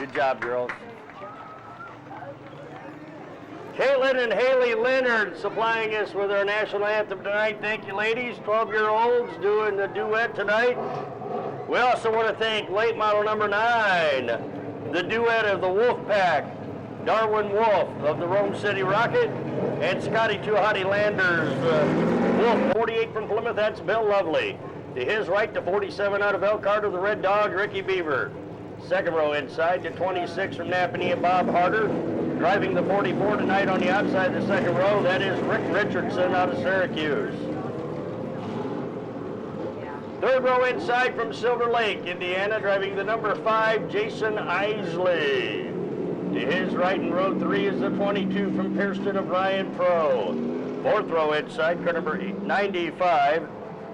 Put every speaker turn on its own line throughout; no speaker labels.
Good job, girls. Caitlin and Haley Leonard supplying us with our national anthem tonight. Thank you, ladies. 12-year-olds doing the duet tonight. We also want to thank late model number 9, the duet of the Wolf Pack, Darwin Wolf of the Rome City Rocket, and Scotty Tuhati Landers. Wolf, 48 from Plymouth, that's Bill Lovely. To his right, to 47 out of Elkhart of the Red Dog, Ricky Beaver. Second row inside to 26 from Napanee, Bob Harder. Driving the 44 tonight on the outside of the second row, that is Rick Richardson out of Syracuse. Third row inside from Silver Lake, Indiana, driving the number 5, Jason Isley. To his right in row 3 is the 22 from Pierceton of Ryan Pro. Fourth row inside, car number 95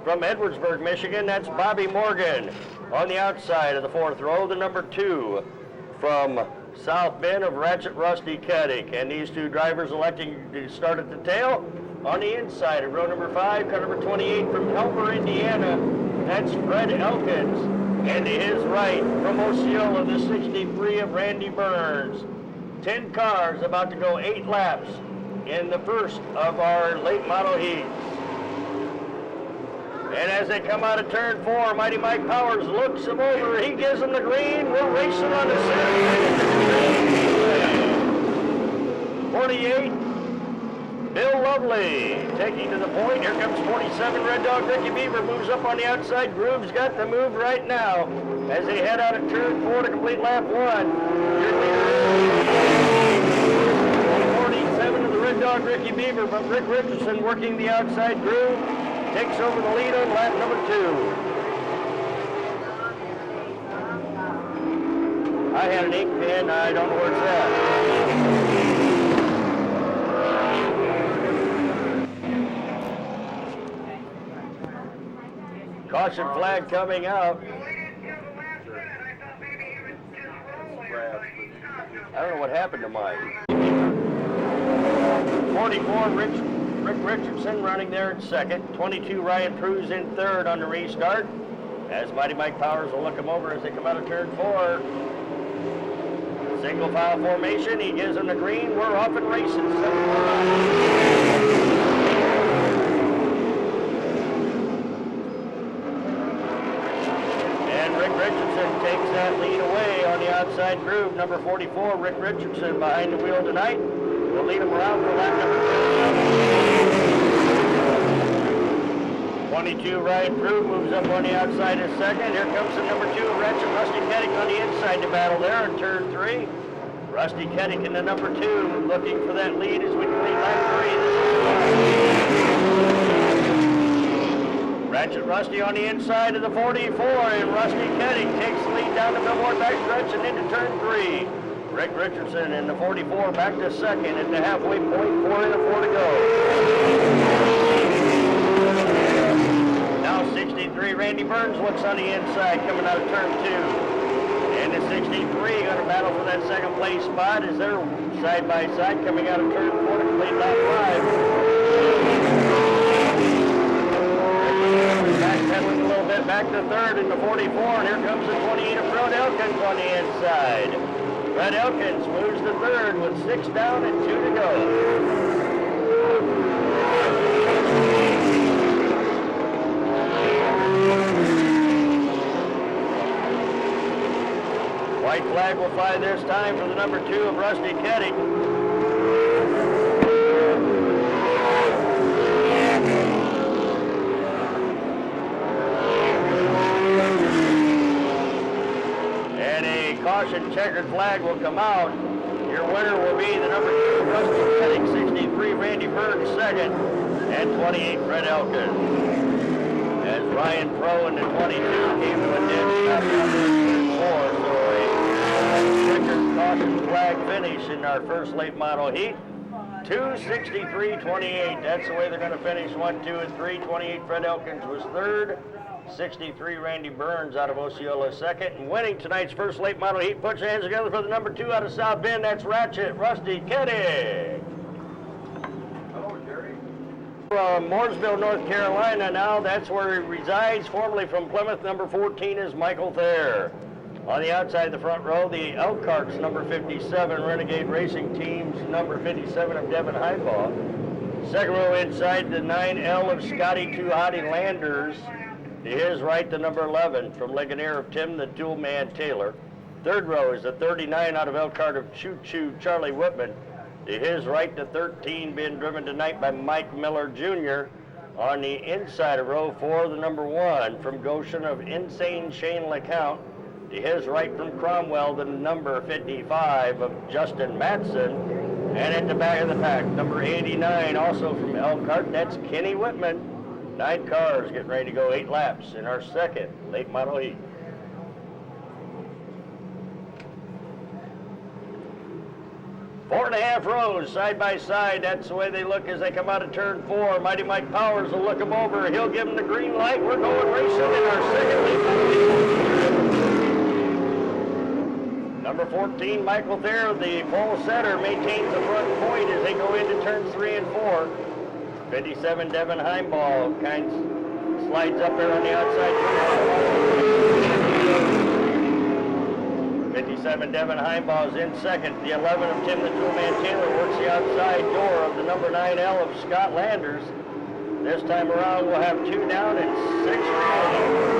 from Edwardsburg, Michigan, that's Bobby Morgan. On the outside of the fourth row, the number 2 from South Bend of Ratchet Rusty Keddick. And these two drivers electing to start at the tail. On the inside of row number 5, car number 28 from Helmer, Indiana, that's Fred Elkins. And to his right from Osceola, the 63 of Randy Burns. 10 cars about to go 8 laps in the first of our late model heats. And as they come out of turn 4, Mighty Mike Powers looks them over. He gives them the green. We're racing on the center. 48, Bill Lovely taking to the point. Here comes 47, Red Dog Ricky Beaver. Moves up on the outside. Groove's got the move right now as they head out of turn 4 to complete lap 1. Your leader is 47 of the Red Dog Ricky Beaver, but Rick Richardson working the outside groove. Takes over the lead on lap number 2. I had an ink pen, I don't know where it's at. Caution flag coming out. I don't know what happened to mine. 44, Rick Richardson running there in second. 22, Ryan Cruz in third on the restart. As Mighty Mike Powers will look him over as they come out of turn 4. Single file formation. He gives them the green. We're off and racing. And Rick Richardson takes that lead away on the outside groove. Number 44, Rick Richardson behind the wheel tonight. We'll lead him around for lap number 22, Ryan Prue moves up on the outside in second. Here comes the number 2, Ratchet Rusty Keddick on the inside to battle there in turn 3. Rusty Keddick in the number 2, looking for that lead as we complete lap 3. Ratchet Rusty on the inside of the 44, and Rusty Keddick takes the lead down the Billboard backstretch and into turn 3. Rick Richardson in the 44 back to second at the halfway point, 4 in and 4 to go. Now 63, Randy Burns looks on the inside coming out of turn 2. And the 63 going to battle for that second place spot as they're side by side coming out of turn 4 to complete lap 5. Backpedaling a little bit back to third in the 44, and here comes the 28 of Fred Elkins on the inside. Fred Elkins moves to third with 6 down and 2 to go. White flag will fly this time for the number 2 of Rusty Keddick. Caution checkered flag will come out. Your winner will be the number 2, Rusty Keddick, 63, Randy Burns, second, and 28, Fred Elkins. As Ryan Pro and the 22 came to a dead stop on turn 4, so a checkered caution flag finish in our first late model heat. 2:63.28. That's the way they're going to finish 1, 2, and 3. 28, Fred Elkins was third. 63, Randy Burns out of Osceola second. And winning tonight's first late model heat, put your hands together for the number 2 out of South Bend. That's Ratchet Rusty Keddick.
Hello, Jerry.
From Mooresville, North Carolina now. That's where he resides. Formerly from Plymouth, number 14 is Michael Thayer. On the outside of the front row, the Elkhart's number 57, Renegade Racing Team's number 57 of Devin Highball. Second row inside, the 9L of Scotty Too Hottie Landers. To his right, the number 11 from Ligonier of Tim the Toolman Taylor. Third row is the 39 out of Elkhart of Choo Choo Charlie Whitman. To his right, the 13 being driven tonight by Mike Miller Jr. On the inside of row 4, the number 1 from Goshen of Insane Shane LeCount. To his right from Cromwell, the number 55 of Justin Matson. And at the back of the pack, number 89, also from Elkhart, that's Kenny Whitman. 9 cars getting ready to go 8 laps in our second late model heat. Four and a half rows side by side. That's the way they look as they come out of turn 4. Mighty Mike Powers will look them over. He'll give them the green light. We're going racing in our second late model heat. Number 14, Michael Thayer, the pole setter, maintains the front point as they go into turns 3 and 4. 57, Devin Heimball, kind of slides up there on the outside. 57, Devin Heimball is in second. The 11 of Tim the Toolman Taylor works the outside door of the number 9L of Scott Landers. This time around, we'll have 2 down and 6 remaining.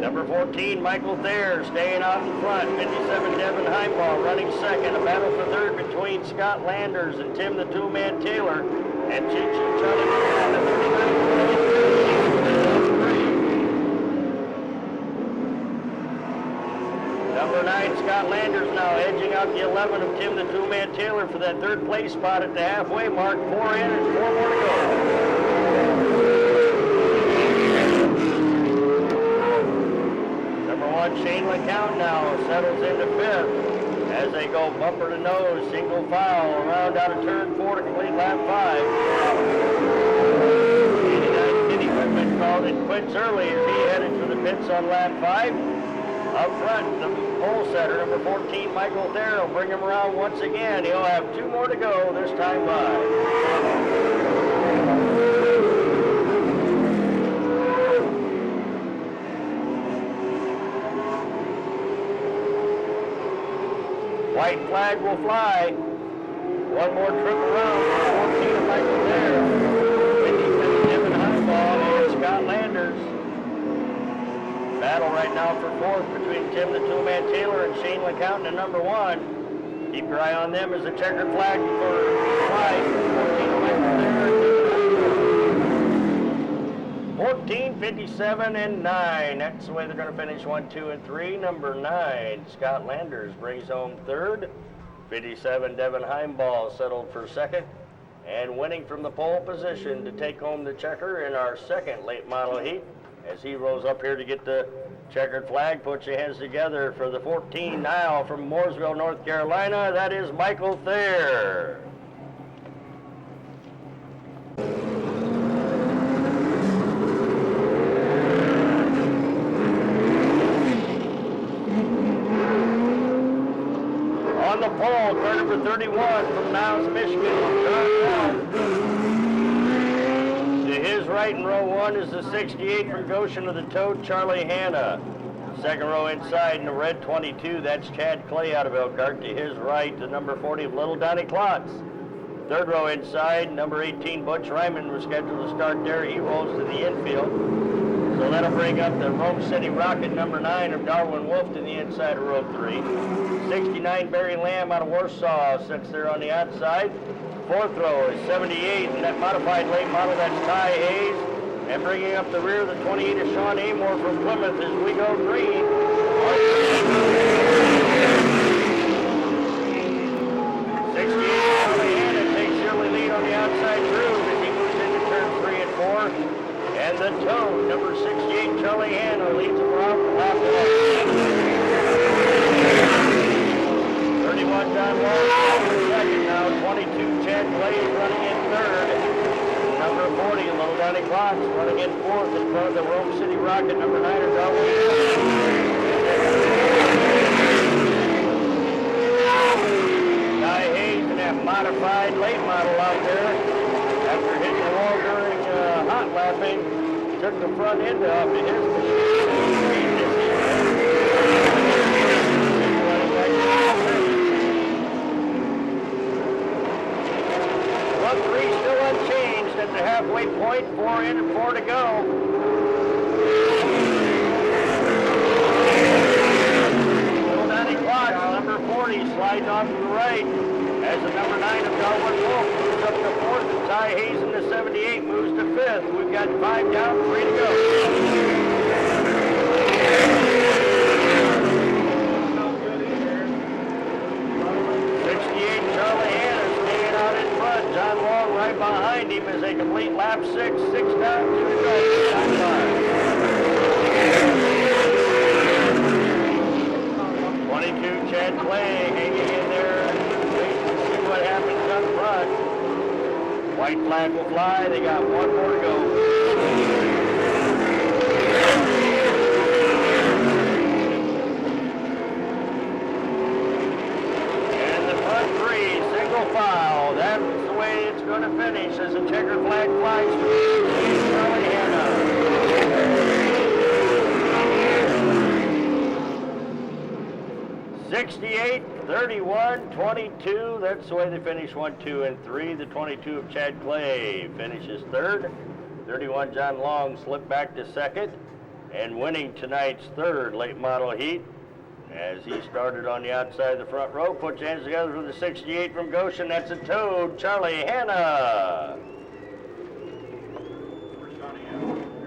Number 14, Michael Thayer, staying out in front. 57, Devin Heimball running second. A battle for third between Scott Landers and Tim the Toolman Taylor. And Choo Choo Charlie Whitman, the 39. Number 9, Scott Landers now edging out the 11 of Tim the Toolman Taylor for that third place spot at the halfway mark. 4 in and 4 more to go. Shane LeCount now settles into 5th as they go bumper to nose, single file around out of turn 4 to complete lap 5. 89 Kenny Whitman called it quits early as he headed for the pits on lap 5. Up front, the pole setter, number 14, Michael Thayer, will bring him around once again. He'll have 2 more to go this time by. White flag will fly. One more trip around for 14 of Michael Thayer. 57 Devin Heimball and Scott Landers. Battle right now for 4th between Tim the Toolman Taylor and Shane LeCount in number 1. Keep your eye on them as the checkered flag for flies. 14 of Michael Thayer. 14, 57, and 9. That's the way they're going to finish 1, 2, and 3. Number 9, Scott Landers brings home 3rd. 57, Devin Heimball settled for 2nd. And winning from the pole position to take home the checker in our second late model heat. As he rolls up here to get the checkered flag, put your hands together for the 14 now from Mooresville, North Carolina. That is Michael Thayer. On the pole, car number 31 from Niles, Michigan. To his right in row 1 is the 68 from Goshen of the Toad, Charlie Hanna. Second row inside in the red 22, that's Chad Clay out of Elkhart. To his right, the number 40 of Little Donnie Klotz. Third row inside, number 18, Butch Ryman was scheduled to start there. He rolls to the infield. So that'll bring up the Rome City Rocket, number 9 of Darwin Wolf to the inside of row 3. 69, Barry Lamb out of Warsaw sits there on the outside. Fourth row is 78, and that modified late model, that's Ty Hayes. And bringing up the rear, the 28 is Sean Amor from Plymouth as we go green. 68, Charlie Hanna takes early lead on the outside groove as he moves into turn 3 and 4. And the Toad, number 68, Charlie Hanna, leads him around for lap 1. 31, John Walsh, second now. 22, Chad Clay running in third. Number 40, Little Donnie Klotz running in fourth in front of the Rome City Rocket, number 9 of Darwin. Ty Hayes in that modified late model out there after hitting the wall during hot lapping. took the front end off of his machine. Front three still unchanged at the halfway point. 4 in and 4 to go. Little Danny Klotz, number 40, sliding off to the right. As the number 9 of Darwin Wolf moves up to 4th, and Ty Hayes in the 78 moves to 5th. We've got 5 down, 3 to go. 68 Charlie Hanna staying out in front. John Long right behind him as they complete lap 6. 6 down, 2 to go. Time 22 Chad Clay hanging in there. What happens up front. White flag will fly. They got 1 more to go. And the front 3, single file. That's the way it's going to finish as the checkered flag flies to Charlie Hanna. 68, 31, 22. That's the way they finish 1, 2, and 3. The 22 of Chad Clay finishes 3rd. 31 John Long slipped back to 2nd. And winning tonight's 3rd late model heat as he started on the outside of the front row. Put your hands together for the 68 from Goshen. That's a Toad, Charlie Hanna.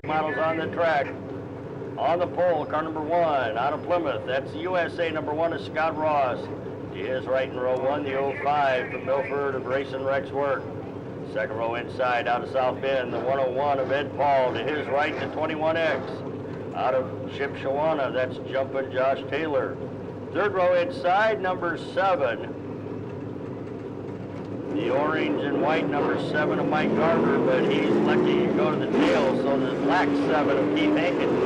Models on the track. On the pole, car number 1 out of Plymouth. That's the USA. Number 1 is Scott Ross. To his right in row 1, the 05 from Milford of Racing Rex Work. Second row inside out of South Bend, the 101 of Ed Paul. To his right, the 21X out of Shipshawana. That's Jumpin' Josh Taylor. Third row inside, number 7. The orange and white number 7 of Mike Garber, but he's lucky to go to the tail, so the black 7 of Keith Hankins.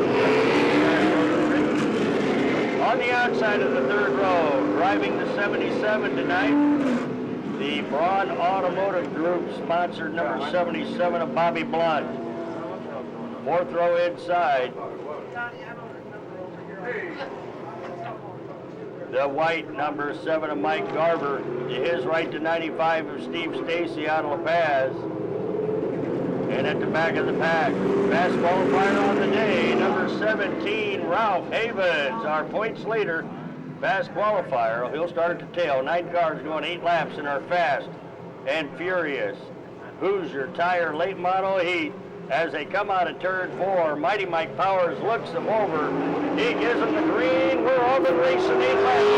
On the outside of the third row, driving the 77 tonight, the Braun Automotive Group sponsored number 77 of Bobby Blunt. Fourth row inside. The white number 7 of Mike Garber. To his right, the 95 of Steve Stacy out of La Paz. And at the back of the pack, fast qualifier on the day, number 17, Ralph Havens, our points leader. Fast qualifier. He'll start at the tail. 9 cars going 8 laps in our fast and furious Hoosier Tire late model heat. As they come out of turn 4, Mighty Mike Powers looks them over. He gives them the green. We're all been racing 8 laps.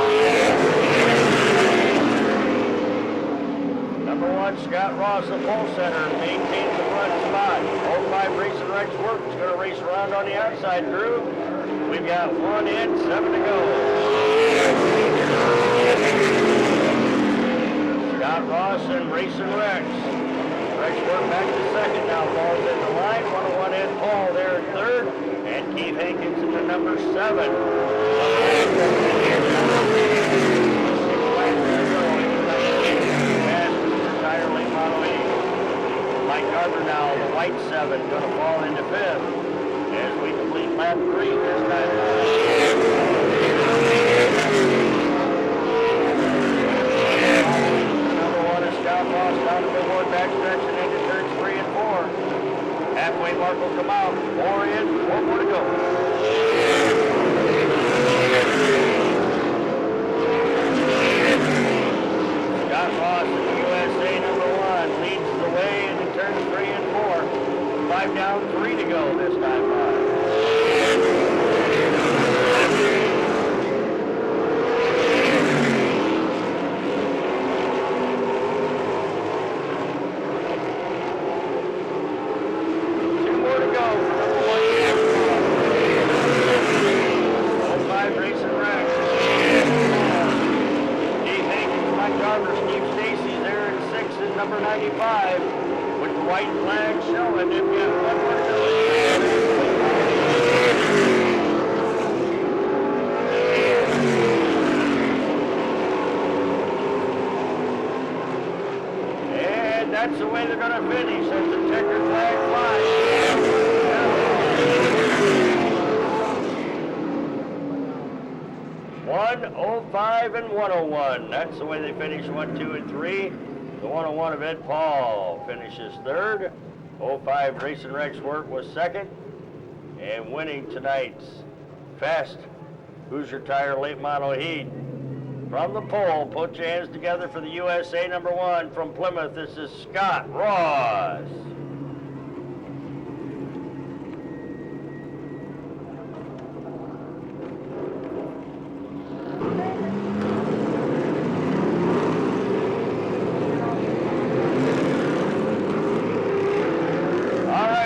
Number 1, Scott Ross, the pole center, maintains the front spot. 05 Racing Rex Work is going to race around on the outside, Drew. We've got 1 in, 7 to go. Scott Ross and Racing Rex. Rex Work back to 2nd now. Falls in the line. 101 Ed Paul there at 3rd. And Keith Hankins in the number 7. Tire late model 8. Mike Garber now, the white 7, going to fall into 5th. As we complete lap 3 this time. Number 1 is Scott Ross down to the Billboard backstretch and into turns 3 and 4. Halfway mark will come out. 4 in, 4 more to go. Scott Ross in the USA number 1 leads the way into turns 3 and 4. 5 down, 3 to go this time by. Number 95 with the white flag showing. They've got 1 more to go. And that's the way they're going to finish as the checkered flag flies. .105 and 101. That's the way they finish 1, 2, and 3. The 101 of Ed Paul finishes third. 05 Racing Rex Work was second. And winning tonight's Fast Hoosier Tire Late Model Heat. From the pole, put your hands together for the USA number 1 from Plymouth. This is Scott Ross.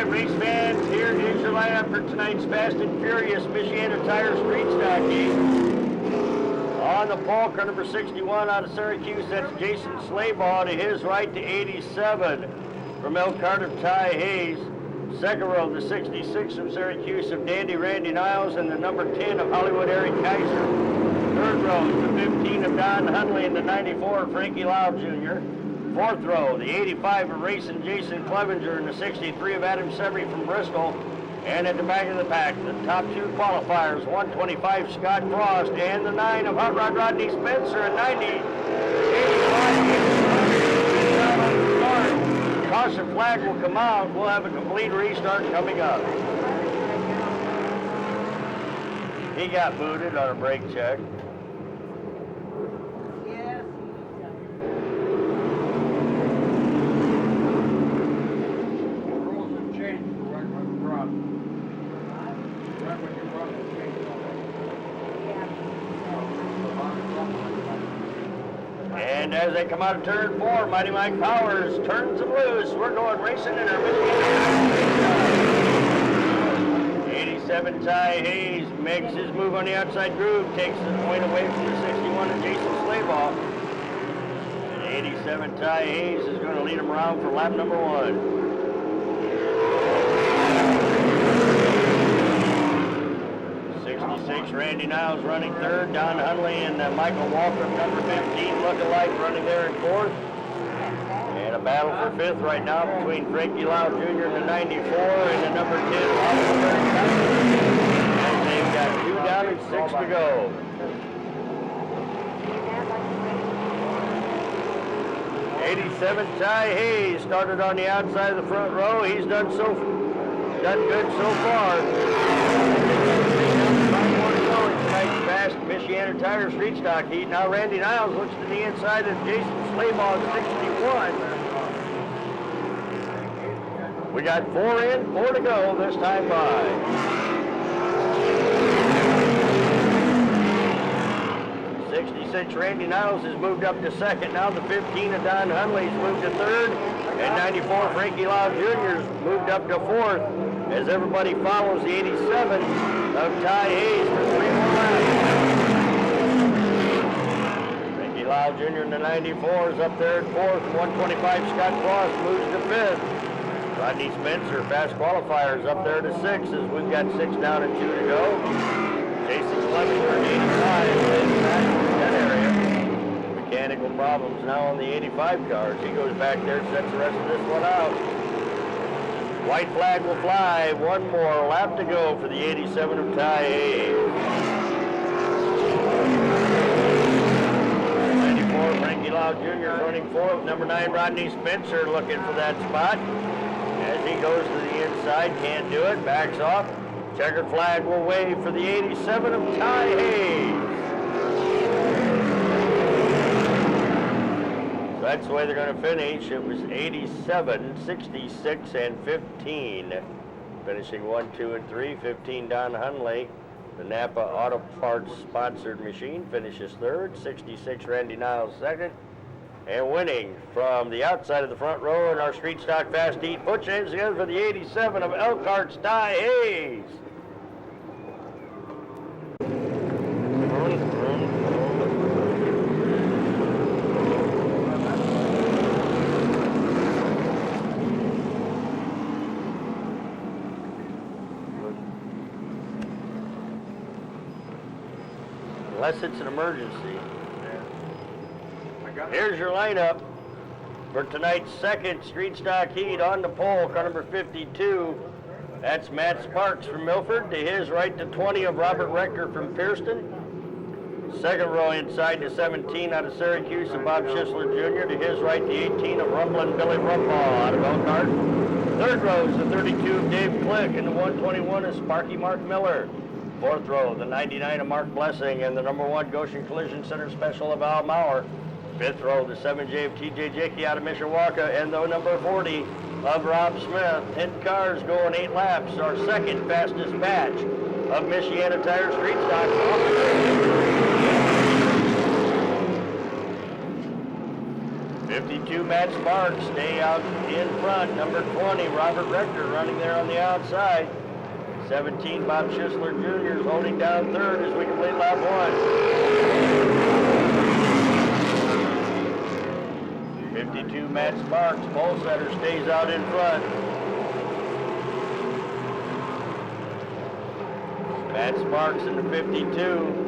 Race fans, here is your lineup for tonight's Fast and Furious Michiana Tire Street Stock Heat. On the pole, car number 61 out of Syracuse, that's Jason Slaybaugh. To his right, to 87 from Elkhart of Ty Hayes. Second row, the 66 from Syracuse of Dandy Randy Niles, and the number 10 of Hollywood Eric Kaiser. Third row, the 15 of Don Hunley, and the 94 of Frankie Lau Jr. Fourth row, the 85 of Racing Jason Clevenger, and the 63 of Adam Severy from Bristol. And at the back of the pack, the top 2 qualifiers, 125 Scott Frost, and the 9 of Hot Rod Rodney Spencer, and 90. 85. Caution flag will come out. We'll have a complete restart coming up. He got booted on a brake check. And as they come out of turn 4, Mighty Mike Powers turns them loose. We're going racing in our Michigan. 87 Ty Hayes makes his move on the outside groove, takes the point away from the 61 of Jason Slaybaugh. And 87 Ty Hayes is going to lead him around for lap number 1. 66 Randy Niles running third. Don Hunley and Michael Walker, number 15, look-alike, running there in fourth. And a battle for fifth right now between Frankie Lau Jr. and the 94 and the number 10, and they've got 2 down and 6 to go. '87 Ty Hayes started on the outside of the front row. He's done good so far. Tonight's Fast Michiana Tire Street Stock Heat. Now Randy Niles looks to the inside of Jason Slaybaugh, 61. We got 4 in, 4 to go this time by. 66 Randy Niles has moved up to second. Now the 15 of Don Hunley's moved to third. And 94 Frankie Lau Jr.'s moved up to fourth as everybody follows the 87 of Ty Hayes for 3 more laps. Frankie Lau Jr. and the 94 is up there at fourth. 125 Scott Frost moves to fifth. Rodney Spencer, fast qualifiers, up there to 6 as we've got 6 down and 2 to go. Jason Clevenger, 85, in that area. Mechanical problems now on the 85 cars. He goes back there, sets the rest of this one out. White flag will fly. 1 more lap to go for the 87 of Ty Hayes. 94 Frankie Lau Jr. running fourth. Number 9 Rodney Spencer looking for that spot. As he goes to the inside, can't do it, backs off. Checkered flag will wave for the 87 of Ty Hayes. So that's the way they're going to finish. It was 87, 66, and 15. Finishing 1, 2, and 3. 15 Don Hunley. The Napa Auto Parts sponsored machine finishes third. 66 Randy Niles second. And winning from the outside of the front row in our Street Stock Fast Heat. Put your hands together for the 87 of Elkhart's Ty Hayes. Unless it's an emergency. Here's your lineup for tonight's second Street Stock Heat. On the pole, car number 52, That's Matt Sparks from Milford. To his right, the 20 of Robert Rector from Pierceton. Second row inside, the 17 out of Syracuse of Bob Schisler Jr. To his right, the 18 of Rumblin' Billy Rumbaugh out of Elkhart. Third row is the 32 of Dave Click, and the 121 is Sparky Mark Miller. Fourth row, the 99 of Mark Blessing, and the number 1 Goshen Collision Center Special of Al Maurer. Fifth row, the 7J of TJ Jakey out of Mishawaka, and the number 40 of Rob Smith. 10 cars going 8 laps. Our second fastest batch of Michiana Tire Street Stock. 52 Matt Sparks, stay out in front. Number 20, Robert Rector, running there on the outside. 17, Bob Schisler Jr. is holding down third as we complete lap 1. 52 Matt Sparks, pole setter, stays out in front. Matt Sparks in the 52.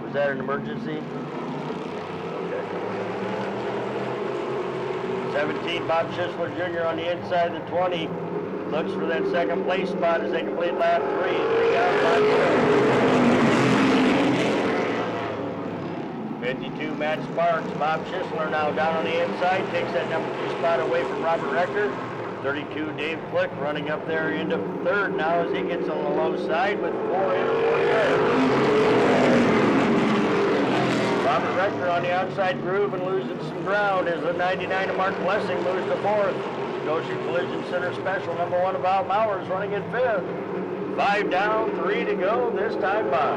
Was that an emergency? Okay. 17, Bob Schisler Jr. on the inside of the 20. Looks for that second place spot as they complete lap 3. 3 down, 5 52, Matt Sparks. Bob Schisler now down on the inside. Takes that number 2 spot away from Robert Rector. 32, Dave Flick running up there into third now as he gets on the low side with 4 in, 4 there. Robert Rector on the outside groove and losing some ground as the 99 of Mark Blessing moves to fourth. Goshen Collision Center Special, number 1 of Al Maurer is running in fifth. 5 down, 3 to go, this time by.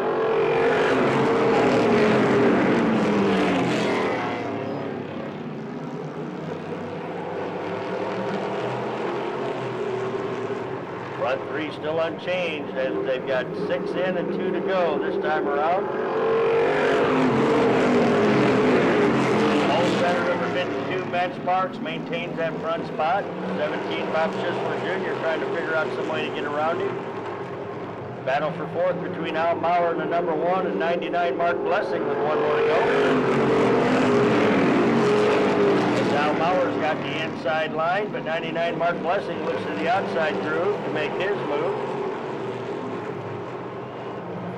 Front 3 still unchanged as they've got 6 in and 2 to go this time around. Number 52, Matt Sparks, maintains that front spot. 17, Bob Schisler Jr. trying to figure out some way to get around him. Battle for fourth between Al Maurer and the number 1 and 99 Mark Blessing with 1 more to go. As Al Maurer's got the inside line, but 99 Mark Blessing looks to the outside groove to make his move.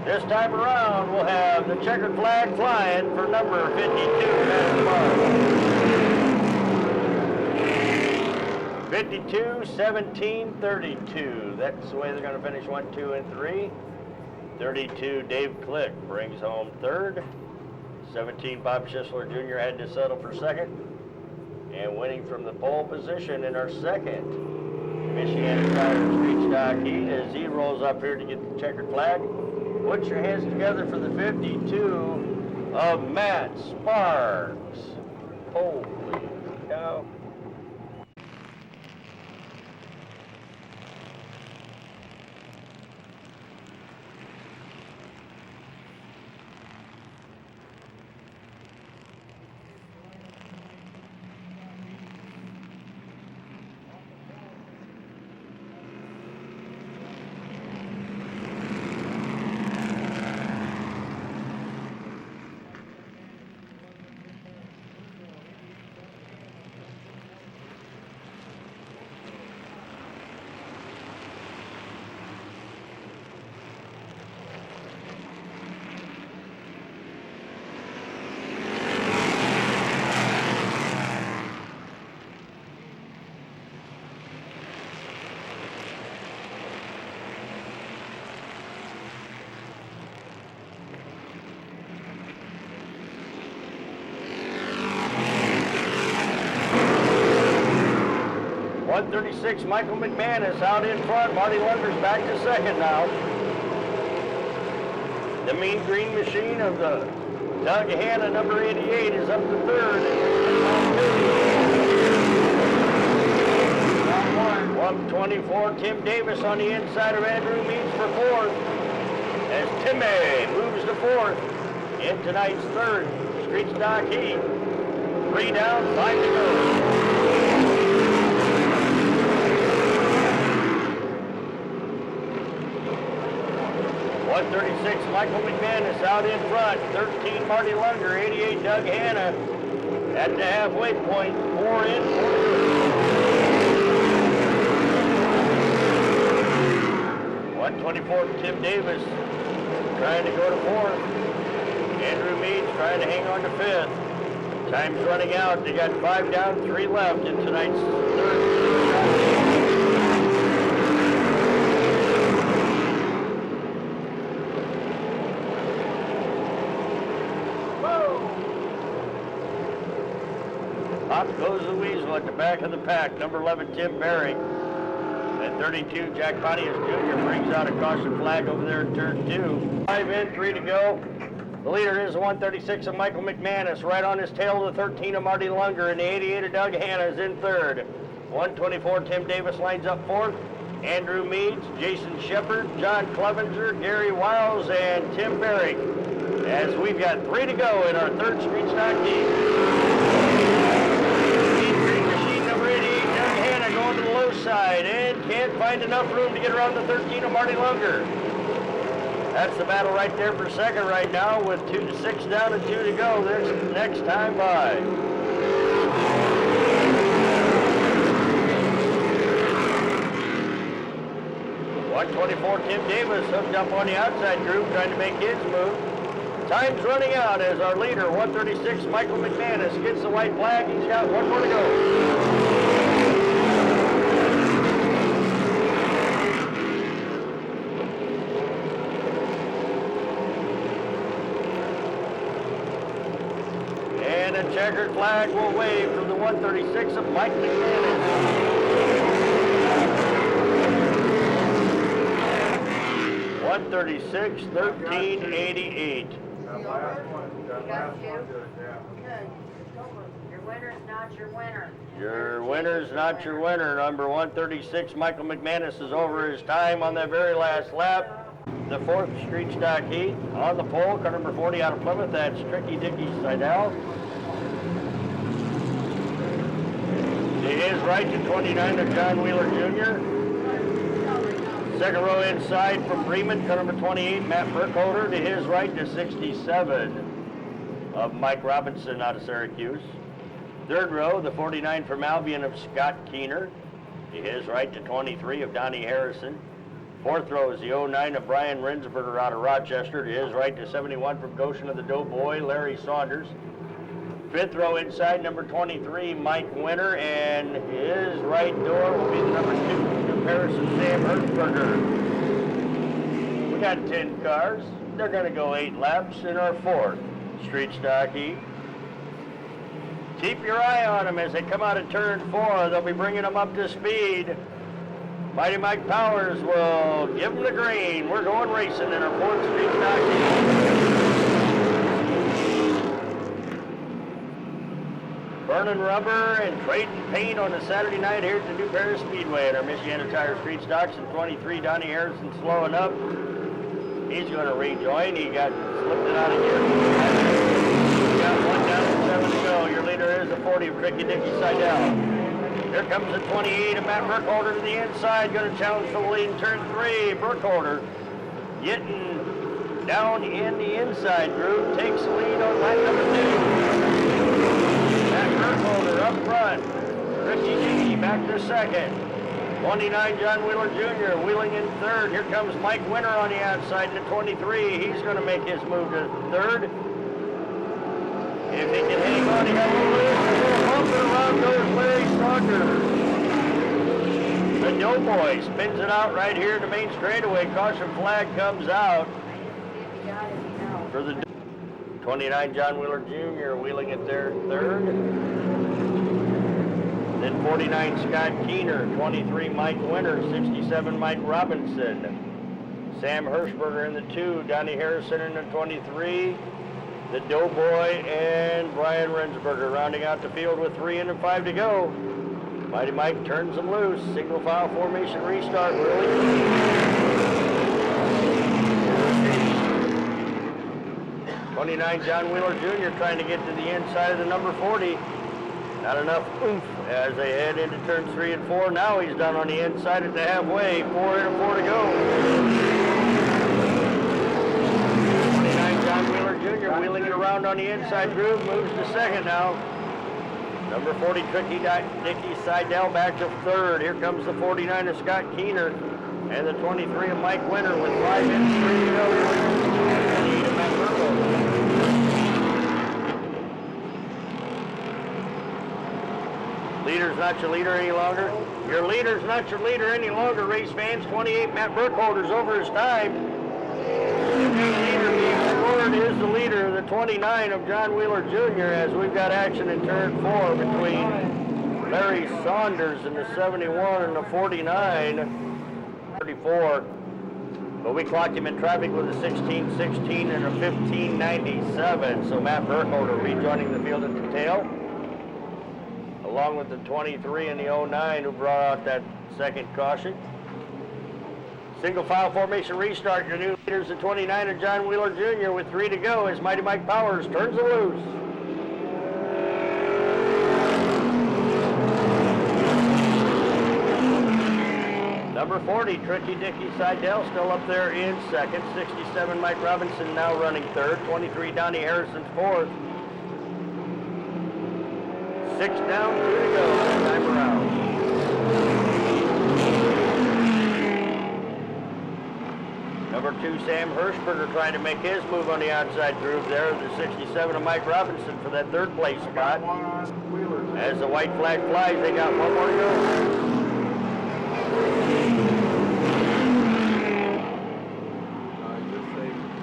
This time around, we'll have the checkered flag flying for number 52, Matt Sparks. 52, 17, 32. That's the way they're going to finish 1, 2, and 3. 32, Dave Click brings home third. 17, Bob Schisler Jr. had to settle for second. And winning from the pole position in our second Michiana Tire Street Stock Heat as he rolls up here to get the checkered flag. Put your hands together for the 52 of Matt Sparks. Holy cow. .136, Michael McManus out in front. Marty Lunder's back to second now. The Mean Green Machine of the Doug Hanna, number 88, is up to third. 124, Tim Davis on the inside of Andrew Means for fourth. As Timmy moves to fourth in tonight's third Street Stock Heat. 3 down, 5 to go. 136, Michael McManus out in front. 13, Marty Lunger. 88, Doug Hanna. At the halfway point, 4 in, 4 good. 124, Tim Davis trying to go to 4th. Andrew Meads trying to hang on to 5th. Time's running out. They got 5 down, 3 left in tonight's 3rd. Up goes the Weasel at the back of the pack. Number 11, Tim Berry. At 32, Jack Pontius Jr. brings out a caution flag over there in turn 2. 5 in, 3 to go. The leader is the 136 of Michael McManus. Right on his tail, the 13 of Marty Lunger, and the 88 of Doug Hanna is in 3rd. 124, Tim Davis lines up 4th. Andrew Meads, Jason Shepard, John Clevenger, Gary Wiles, and Tim Berry. As we've got 3 to go in our 3rd street stock heat. Machine number 88, Doug Hanna going to the low side and can't find enough room to get around the 13 of Marty Lunger. That's the battle right there for 2nd right now with 6 down and 2 to go next time by. 124, Tim Davis hooked up on the outside group trying to make his move. Time's running out as our leader, 136, Michael McManus, gets the white flag. He's got 1 more to go. And a checkered flag will wave from the 136 of Mike McManus. 136, 1388.
Your winner's not your winner.
Your winner's not your winner. Number 136, Michael McManus, is over his time on that very last lap. The 4th street stock heat on the pole, car number 40 out of Plymouth. That's Tricky Dicky Seidel. To his right, to 29 of John Wheeler Jr. 2nd row inside from Bremen, car number 28, Matt Burkholder. To his right, to 67 of Mike Robinson out of Syracuse. 3rd row, the 49 from Albion of Scott Keener. To his right, to 23 of Donnie Harrison. 4th row is the 09 of Brian Rinsberger out of Rochester. To his right, to 71 from Goshen of the Doughboy, Larry Saunders. 5th row inside, number 23, Mike Winter, and his right door will be the number 2, Paris and Sam Hertzberger. We got 10 cars. They're going to go 8 laps in our 4th street stock heat. Keep your eye on them as they come out of turn 4. They'll be bringing them up to speed. Mighty Mike Powers will give them the green. We're going racing in our 4th street stock heat. Burning rubber and trading paint on a Saturday night here at the new Paris Speedway at our Michiana Tire Street Stocks. And 23, Donnie Harrison slowing up. He's going to rejoin. He got slipped it out of gear. We got 1 down and 7 to go. Your leader is the 40 of Tricky Dicky Seidel. Here comes the 28 of Matt Burkholder to the inside. Going to challenge for the lead in turn 3. Burkholder getting down in the inside group. Takes the lead on lap number 2. Burkholder up front. Richie Dickey back to 2nd. 29, John Wheeler Jr. wheeling in 3rd. Here comes Mike Winter on the outside to 23. He's going to make his move to 3rd. If he can hang on, he got a little bump, and around goes Larry Saunders. The Doughboy spins it out right here to main straightaway. Caution flag comes out for the 29, John Wheeler Jr. wheeling it there 3rd. Then 49, Scott Keener. 23, Mike Winter. 67, Mike Robinson. Sam Hershberger in the 2. Donnie Harrison in the 23. The Doughboy and Brian Rinsberger rounding out the field with 3 in and 5 to go. Mighty Mike turns them loose. Single file formation restart, really. 29, John Wheeler Jr. trying to get to the inside of the number 40. Not enough oomph as they head into turns 3 and 4. Now he's done on the inside at the halfway. 4 in and 4 to go. 29, John Wheeler Jr. wheeling it around on the inside groove. Moves to 2nd now. Number 40, Dickie Seidel back to third. Here comes the 49 of Scott Keener and the 23 of Mike Winter with 5 minutes, 3 to go. Lead of Matt Burkholder. Leader's not your leader any longer. Your leader's not your leader any longer, race fans. 28, Matt Burkholder's over his time. The new leader being scored is the leader, the 29 of John Wheeler Jr., as we've got action in turn 4 between Larry Saunders in the 71 and the 49, 34. But we clocked him in traffic with a 16.16 and a 15.97. So Matt Burkholder rejoining the field at the tail, along with the 23 and the 09 who brought out that second caution. Single file formation restart. Your new leaders, the 29 of John Wheeler Jr. with 3 to go as Mighty Mike Powers turns it loose. Number 40, Tricky Dickie Seidel still up there in second. 67, Mike Robinson now running third. 23, Donnie Harrison's fourth. 6 down, 2 to go. Time around. Number 2, Sam Hirschberger trying to make his move on the outside groove there. The 67 of Mike Robinson for that third place spot. As the white flag flies, they got one more to go.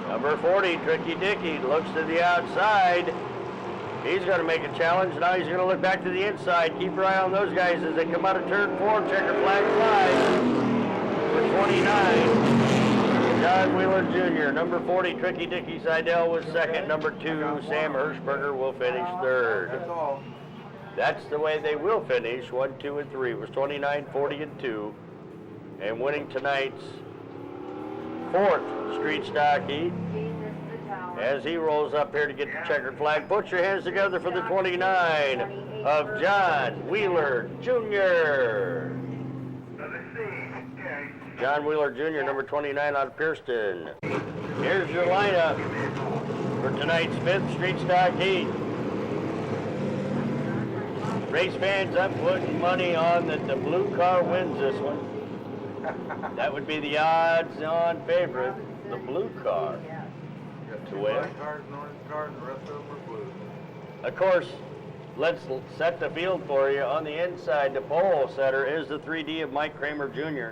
Number 40, Tricky Dickie, looks to the outside. He's going to make a challenge. Now he's going to look back to the inside. Keep your eye on those guys as they come out of turn 4. Checker flag flies for 29. John Wheeler Jr. Number 40, Tricky Dickie Seidel was second. Number 2, Sam Hirschberger will finish third.
That's all.
That's the way they will finish. 1, 2, and 3 was 29, 40, and 2. And winning tonight's 4th street stock heat as he rolls up here to get the checkered flag. Put your hands together for the 29 of John Wheeler Jr. John Wheeler Jr., number 29 out of Pierceton. Here's your lineup for tonight's 5th street stock heat. Race fans, I'm putting money on that the blue car wins this one. That would be the odds-on favorite, the blue car, to win.
Black cars, an orange car, and the rest of them are blue.
Of course, let's set the field for you. On the inside, the pole setter is the 3D of Mike Kramer Jr.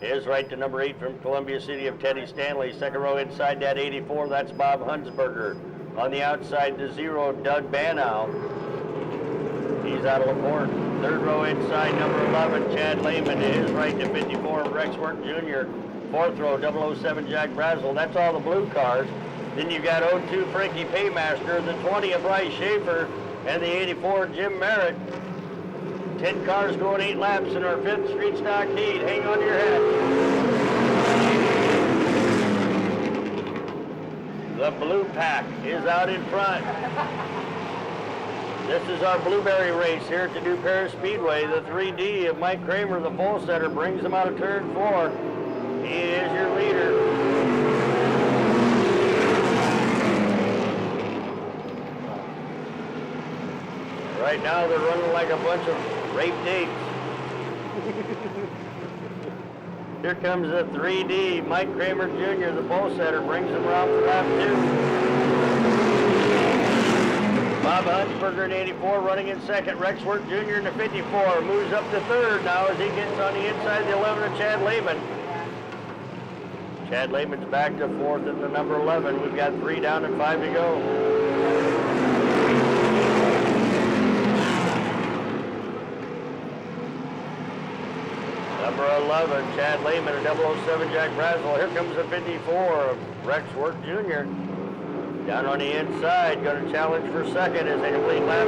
Is right to number 8 from Columbia City of Teddy Stanley. Second row inside that 84, that's Bob Hunsberger. On the outside, the 0, Doug Banow. He's out of LaPorte. Third row inside, number 11, Chad Lehman. To his right to 54, Rex Work Jr. Fourth row, 007, Jack Brazel. That's all the blue cars. Then you've got 02, Frankie Paymaster, the 20 of Bryce Schaefer, and the 84, Jim Merritt. 10 cars going 8 laps in our 5th street stock heat. Hang on to your hat. The blue pack is out in front. This is our blueberry race here at the new Paris Speedway. The 3D of Mike Kramer, the pole setter, brings them out of turn 4. He is your leader. Right now they're running like a bunch of rape dates. Here comes the 3D, Mike Kramer Jr., the pole setter, brings them around for lap 2. Bob Hunsberger in 84 running in second. Rex Work Jr. in the 54 moves up to third now as he gets on the inside of the 11 of Chad Lehman. Chad Lehman's back to 4th in the number 11. We've got 3 down and 5 to go. Number 11, Chad Lehman, and 007, Jack Brazel. Here comes the 54 of Rex Work Jr. Down on the inside, going to challenge for second as they complete lap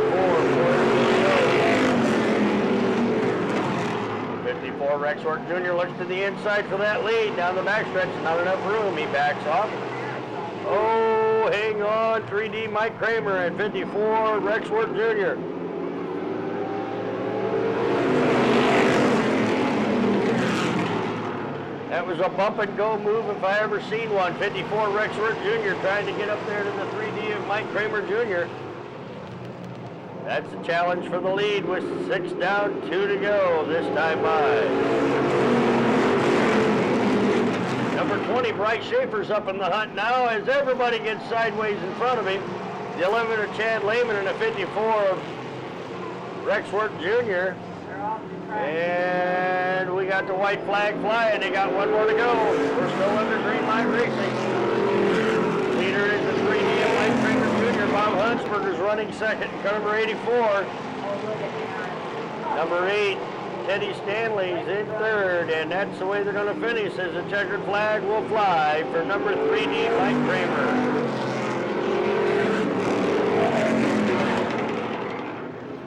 4. 54, Rex Work Jr. looks to the inside for that lead. Down the backstretch, not enough room. He backs off. Oh, hang on, 3D Mike Kramer and 54, Rex Work Jr. That was a bump and go move if I ever seen one. 54 Rex Work Jr. trying to get up there to the 3D of Mike Kramer Jr. That's a challenge for the lead with 6 down, 2 to go this time by. Number 20, Bryce Schaefer's up in the hunt now as everybody gets sideways in front of him. The 11 of Chad Lehman and the 54 of Rex Work Jr. And we got the white flag flying. They got one more to go. We're still under green light racing. Leader is the 3D of Mike Kramer Jr. Bob Hunsberger's running second. Number 84. Number 8, Teddy Stanley's in third. And that's the way they're going to finish as the checkered flag will fly for number 3D Mike Kramer.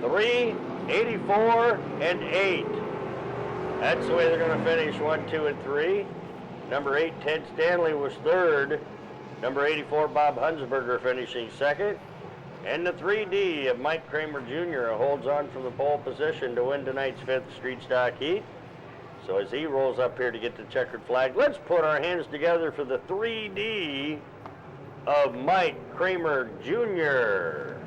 3, 84, and 8. That's the way they're going to finish 1, 2, and 3. Number 8, Ted Stanley was third. Number 84, Bob Hunsberger finishing second. And the 3D of Mike Kramer Jr. holds on from the pole position to win tonight's 5th street stock heat. So as he rolls up here to get the checkered flag, let's put our hands together for the 3D of Mike Kramer Jr.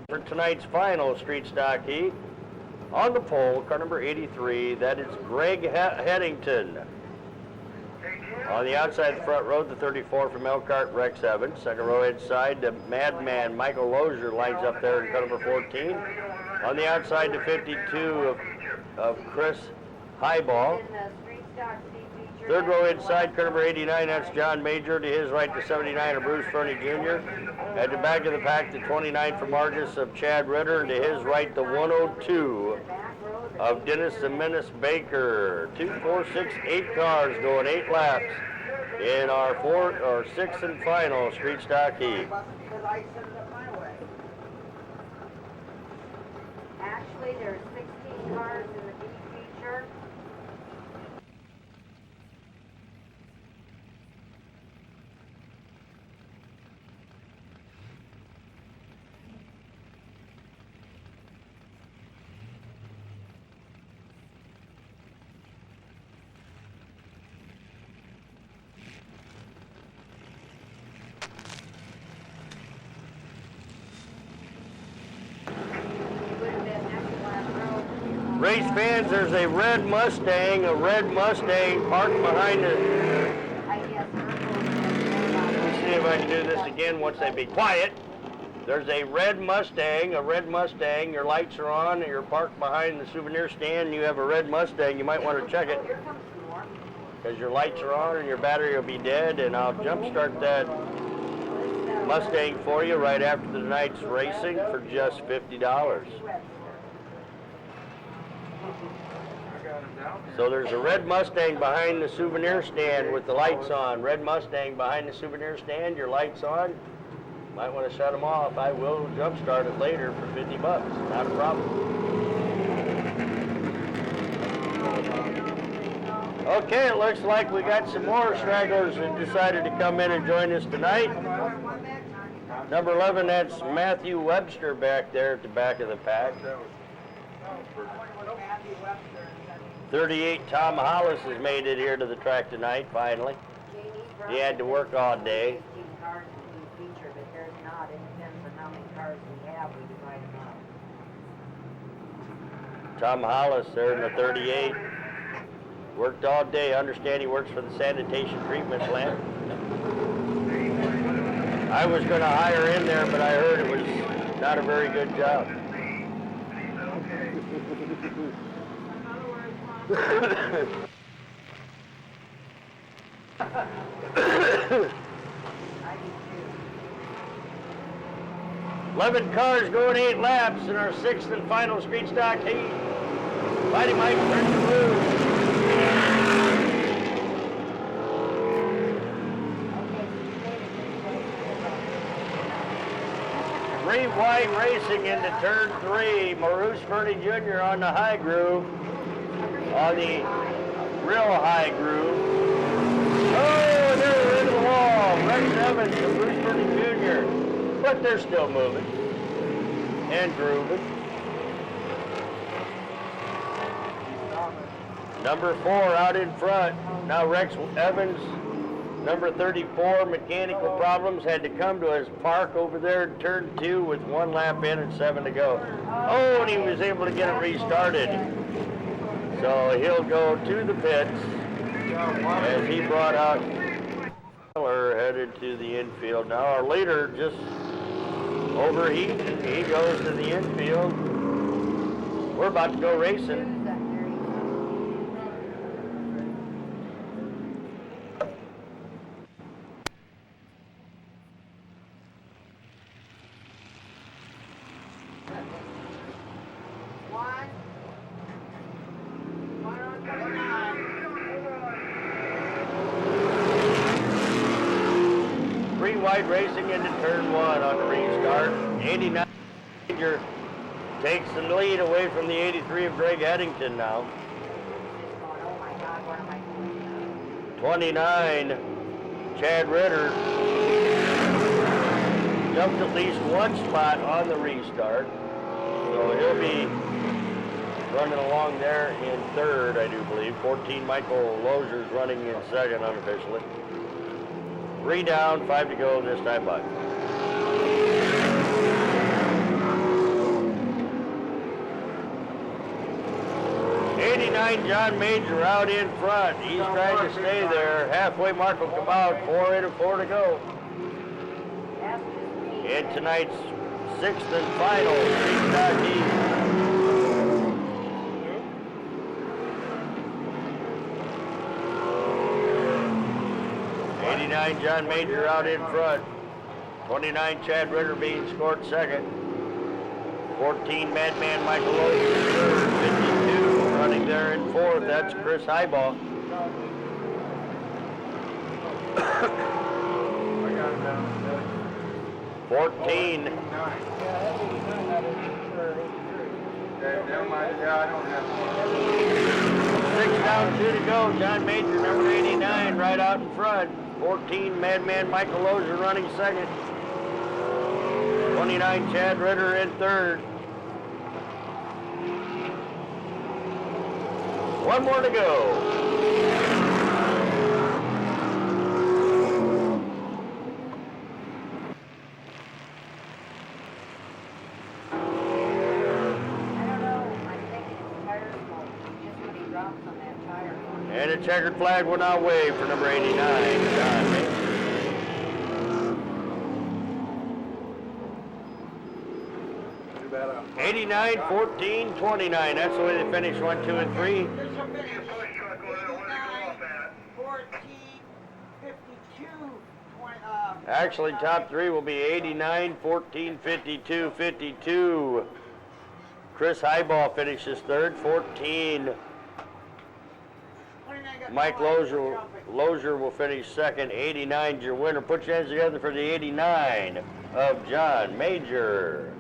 For tonight's final street stock heat, on the pole, car number 83, that is Greg Headington. On the outside of the front row, the 34 from Elkhart, Rex Evans. Second row inside, the madman Michael Lozier lines up there in car number 14. On the outside, the 52 of Chris Highball. Third row inside, car number 89, that's John Major. To his right, the 79 of Bruce Fernie Jr. At the back of the pack, the 29 from Argus of Chad Ritter. And to his right, the 102 of Dennis the Menace Baker. 2, 4, 6, 8 cars going 8 laps in our 6th and final street stock heat.
Actually, there's 16 cars in the B feature.
Race fans, there's a red Mustang parked behind the... Let me see if I can do this again once they be quiet. There's a red Mustang, your lights are on, and you're parked behind the souvenir stand, and you have a red Mustang. You might want to check it because your lights are on and your battery will be dead, and I'll jump start that Mustang for you right after tonight's racing for just $50. So there's a red Mustang behind the souvenir stand with the lights on. Red Mustang behind the souvenir stand, your lights on. Might want to shut them off. I will jump start it later for $50. Not a problem. Okay, it looks like we got some more stragglers that decided to come in and join us tonight. Number 11, that's Matthew Webster back there at the back of the pack. 38, Tom Hollis has made it here to the track tonight, finally. He had to work all day. Tom Hollis there in the 38. Worked all day. I understand he works for the sanitation treatment plant. I was going to hire in there, but I heard it was not a very good job. $11 cars going 8 laps in our 6th and final street stock heat. Mighty Mike turns the blue. Green White racing into turn 3. Maurice Fernie Jr. on the high groove. On the real high groove. Oh, they're into the wall. Rex Evans and Bruce Fernie Jr. But they're still moving and grooving. Number 4 out in front. Now Rex Evans Number 34, mechanical problems, had to come to his park over there in turn 2 with 1 lap in and 7 to go. Oh, and he was able to get it restarted. So he'll go to the pits as he brought out Miller headed to the infield. Now our leader just overheated. He goes to the infield. We're about to go racing. Wide racing into turn 1 on the restart. 89 Major takes the lead away from the 83 of Greg Eddington now. 29, Chad Ritter jumped at least 1 spot on the restart. So he'll be running along there in 3rd, I do believe. 14, Michael Lozer's running in 2nd unofficially. 3 down, 5 to go this time by. '89 John Major out in front. He's trying to stay there. Halfway mark will come out. 4 in and 4 to go. In tonight's 6th and final street stock heat. 89 John Major out in front. 29 Chad Ritter being scored 2nd. 14 Madman Michael Logan 3rd. 52 running there in 4th. That's Chris Highball.
I got it down.
14.
Okay, never mind. Yeah, I don't have
6 down, 2 to go. John Major, number 89, right out in front. 14, Madman Michael Lozier running 2nd. 29, Chad Ritter in 3rd. 1 more to go. And a checkered flag will now wave for number 89, John Major. 89, 14, 29. That's the way they finish 1, 2, and 3.
14,
Actually, top 3 will be 89, 14, 52, 52. Chris Highball finishes 3rd, 14. Mike Lozier will finish 2nd. 89's your winner. Put your hands together for the 89 of John Major.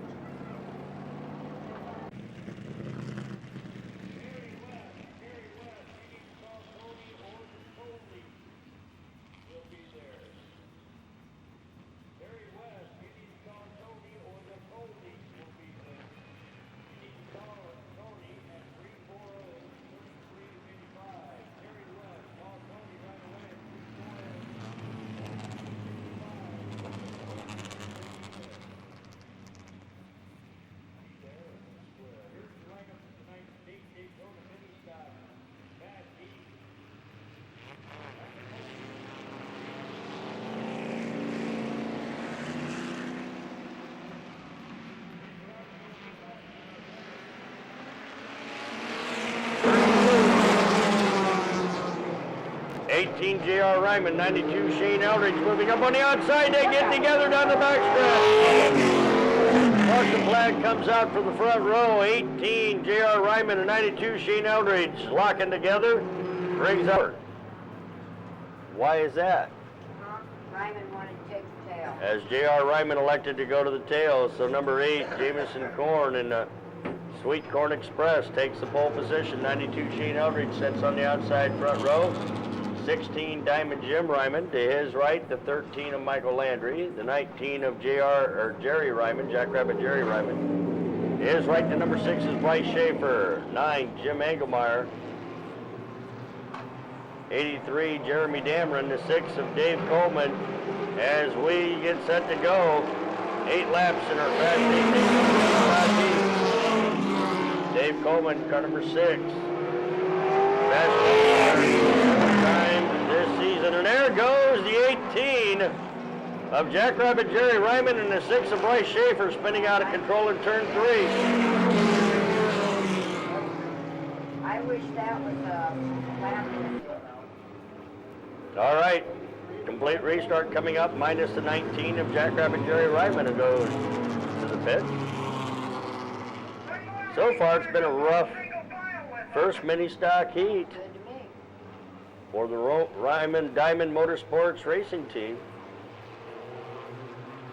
J.R. Ryman, 92 Shane Eldridge moving up on the outside. They get together down the backstretch. Caution flag comes out for the front row. 18 J.R. Ryman and 92 Shane Eldridge locking together. Brings up. Why is that?
Ryman wanted to take the tail.
As J.R. Ryman elected to go to the tail, so number 8, Jamison Corn and Sweet Corn Express takes the pole position. 92 Shane Eldridge sits on the outside front row. 16 Diamond Jim Ryman to his right, the 13 of Michael Landry, the 19 of Jerry Ryman, Jackrabbit Jerry Ryman. To his right, the number 6 is Bryce Schaefer. 9 Jim Engelmeyer. 83, Jeremy Dameron, the 6 of Dave Coleman, as we get set to go. 8 laps in our fast 8. Dave Coleman, car number 6. Best time this season. And there goes the 18 of Jackrabbit Jerry Ryman and the 6 of Bryce Schaefer, spinning out of control in turn 3.
I wish that was a lap.
All right, complete restart coming up, minus the 19 of Jackrabbit Jerry Ryman, who goes to the pit. So far, it's been a rough first mini stock heat for the Ryman Diamond Motorsports racing team.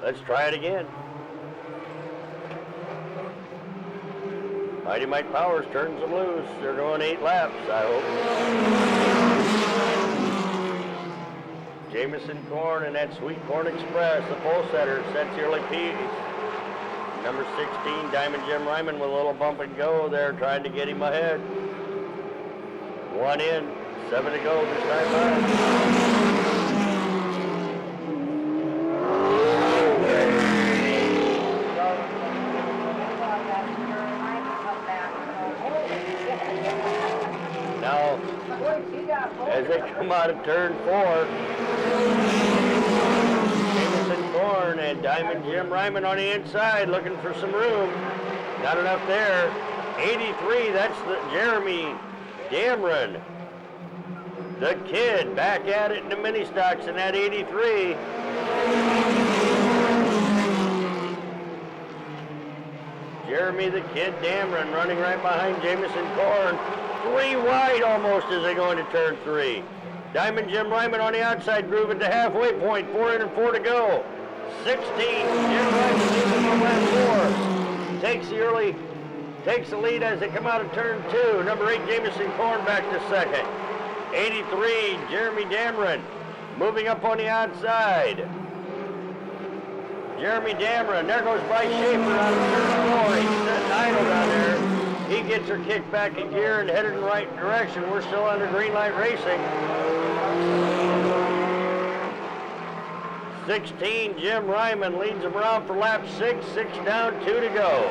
Let's try it again. Mighty Mike Powers turns them loose. They're going 8 laps, I hope. Jameson Corn and that Sweet Corn Express, the pole setter, sets early piece. Number 16, Diamond Jim Ryman with a little bump and go there, trying to get him ahead. 1 in, 7 to go this time out. Now, as they come out of turn 4, Jameson Corn and Diamond Jim Ryman on the inside looking for some room. Not enough there. 83, that's the Jeremy Dameron. The kid back at it in the mini stocks in that 83. Jeremy the Kid Dameron running right behind Jameson Corn. 3 wide almost as they go into turn 3. Diamond Jim Ryman on the outside groove at the halfway point. 4 in and 4 to go. 16, Jim Ryman leading on lap 4. Takes the lead as they come out of turn 2. Number 8, Jameson Corn back to second. 83, Jeremy Dameron moving up on the outside. Jeremy Dameron, there goes Bryce Schaefer out of turn 4. He's sitting idle down there. He gets her kicked back in gear and headed in the right direction. We're still under green light racing. 16, Jim Ryman leads him around for lap 6. 6 down, 2 to go.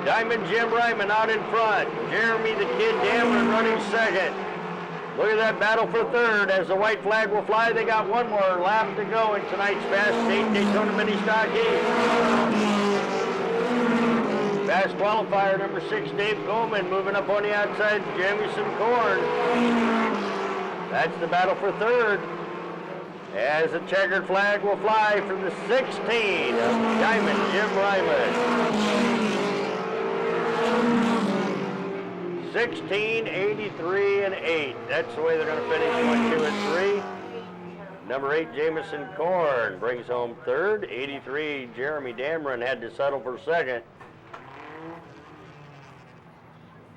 Diamond Jim Ryman out in front. Jeremy the Kid Dameron running second. Look at that battle for third as the white flag will fly. They got one more lap to go in tonight's Fast 8 Daytona Mini Stock Heat. Fast qualifier number 6, Dave Coleman moving up on the outside, Jameson Corn. That's the battle for third as the checkered flag will fly from the 16 of Diamond Jim Ryman. 16, 83, and 8. That's the way they're going to finish 1, 2, and 3. Number 8, Jameson Corn brings home third. 83, Jeremy Dameron had to settle for second.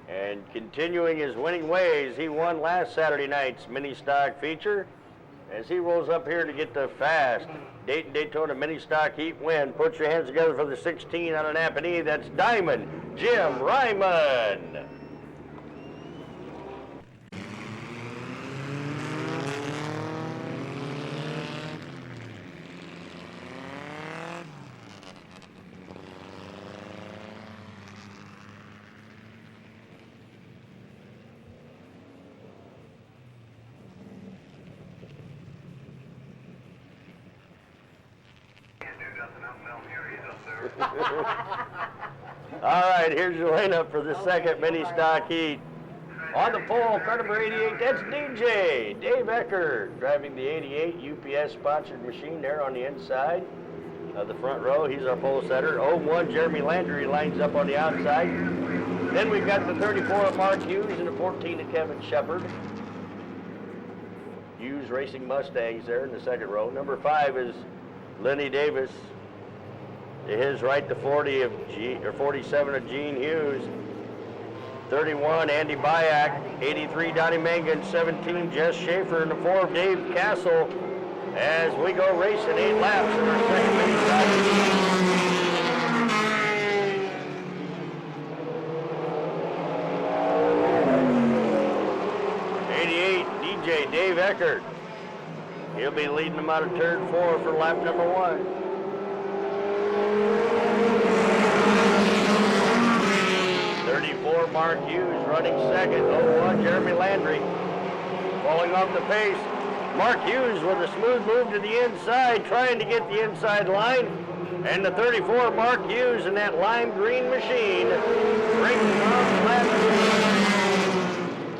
And continuing his winning ways, he won last Saturday night's mini stock feature. As he rolls up here to get the fast Daytona Mini Stock Heat win. Put your hands together for the 16 on an Appanee. That's Diamond Jim Ryman. All right, here's your lineup for the second mini stock heat. On the pole, car number 88, that's DJ Dave Eckert, driving the 88 UPS sponsored machine there on the inside of the front row. He's our pole setter. 01, Jeremy Landry lines up on the outside. Then we've got the 34 of Mark Hughes and the 14 of Kevin Shepard. Hughes Racing Mustangs there in the second row. Number 5 is Lenny Davis. To his right, the 47 of Gene Hughes. 31, Andy Byack. 83, Donnie Mangan. 17, Jess Schaefer. And the 4 of Dave Castle. As we go racing 8 laps in our second mini stock. Deckard. He'll be leading them out of turn 4 for lap number 1. Mark Hughes running second. 01 Jeremy Landry falling off the pace. Mark Hughes with a smooth move to the inside, trying to get the inside line. And the 34 Mark Hughes in that lime green machine brings on lap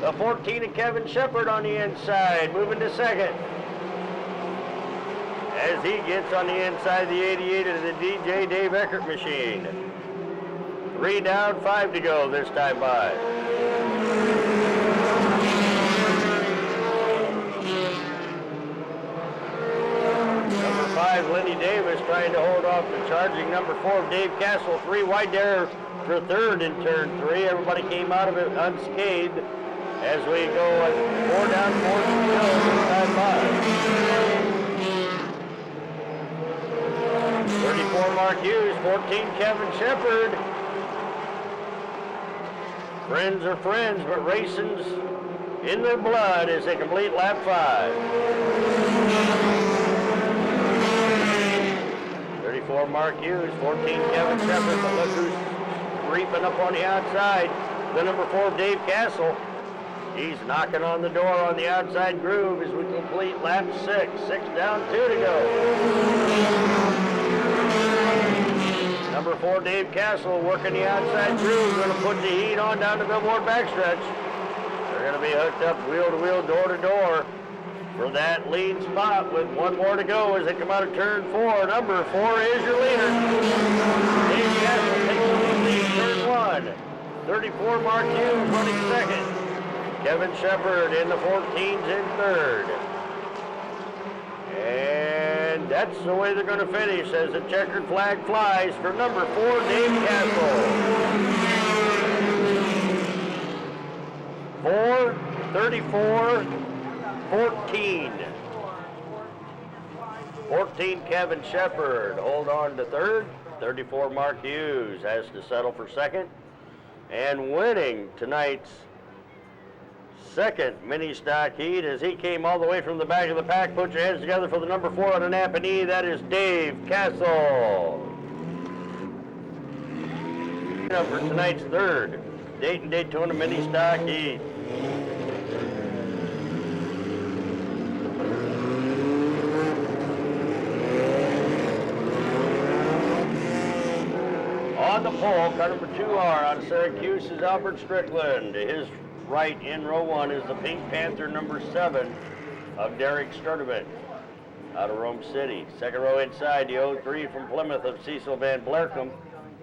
2. The 14 of Kevin Shepard on the inside, moving to second. As he gets on the inside of the 88 of the DJ Dave Eckert machine. 3 down, 5 to go this time by. Number 5, Lenny Davis trying to hold off the charging number 4, Dave Castle. 3 wide there for third in turn 3. Everybody came out of it unscathed as we go at 4 down, 4 to go this time by. 34 Mark Hughes, 14 Kevin Shepard. Friends are friends, but racing's in their blood as they complete lap 5. 34 Mark Hughes, 14 Kevin Shepard, but look who's creeping up on the outside. The number 4 Dave Castle. He's knocking on the door on the outside groove as we complete lap 6. 6 down, 2 to go. Number 4, Dave Castle, working the outside groove, going to put the heat on down the billboard backstretch. They're going to be hooked up wheel to wheel, door to door for that lead spot with 1 more to go as they come out of turn 4. Number 4 is your leader. Dave Castle takes the lead, turn 1. 34 Mark Hughes running second. Kevin Shepard in the 14s in third. And that's the way they're going to finish as the checkered flag flies for number 4, Dave Castle. 4, 34, 14. 14, Kevin Shepard. Hold on to third. 34, Mark Hughes has to settle for second. And winning tonight's second mini stock heat as he came all the way from the back of the pack. Put your hands together for the number 4 on an Napanee. That is Dave Castle. For tonight's third Dayton Daytona mini stock heat. On the pole, car number 2R on Syracuse is Albert Strickland. To his right in row 1 is the Pink Panther number 7 of Derek Sturdivant out of Rome City. Second row inside, the 03 from Plymouth of Cecil Van Blerkum.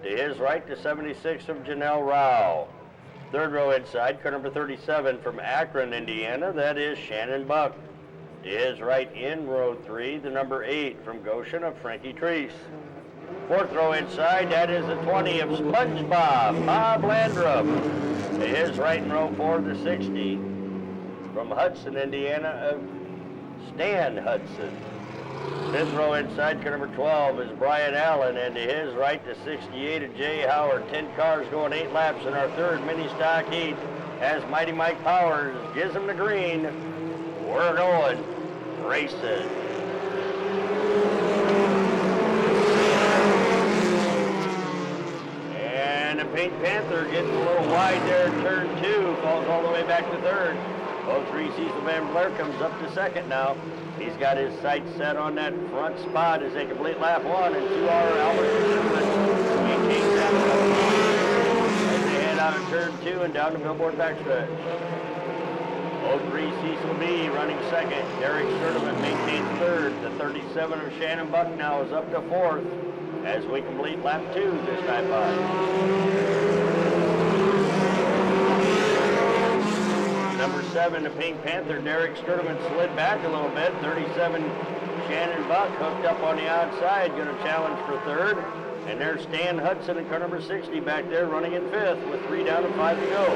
To his right, the 76 of Janelle Rao. Third row inside, car number 37 from Akron, Indiana. That is Shannon Buck. To his right in row 3, the number 8 from Goshen of Frankie Treese. Fourth row inside, that is the 20 of SpongeBob, Bob Landrum. To his right in row 4, the 60 from Hudson, Indiana of Stan Hudson. Fifth row inside, car number 12 is Brian Allen, and to his right, the 68 of Jay Howard. 10 cars going 8 laps in our third mini stock heat as Mighty Mike Powers gives him the green. We're going racing. And the Pink Panther getting a little wide there at turn 2, falls all the way back to third. 03 Cecil Van Blair comes up to second now. He's got his sights set on that front spot as they complete lap 1, and 2R Albert maintains that as they head out of turn 2 and down the billboard backstretch. 03 Cecil B running second. Derek Sturdivant maintains third. The 37 of Shannon Buck now is up to fourth as we complete lap 2 this time by. Number 7, the Pink Panther, Derek Sturdivant slid back a little bit. 37, Shannon Buck hooked up on the outside, going to challenge for third. And there's Stan Hudson and car number 60 back there running in fifth with 3 down and 5 to go.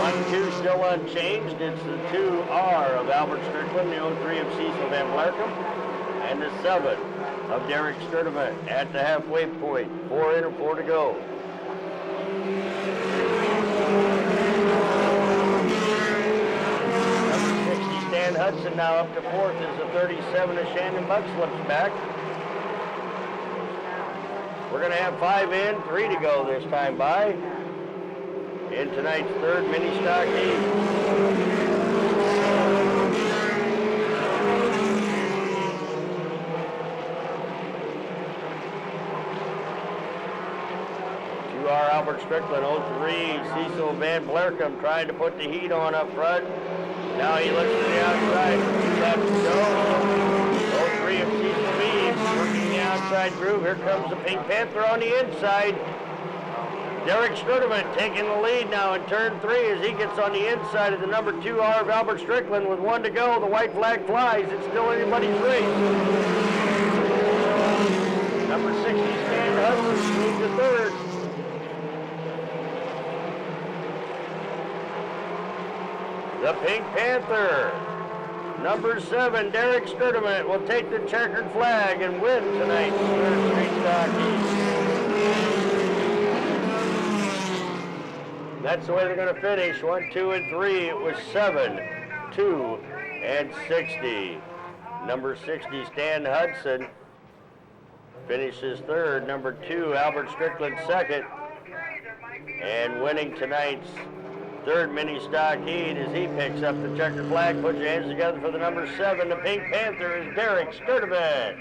Run 2 still unchanged. It's the 2R of Albert Strickland, the 03 of Cecil Van Blerkum, and the 7 of Derek Sturdivant at the halfway point. 4 in and 4 to go. Stan Hudson now up to fourth as the 37 of Shannon Buck slips back. We're going to have 5 in, 3 to go this time by. In tonight's third mini stock heat. 2R Albert Strickland, 03 Cecil Van Blerkum trying to put the heat on up front. Now he looks to the outside, 2 left to go. 03 of Cecil V working the outside groove. Here comes the Pink Panther on the inside. Derek Sturdivant taking the lead now in turn 3 as he gets on the inside of the number 2R of Albert Strickland with 1 to go. The white flag flies. It's still anybody's race. Number 60, Stan Hudson, moves to third. The Pink Panther, number 7, Derek Sturdivant, will take the checkered flag and win tonight's third street stock heat. That's the way they're going to finish. 1, 2, and 3. It was 7, 2, and 60. Number 60, Stan Hudson, finishes third. Number 2, Albert Strickland, second. And winning tonight's third mini stock heat as he picks up the checkered flag. Put your hands together for the number 7. The Pink Panther is Derek Sturdivant.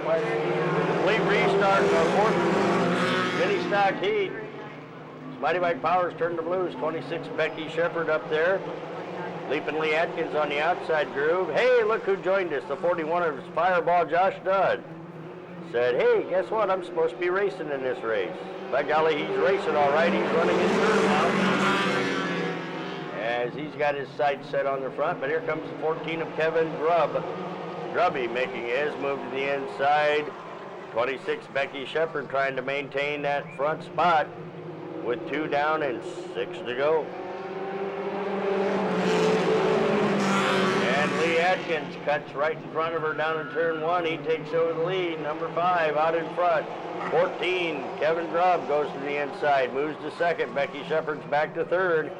Complete restart of the fourth mini stock heat. Mighty White Powers turn the blues. 26 Becky Shepard up there. Leaping Lee Atkins on the outside groove. Hey, look who joined us. The 41 of Fireball Josh Dudd said, hey, guess what? I'm supposed to be racing in this race. By golly, he's racing all right. He's running his turn now. As he's got his sights set on the front. But here comes the 14 of Kevin Grubby making his move to the inside. 26 Becky Shepard trying to maintain that front spot with 2 down and 6 to go. And Lee Atkins cuts right in front of her down in turn 1. He takes over the lead. Number 5 out in front. 14 Kevin Grubb goes to the inside, moves to second. Becky Shepard's back to third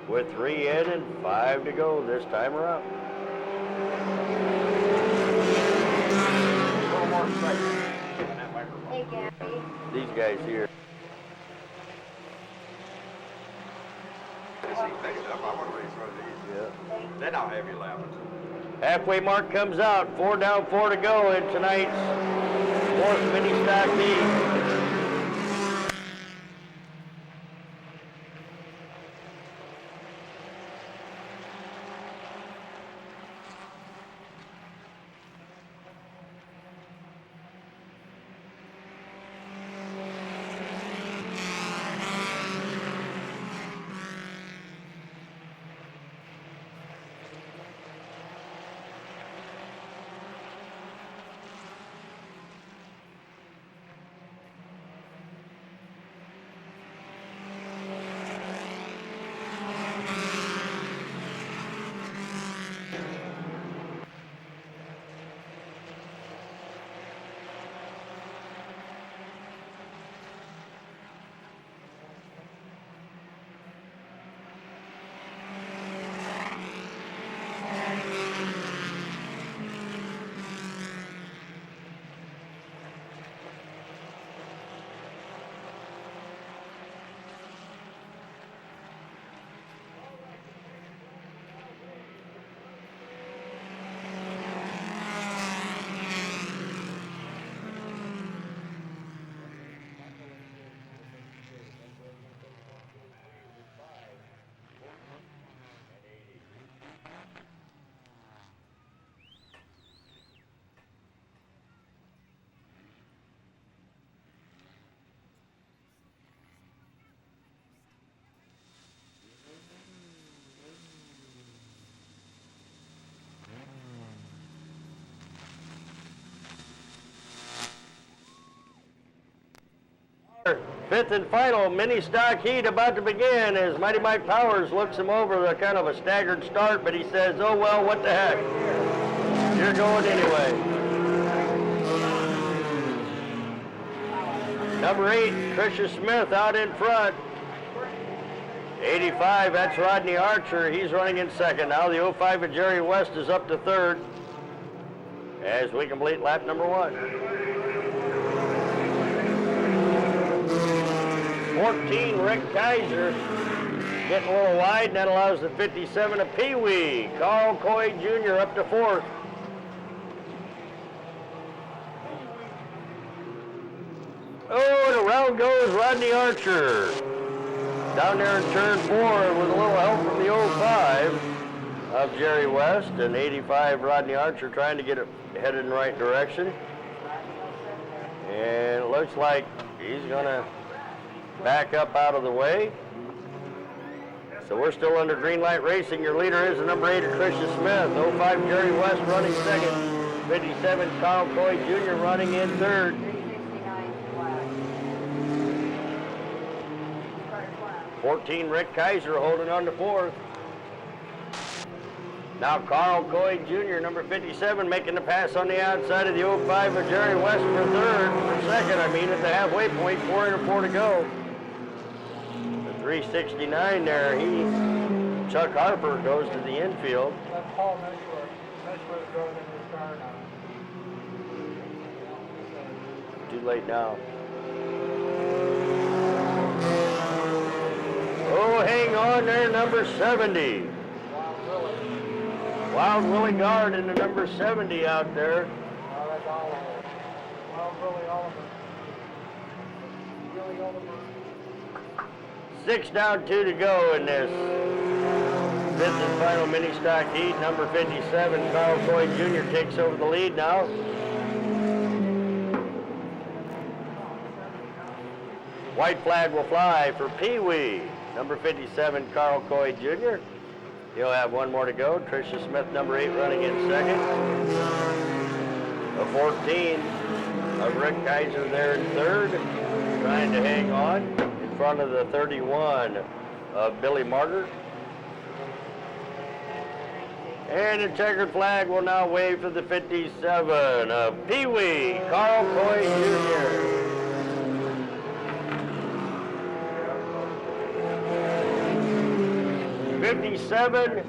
with 3 in and 5 to go this time around.
Hey, Gabby.
These guys here.
Then I'll have you laughing.
Halfway mark comes out. 4 down, 4 to go in tonight's fourth mini stock heat. Fifth and final mini stock heat about to begin as Mighty Mike Powers looks him over with a kind of a staggered start, but he says, oh well, what the heck. You're going anyway. Number 8, Tricia Smith out in front. 85, that's Rodney Archer. He's running in second. Now the 05 of Jerry West is up to third as we complete lap number 1. 14, Rick Kaiser, getting a little wide, and that allows the 57 of Pee Wee. Carl Coy Jr. up to fourth. Oh, and around goes Rodney Archer. Down there in turn 4 with a little help from the 05 of Jerry West, and 85 Rodney Archer trying to get it headed in the right direction. And it looks like he's going to back up out of the way. So we're still under green light racing. Your leader is the number 8 of Tricia Smith. 05 Jerry West running second. 57 Carl Coy Jr. running in third. 14 Rick Kaiser holding on to fourth. Now Carl Coy Jr., number 57, making the pass on the outside of the 05 of Jerry West for second, at the halfway point, 404 to go. The 369 there, Chuck Harper goes to the infield.
Let Paul Meshworth go in his car now.
Too late now. Oh, hang on there, number 70. Wild Willie Guard in the number 70 out there.
Oh, that's Oliver. Wild Willie Oliver. Willie Oliver.
6 down, 2 to go in this fifth and final mini stock heat. Number 57, Carl Coy Jr. takes over the lead now. White flag will fly for Pee Wee. Number 57, Carl Coy Jr. He'll have one more to go. Tricia Smith, number 8, running in second. The 14 of Rick Kaiser there in third, trying to hang on in front of the 31 of Billy Martyr. And the checkered flag will now wave for the 57 of Pee Wee, Carl Coy Jr. 57,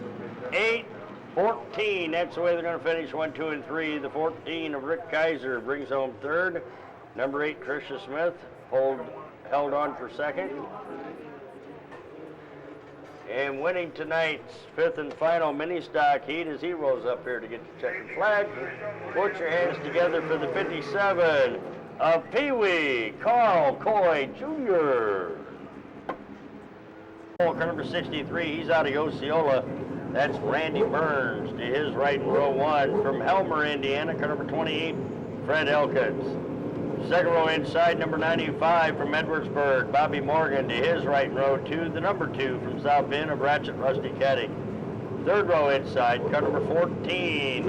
8, 14. That's the way they're going to finish 1, 2, and 3. The 14 of Rick Kaiser brings home third. Number 8, Tricia Smith, held on for second. And winning tonight's fifth and final mini stock heat as he rolls up here to get the checkered flag. Put your hands together for the 57 of Pee Wee, Carl Coy Jr. Car number 63, he's out of Osceola. That's Randy Burns to his right in row 1 from Helmer, Indiana. Car number 28, Fred Elkins. Second row inside, number 95 from Edwardsburg, Bobby Morgan to his right in row 2. The number 2 from South Bend of Ratchet Rusty Caddy. Third row inside, car number 14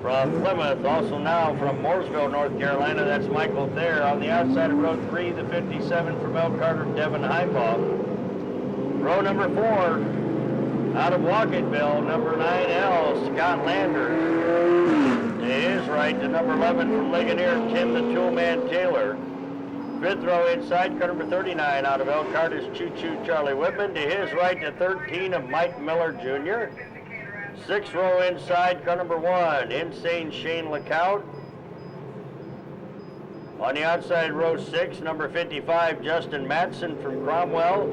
from Plymouth, also now from Mooresville, North Carolina. That's Michael Thayer. On the outside of row 3, the 57 from Elkhart of Devin Highbaugh. Row number 4, out of Walketville, number 9L, Scott Landers. To his right, the number 11 from Ligonier, Tim the Toolman Taylor. Fifth row inside, car number 39, out of Elkhart is Choo Choo Charlie Whitman. To his right, the 13 of Mike Miller Jr. Sixth row inside, car number 1, Insane Shane LeCout. On the outside, row 6, number 55, Justin Matson from Cromwell.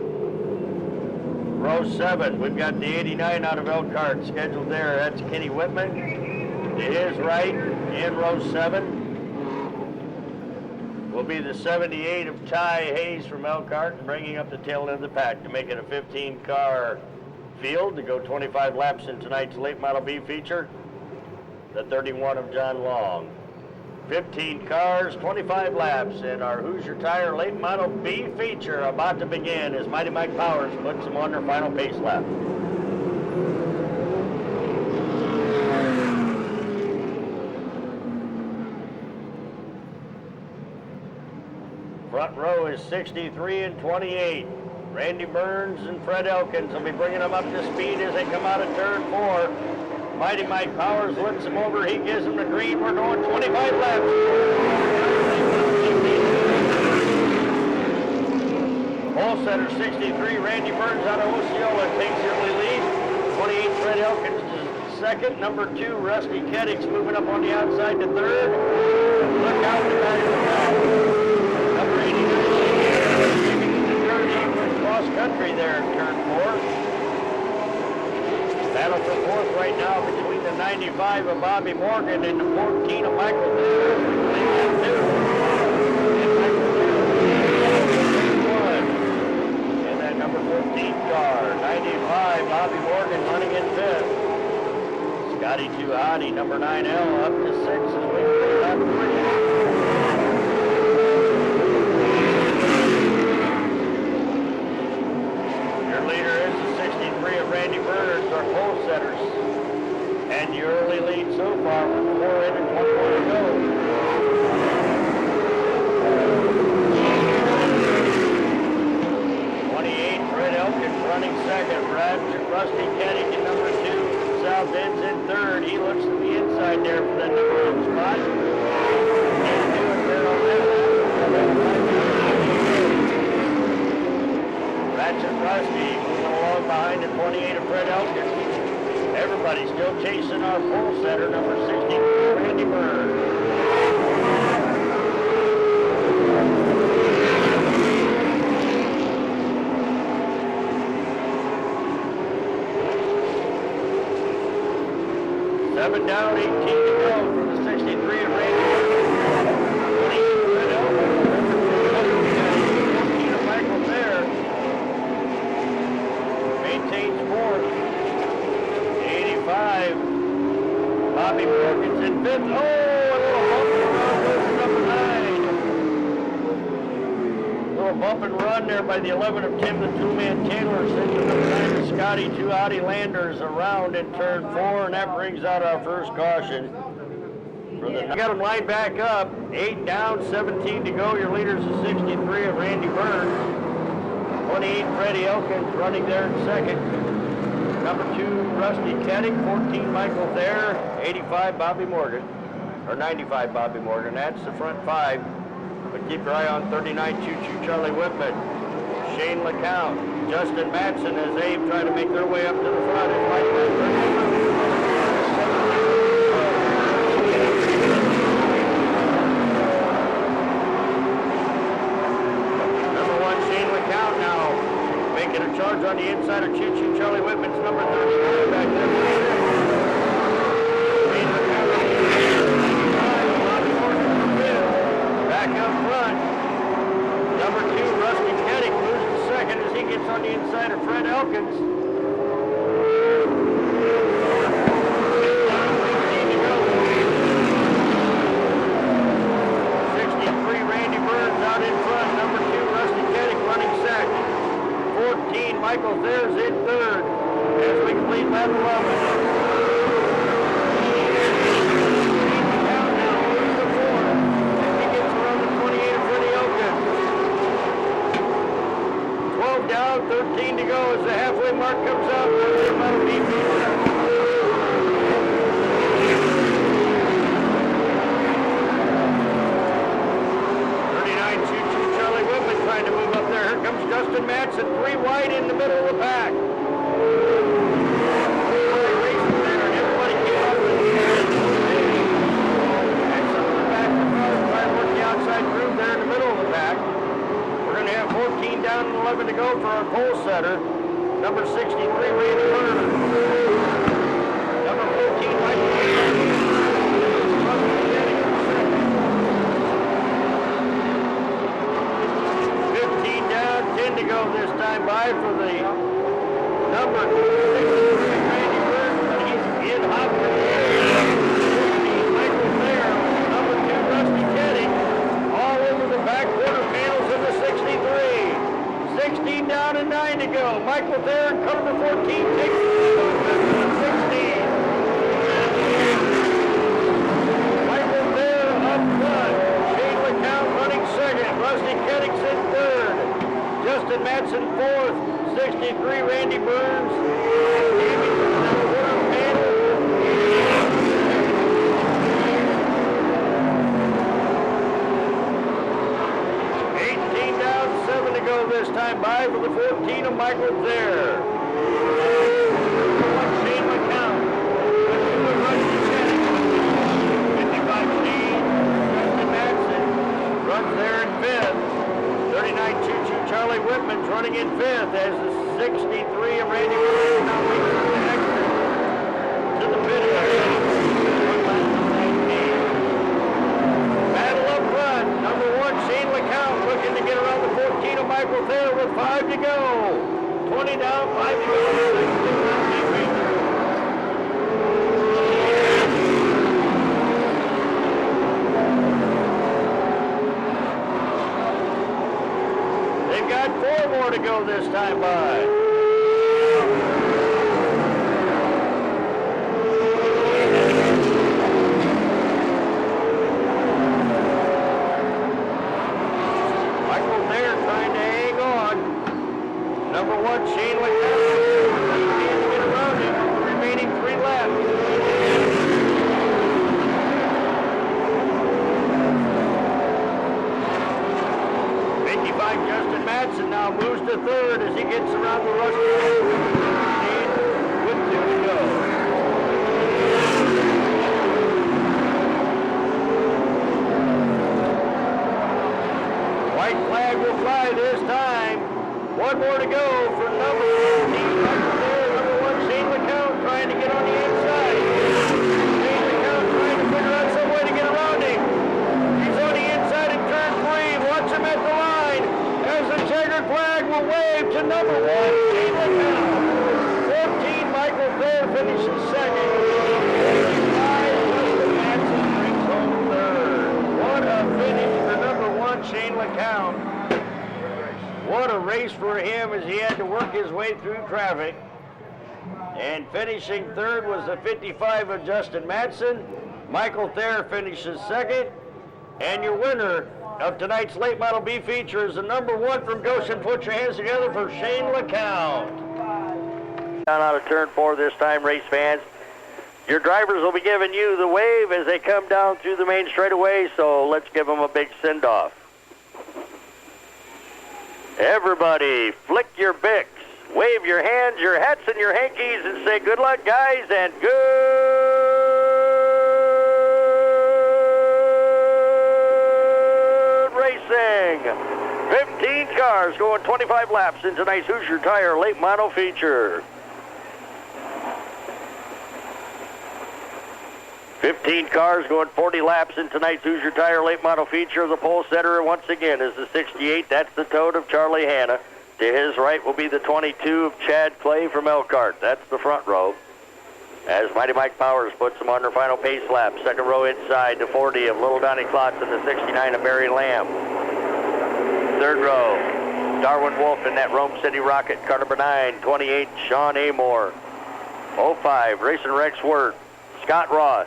Row 7, we've got the 89 out of Elkhart scheduled there. That's Kenny Whitman. To his right, in row 7, will be the 78 of Ty Hayes from Elkhart, bringing up the tail end of the pack to make it a 15-car field to go 25 laps in tonight's late model B feature. The 31 of John Long. 15 cars, 25 laps in our Hoosier Tire Late Model B feature about to begin as Mighty Mike Powers puts them on their final pace lap. Front row is 63 and 28. Randy Burns and Fred Elkins will be bringing them up to speed as they come out of turn 4. Mighty Mike Powers looks him over. He gives him the green. We're going 25 laps. Pole setter 63, Randy Burns out of Osceola takes the early lead. 28, Fred Elkins is second. Number 2, Rusty Keddick's moving up on the outside to third. Look out the back of the back. Number 89, cross country there in turn 4. Battle for fourth right now between the 95 of Bobby Morgan and the 14 of Michael Dare. And that number 14 car, 95, Bobby Morgan running in fifth. Scotty Tuhati, number 9L, up to 6 as we play lap 3. Randy Burns, our pole setters. And your early lead so far with 4 in and 1 more to go. 28, Fred Elkins running second. Rusty Keddick in number 2. Sal Dens in third. He looks to the inside there for that number 1 spot. Can't do it there on that. Ratchet Rusty along behind the 28 of Fred Elkins. Everybody's still chasing our pole setter, number 60, Randy Burns. Seven down, 18 to go for the 63 of Randy Burns. 28 of Fred Elkins. 14 of Michael Dare. Maintains fourth. 85. Bobby Morgan's in fifth. Oh, a little bump and run goes to number 9. Little bump and run there by the 11 of Tim the Two-Man Taylor. Sends the number 9 to Scotty Tuhati Landers around in turn 4, and that brings out our first caution. We got them lined back up. 8 down, 17 to go. Your leaders is 63 of Randy Burns. 28, Freddie Elkins running there in second. Number 2, Rusty Keddick. 14, Michael Dare. 85, Bobby Morgan. Or 95, Bobby Morgan. That's the front 5. But keep your eye on 39, Choo-Choo Charlie Whitman. Shane LeCount. Justin Matson as they try to make their way up to the front. It's Mike making a charge on the inside of Choo-Choo Charlie Whitman's number 39 back there. Back up front. Number 2, Rusty Keddick loses second as he gets on the inside of Fred Elkins. 63, Randy Burns out in front. Number 2, Rusty Keddick running second. 14, Michael Thair's in third as we complete lap 11. Down now, moves to 4 as he gets around the 28 of Freddie Elkins. 12 down, 13 to go as the halfway mark comes up. They're about to beat me. 39, Choo-Choo Charlie Whitman trying to move up there. Here comes Justin Matson, 3 wide in the middle of the pack. Everybody racing there, and everybody came up with and some of the back of the cars trying to work the outside groove there in the middle of the pack. We're going to have 14 down and 11 to go for our pole setter. Number 63, Randy Burns. Number 14, Michael Dare. 10 to go this time by for the number 63, Randy Burns, but he's in hot. 14, Michael Dare, number 2, Rusty Keddick, all over the back quarter panels of the 63. 16 down and 9 to go. Michael Dare in car number 14 takes the 16. Michael Dare up front. Shane LeCount running second. Rusty Rusty Kennick's in third. Justin Matson fourth. 63, Randy Burns. And Davey from the quarter panel. 18 down, 7 to go this time by for the 14 of Michael Thayer. Shane McCown. 55 Shane. Justin Matson runs there in fifth. 39 Choo-Choo Charlie Whitman's running in fifth as the 63 of Randy Burns now makes it the exit to the pit area. Battle up front. Number 1, Shane LeCount looking to get around the 14 of Michael Thayer with 5 to go. 20 down, 5 to go. They've got 4 more to go this time by. Michael Thayer trying to hang on. Number 1, Shane LeCount. He can't get around him. Remaining 3 laps. Justin Matson now moves to third as he gets around the Rusty with 2 to go. White flag will fly this time. 1 more to go for number 15. Number 1, Shane LeCount trying to get on the inside. Shane LeCount trying to figure out some way to get around him. He's on the inside in turn 3. Watch him at the line. As the checkered flag will wave to number 1, Shane LeCount. 14, Michael Thayer finishes second. 55, Justin Matson brings home third. What a finish for number 1, Shane LeCount. What a race for him as he had to work his way through traffic. And finishing third was the 55 of Justin Matson. Michael Thayer finishes second. And your winner of tonight's late model B feature is the number 1 from Goshen. Put your hands together for Shane LeCount. Down out of turn 4 this time, race fans. Your drivers will be giving you the wave as they come down through the main straightaway, so let's give them a big send-off. Everybody, flick your bics, wave your hands, your hats, and your hankies, and say good luck, guys, and good racing. 15 cars going 25 laps in tonight's Hoosier Tire late model feature. 15 cars going 40 laps in tonight's Hoosier Tire late model feature. The pole setter once again is the 68. That's the toad of Charlie Hanna. To his right will be the 22 of Chad Clay from Elkhart. That's the front row. As Mighty Mike Powers puts them on their final pace lap. Second row inside, the 40 of Little Donnie Klotz and the 69 of Barry Lamb. Third row, Darwin Wolf in that Rome City Rocket. Car number 9, 28, Sean Amore. 05, Racing Rex Wirt, Scott Ross,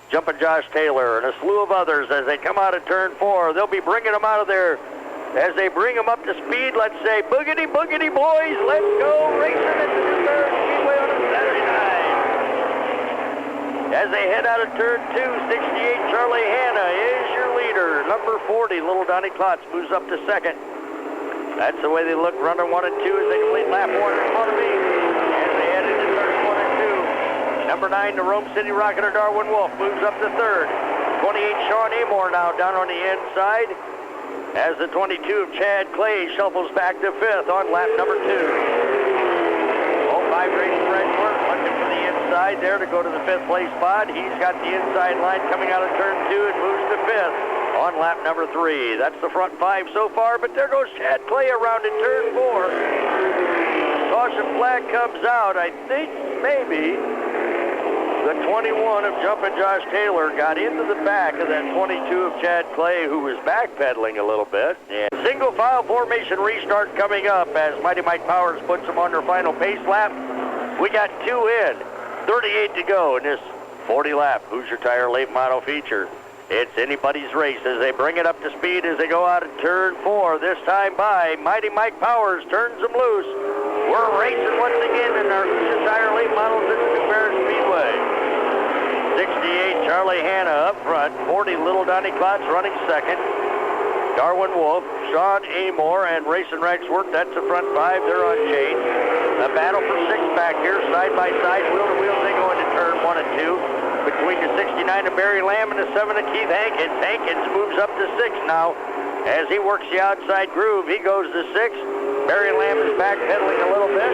Jumpin' Josh Taylor, and a slew of others as they come out of turn 4. They'll be bringing them out of there. As they bring them up to speed, let's say, boogity, boogity, boys, let's go racing at the New Paris Speedway on a Saturday night. As they head out of turn 2, 68, Charlie Hanna is your leader. Number 40, Little Donnie Klotz moves up to second. That's the way they look, running 1 and 2 as they complete lap 1 in front of me. As they head into turns 1 and 2. Number 9, the Rome City Rocketer, Darwin Wolf, moves up to third. 28, Sean Amore now down on the inside. As the 22 of Chad Clay shuffles back to 5th on lap number 2. 05 Racing Rex Wirt looking for the inside there to go to the 5th place spot. He's got the inside line coming out of turn 2 and moves to 5th on lap number 3. That's the front 5 so far, but there goes Chad Clay around in turn 4. Caution flag comes out. I think maybe the 21 of Jumpin' Josh Taylor got into the back of that 22 of Chad Clay, who was backpedaling a little bit. And single file formation restart coming up as Mighty Mike Powers puts them on their final pace lap. We got 2 in, 38 to go in this 40 lap Hoosier Tire late model feature. It's anybody's race as they bring it up to speed as they go out of turn 4. This time by Mighty Mike Powers turns them loose. We're racing once again in our tire late models at the New Paris Speedway. 68 Charlie Hanna up front. 40 Little Donnie Klotz running second. Darwin Wolf, Sean Amore, and Racing Rex Work. That's the front 5. They're on chain. A battle for 6 back here, side by side, wheel to wheel. They go into turn 1 and 2. Between the 69 of Barry Lamb and the 7 of Keith Hankins. Hankins moves up to 6 now. As he works the outside groove, he goes to 6. Barry Lamb is backpedaling a little bit.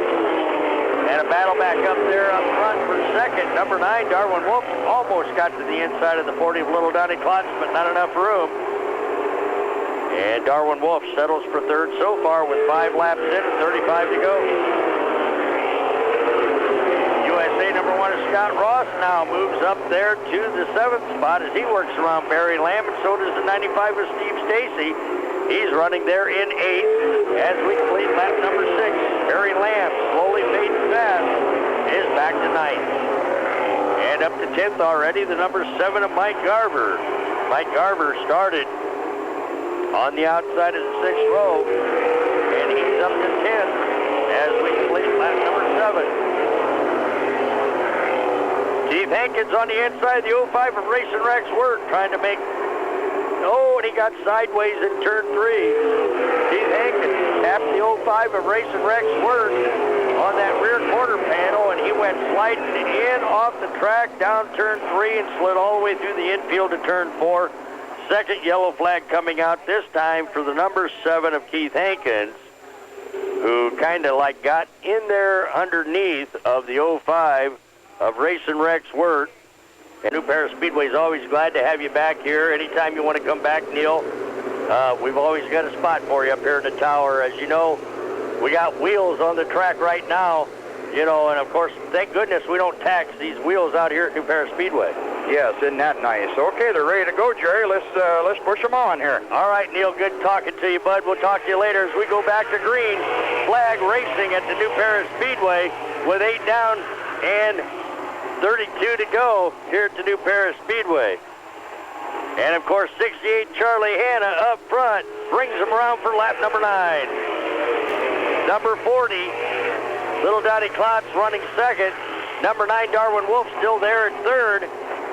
And a battle back up there up front for second. Number 9, Darwin Wolf, almost got to the inside of the 40 of Little Donnie Klotz, but not enough room. And Darwin Wolf settles for third so far with 5 laps in and 35 to go. USA number 1 is Scott Ross now moves up there to the 7th spot as he works around Barry Lamb, and so does the 95 of Steve Stacy. He's running there in 8th as we complete lap number 6. Barry Lamb, slowly fading fast, is back to 9th. And up to 10th already, the number 7 of Mike Garver. Mike Garver started on the outside of the 6th row, and he's up to 10th as we complete lap number 7. Keith Hankins on the inside, the 05 of Racing Rex Work, trying to make, and he got sideways in turn 3. Keith Hankins tapped the 05 of Racing Rex Work on that rear quarter panel, and he went sliding in off the track down turn 3 and slid all the way through the infield to turn 4. Second yellow flag coming out this time for the number 7 of Keith Hankins, who kind of like got in there underneath of the 05 of Racing Rex Work. And New Paris Speedway is always glad to have you back here. Anytime you want to come back, Neil, we've always got a spot for you up here in the tower. As you know, we got wheels on the track right now, and of course, thank goodness we don't tax these wheels out here at New Paris Speedway.
Yes, isn't that nice? Okay, they're ready to go, Jerry. Let's push them on here.
All right, Neil, good talking to you, bud. We'll talk to you later as we go back to green flag racing at the New Paris Speedway with 8 down and 32 to go here at the New Paris Speedway. And of course, 68 Charlie Hanna up front brings him around for lap number 9. Number 40, Little Donnie Klotz running second. Number 9, Darwin Wolf still there at third.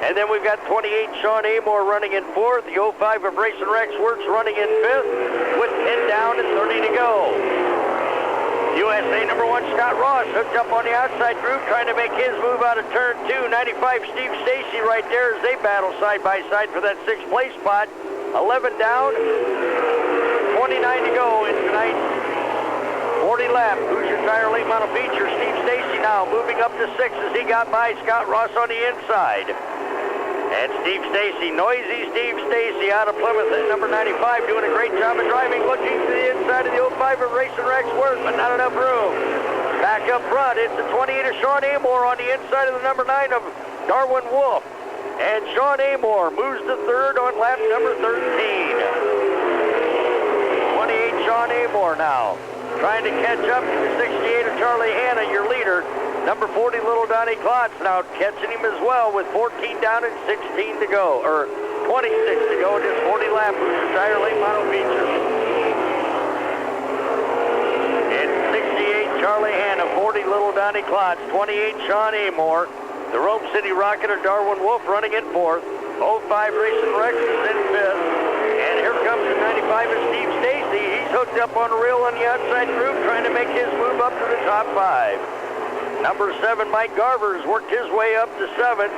And then we've got 28 Sean Amore running in fourth. The 05 of Racing Rex Works running in fifth with 10 down and 30 to go. USA number 1, Scott Ross, hooked up on the outside groove, trying to make his move out of turn 2. 95 Steve Stacy right there as they battle side by side for that 6th place spot. 11 down, 29 to go in tonight's 40 lap Hoosier Tire Late Model feature. Steve Stacy now moving up to 6 as he got by Scott Ross on the inside. And Steve Stacy, noisy Steve Stacy out of Plymouth at number 95, doing a great job of driving, looking to the inside of the 05 of Racing Rex Work, but not enough room. Back up front, it's the 28 of Sean Amore on the inside of the number 9 of Darwin Wolf. And Sean Amore moves to third on lap number 13. 28 Sean Amore now, trying to catch up to the 68 of Charlie Hanna, your leader. Number 40, Little Donnie Klotz, now catching him as well with 14 down and 16 to go, or 26 to go in this 40 lap Hoosier Tire Late Model feature. It's 68 Charlie Hanna, 40 Little Donnie Klotz, 28 Sean Amore. The Rome City Rocket or Darwin Wolf running in fourth. 05 Racing Rex is in fifth. And here comes the 95 of Steve Stacy. He's hooked up on a reel on the outside groove, trying to make his move up to the top 5. Number 7, Mike Garver, has worked his way up to 7.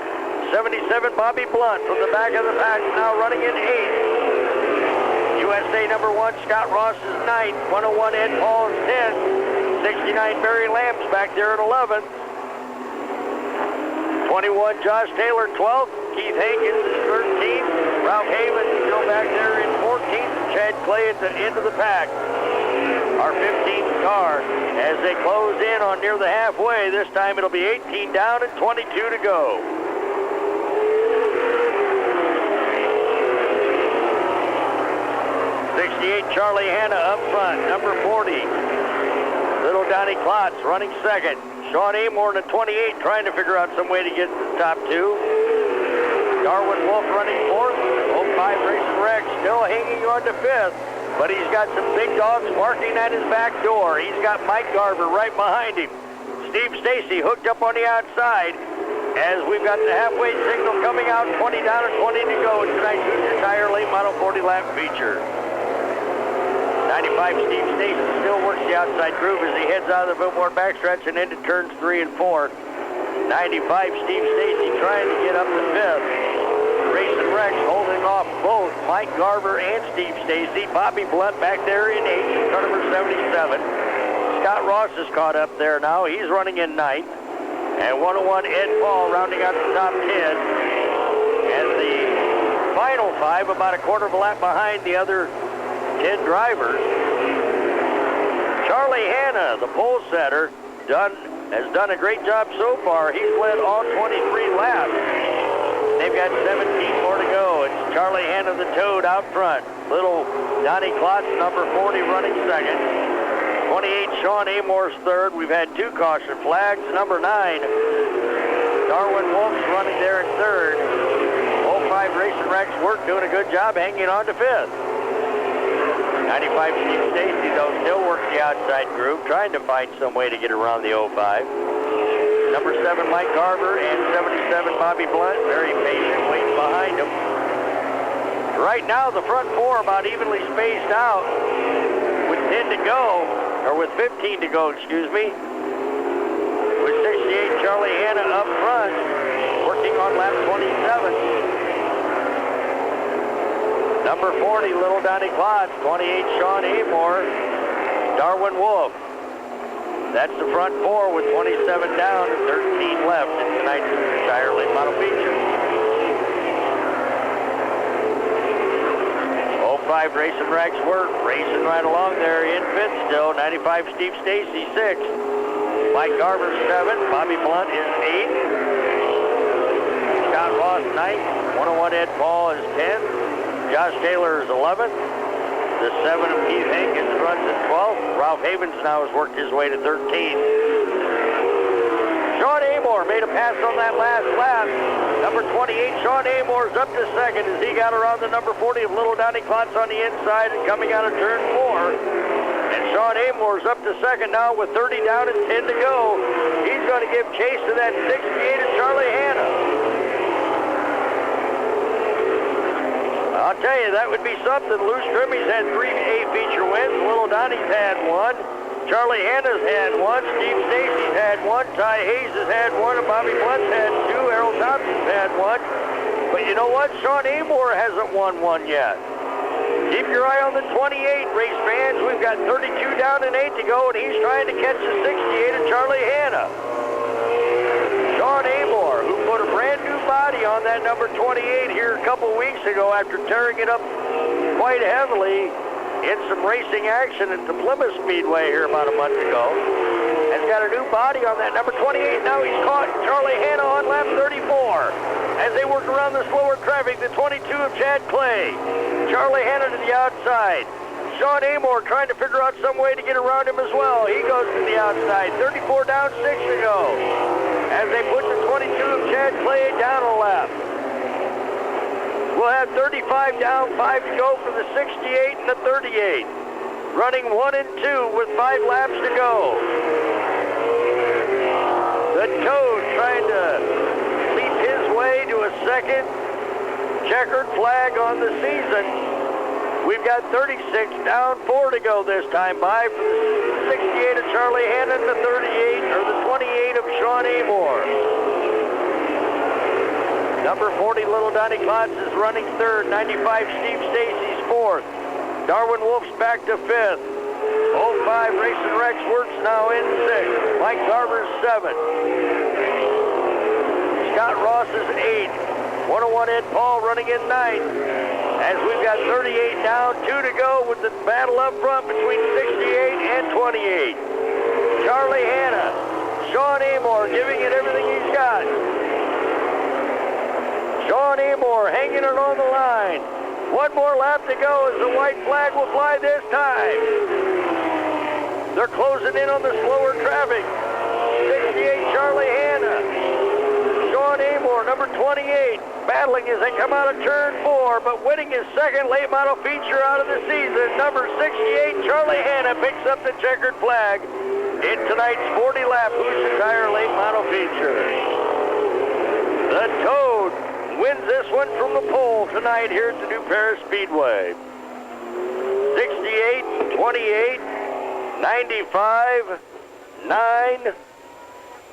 77, Bobby Blunt from the back of the pack, now running in 8th. USA number 1, Scott Ross is 9th. 101, Ed Paul is 10th. 69, Barry Lamb's back there at 11th. 21, Josh Taylor, 12th. Keith Hankins is 13th. Ralph Haven still back there in 14th. Chad Clay at the end of the pack. Our 15th car as they close in on near the halfway. This time it'll be 18 down and 22 to go. Charlie Hanna up front, number 40. Little Donnie Klotz running second. Sean Amore in the 28 trying to figure out some way to get to the top 2. Darwin Wolf running fourth. 5 Racing Rex still hanging on to 5th, but he's got some big dogs barking at his back door. He's got Mike Garver right behind him. Steve Stacy hooked up on the outside as we've got the halfway signal coming out, 20 down and 20 to go in tonight's Hoosier Tire Late Model 40 lap feature. 95 Steve Stacy still works the outside groove as he heads out of the Fillmore backstretch and into turns 3 and 4. 95 Steve Stacy trying to get up to 5th. Racing Rex holding off both Mike Garver and Steve Stacy. Bobby Blunt back there in 8th, car number 77. Scott Ross is caught up there now. He's running in 9th. And 101 Ed Paul rounding out the top 10. And the final 5 about a quarter of a lap behind the other 10 drivers. Charlie Hanna, the pole setter, has done a great job so far. He's led all 23 laps. They've got 17 more to go. It's Charlie Hanna, the Toad, out front. Little Donnie Klotz, number 40, running second. 28, Sean Amor's third. We've had 2 caution flags. Number 9, Darwin Wolf's running there in third. 05 Racing Rex work, doing a good job hanging on to 5th. 95 Steve Stacy, though, still works the outside groove, trying to find some way to get around the 05. Number 7, Mike Garver, and 77, Bobby Blunt, very patient, waiting behind him. Right now, the front 4 about evenly spaced out with 10 to go, or with 15 to go, excuse me. With 68, Charlie Hanna up front, working on lap 27. Number 40, Little Donnie Klotz. 28, Sean Amor. Darwin Wolf. That's the front 4 with 27 down and 13 left in tonight's Tire Late Model feature. 05 Racing Rex work, racing right along there in 5th still. 95 Steve Stacy, 6th. Mike Garver, 7th. Bobby Blunt is 8th. Scott Ross, 9th. 101 Ed Paul is 10th. Josh Taylor is 11th. The 7 of Keith Hankins runs at 12th. Ralph Havens now has worked his way to 13th. Sean Amor made a pass on that last lap. Number 28, Sean Amor is up to 2nd as he got around the number 40 of Little Donnie Klotz on the inside and coming out of turn 4. And Sean Amor is up to 2nd now with 30 down and 10 to go. He's going to give chase to that 68 of Charlie Hanna. I'll tell you, that would be something. Lou Strimmy's had 3 A-feature wins. Little Donnie's had 1. Charlie Hanna's had 1. Steve Stacy's had 1. Ty Hayes has had 1. And Bobby Blunt's had 2. Errol Thompson's had 1. But you know what? Sean Amor hasn't won 1 yet. Keep your eye on the 28, race fans. We've got 32 down and 8 to go, and he's trying to catch the 68 of Charlie Hanna. Sean Amor, who put a brand new body on that number 28 here a couple weeks ago after tearing it up quite heavily in some racing action at the Plymouth Speedway here about a month ago, has got a new body on that number 28. Now he's caught Charlie Hanna on lap 34 as they work around the slower traffic. The 22 of Chad Clay. Charlie Hanna to the outside. Sean Amor trying to figure out some way to get around him as well. He goes to the outside. 34 down, 6 to go as they put the 22 of Chad Clay down a lap. We'll have 35 down, 5 to go for the 68 and the 38. Running 1 and 2 with 5 laps to go. The Toad trying to leap his way to a second checkered flag on the season. We've got 36 down, 4 to go this time by for the 68 of Charlie Hanna and the 38, or the 28 of Sean Amor. Number 40, Little Donnie Klotz is running 3rd. 95, Steve Stacy's 4th. Darwin Wolf's back to 5th. 05, Racing Rex works now in 6th. Mike Garver's 7th. Scott Ross is 8th. 101 Ed Paul running in 9th. As we've got 38 down, 2 to go with the battle up front between 68 and 28. Charlie Hanna, Sean Amor giving it everything he's got. Sean Amor hanging it on the line. 1 more lap to go as the white flag will fly this time. They're closing in on the slower traffic. 68 Charlie Hanna. Sean Amor, number 28. battling as they come out of turn 4, but winning his second late model feature out of the season. Number 68, Charlie Hanna, picks up the checkered flag in tonight's 40-lap Hoosier Tire late model feature. The Toad wins this one from the pole tonight here at the new Paris Speedway. 68, 28, 95, 9,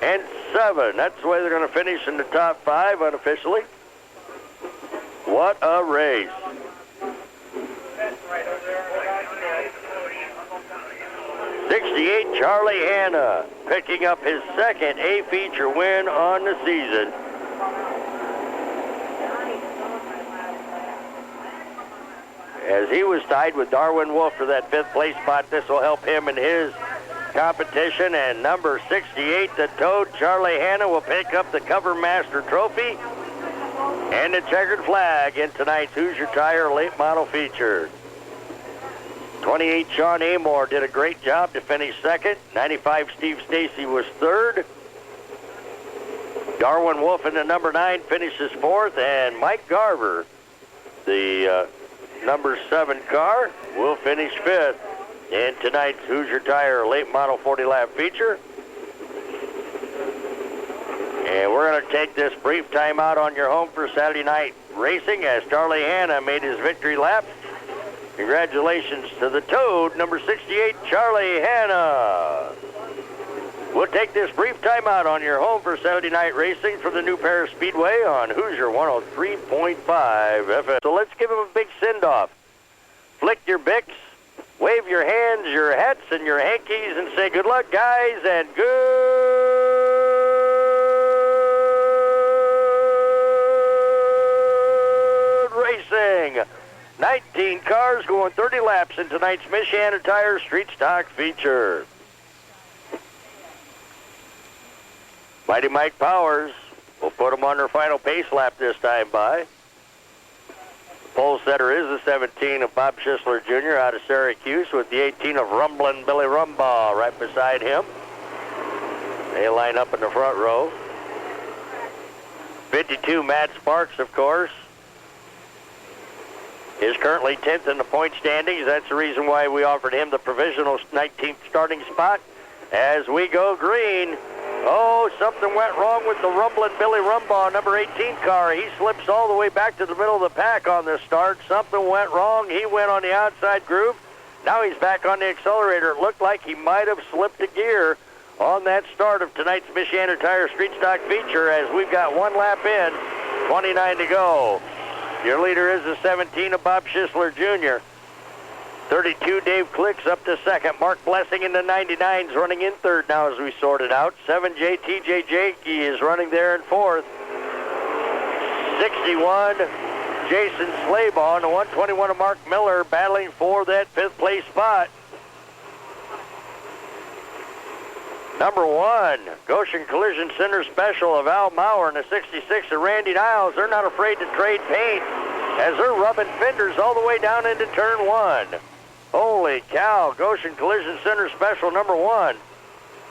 and 7. That's the way they're going to finish in the top 5 unofficially. What a race. 68, Charlie Hanna, picking up his second A-feature win on the season. As he was tied with Darwin Wolf for that 5th place spot, this will help him in his competition. And number 68, the Toad, Charlie Hanna, will pick up the Cover Master Trophy and the checkered flag in tonight's Hoosier Tire late model feature. 28, Sean Amor did a great job to finish second. 95, Steve Stacy was third. Darwin Wolf in the number 9 finishes 4th, and Mike Garver, the number 7 car, will finish 5th in tonight's Hoosier Tire late model 40-lap feature. And we're going to take this brief timeout on your home for Saturday night racing as Charlie Hanna made his victory lap. Congratulations to the Toad, number 68, Charlie Hanna. We'll take this brief timeout on your home for Saturday night racing from the new Paris Speedway on Hoosier 103.5 FM. So let's give him a big send-off. Flick your bics, wave your hands, your hats, and your hankies, and say good luck, guys, and good racing. 19 cars going 30 laps in tonight's Michiana Tire Street Stock feature. Mighty Mike Powers will put them on their final pace lap this time by. The pole setter is the 17 of Bob Schisler Jr. out of Syracuse with the 18 of Rumblin' Billy Rumbaugh right beside him. They line up in the front row. 52, Matt Sparks, of course, is currently 10th in the point standings. That's the reason why we offered him the provisional 19th starting spot. As we go green, oh, something went wrong with the Rumblin' Billy Rumbaugh number 18 car. He slips all the way back to the middle of the pack on this start. Something went wrong. He went on the outside groove. Now he's back on the accelerator. It looked like he might have slipped a gear on that start of tonight's Michiana Tire Street Stock feature as we've got 1 lap in, 29 to go. Your leader is the 17 of Bob Schisler Jr. 32, Dave Clicks up to second. Mark Blessing in the 99's running in third now as we sort it out. 7J TJ Jakey is running there in fourth. 61, Jason Slaybaugh, and the 121 of Mark Miller battling for that 5th place spot. Number 1, Goshen Collision Center Special of Al Maurer and the 66 of Randy Niles. They're not afraid to trade paint as they're rubbing fenders all the way down into turn 1. Holy cow, Goshen Collision Center Special number 1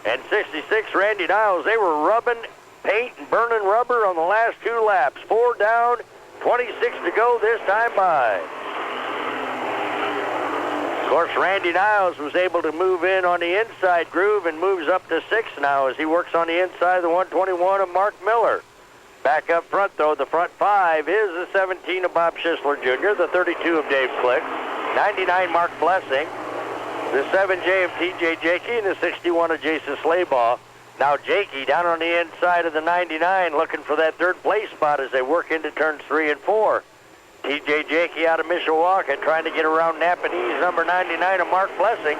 and 66 Randy Niles. They were rubbing paint and burning rubber on the last 2 laps. 4 down, 26 to go this time by. Of course, Randy Niles was able to move in on the inside groove and moves up to 6th now as he works on the inside of the 121 of Mark Miller. Back up front, though, the front 5 is the 17 of Bob Schisler Jr., the 32 of Dave Click, 99 Mark Blessing, the 7J of TJ Jakey, and the 61 of Jason Slaybaugh. Now Jakey down on the inside of the 99 looking for that 3rd place spot as they work into turns 3 and 4. TJ Jakey out of Mishawaka trying to get around Napanese number 99 of Mark Blessing.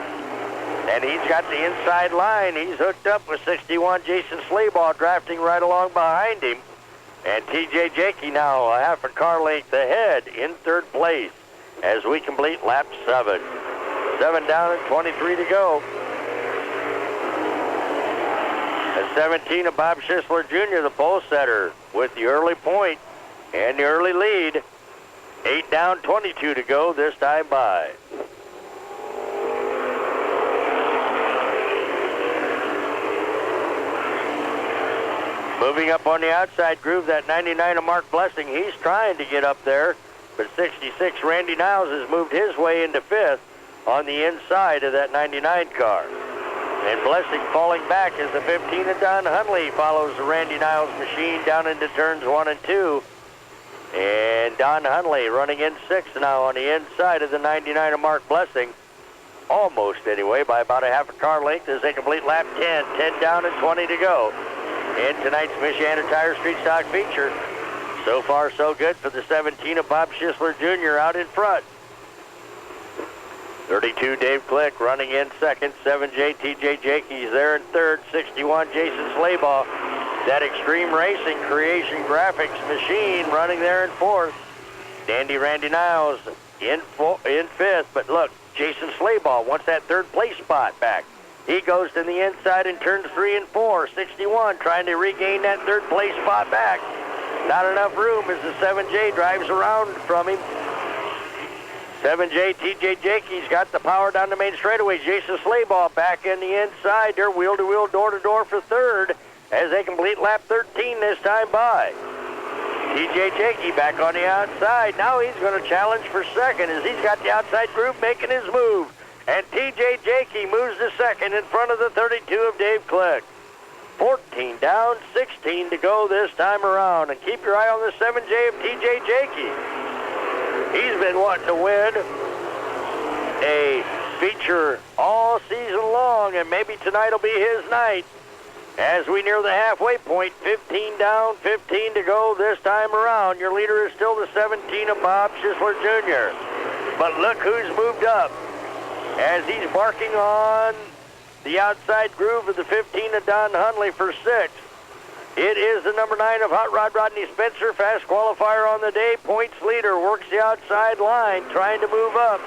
And he's got the inside line. He's hooked up with 61 Jason Slaybaugh drafting right along behind him. And TJ Jakey now a half a car length ahead in 3rd place as we complete lap 7. 7 down and 23 to go. At 17 of Bob Schisler Jr., the pole setter, with the early point and the early lead. 8 down, 22 to go this time by. Moving up on the outside groove, that 99 of Mark Blessing, he's trying to get up there, but 66 Randy Niles has moved his way into 5th on the inside of that 99 car. And Blessing falling back as the 15 of Don Hunley follows the Randy Niles machine down into turns 1 and 2. And Don Hunley running in 6th now on the inside of the 99 of Mark Blessing. Almost anyway, by about a half a car length as they complete lap 10. 10 down and 20 to go. In tonight's Michiana Tire Street Stock feature. So far, so good for the 17 of Bob Schisler Jr. out in front. 32 Dave Click running in 2nd. 7J TJ Jakey's there in 3rd. 61 Jason Slaybaugh. That Extreme Racing Creation Graphics machine running there in 4th. Dandy Randy Niles in 5th. But look, Jason Slaybaugh wants that 3rd place spot back. He goes to the inside in turns 3 and 4. 61 trying to regain that 3rd place spot back. Not enough room as the 7J drives around from him. 7J TJ Jakey's got the power down the main straightaway. Jason Slaybaugh back in the inside. They're wheel-to-wheel, door-to-door for 3rd as they complete lap 13 this time by. TJ Jakey back on the outside. Now he's going to challenge for 2nd as he's got the outside group making his move. And TJ Jakey moves to 2nd in front of the 32 of Dave Click. 14 down, 16 to go this time around. And keep your eye on the 7J of TJ Jakey. He's been wanting to win a feature all season long, and maybe tonight will be his night. As we near the halfway point, 15 down, 15 to go this time around. Your leader is still the 17 of Bob Schisler Jr. But look who's moved up as he's barking on the outside groove of the 15 of Don Hunley for 6th. It is the number 9 of Hot Rod Rodney Spencer, fast qualifier on the day. Points leader, works the outside line, trying to move up.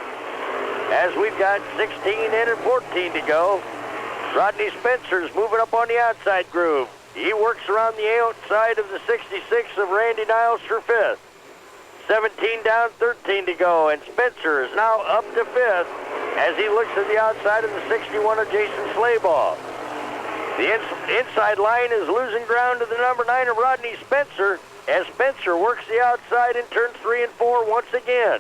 As we've got 16 in and 14 to go. Rodney Spencer's moving up on the outside groove. He works around the outside of the 66 of Randy Niles for 5th. 17 down, 13 to go, and Spencer is now up to 5th as he looks to the outside of the 61 of Jason Slaybaugh. The inside line is losing ground to the number 9 of Rodney Spencer as Spencer works the outside in turns 3 and 4 once again.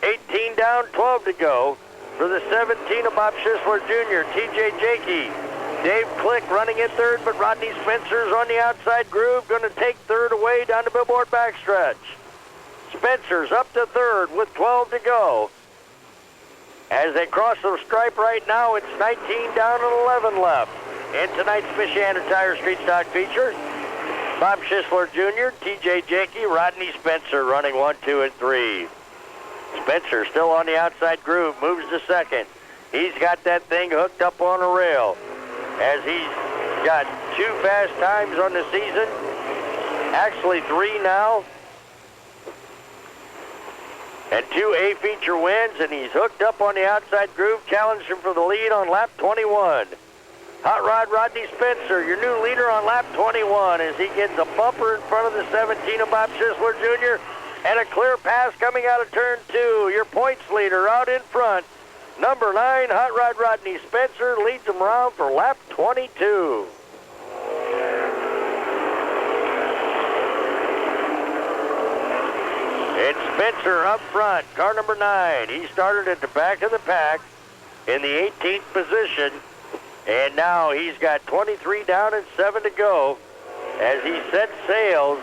18 down, 12 to go for the 17 of Bob Schisler Jr., TJ Jakey. Dave Click running in 3rd, but Rodney Spencer's on the outside groove, going to take 3rd away down the billboard backstretch. Spencer's up to 3rd with 12 to go. As they cross the stripe right now, it's 19 down and 11 left. In tonight's Michiana Tire Street Stock feature, Bob Schisler Jr., TJ Jakey, Rodney Spencer running 1, 2, and 3. Spencer still on the outside groove, moves to 2nd. He's got that thing hooked up on a rail as he's got 2 fast times on the season, actually 3 now, and 2 A-feature wins, and he's hooked up on the outside groove, challenging for the lead on lap 21. Hot Rod Rodney Spencer, your new leader on lap 21 as he gets a bumper in front of the 17 of Bob Schisler Jr., and a clear pass coming out of turn 2. Your points leader out in front. Number 9, Hot Rod Rodney Spencer leads them around for lap 22. It's Spencer up front, car number 9. He started at the back of the pack in the 18th position, and now he's got 23 down and 7 to go as he sets sails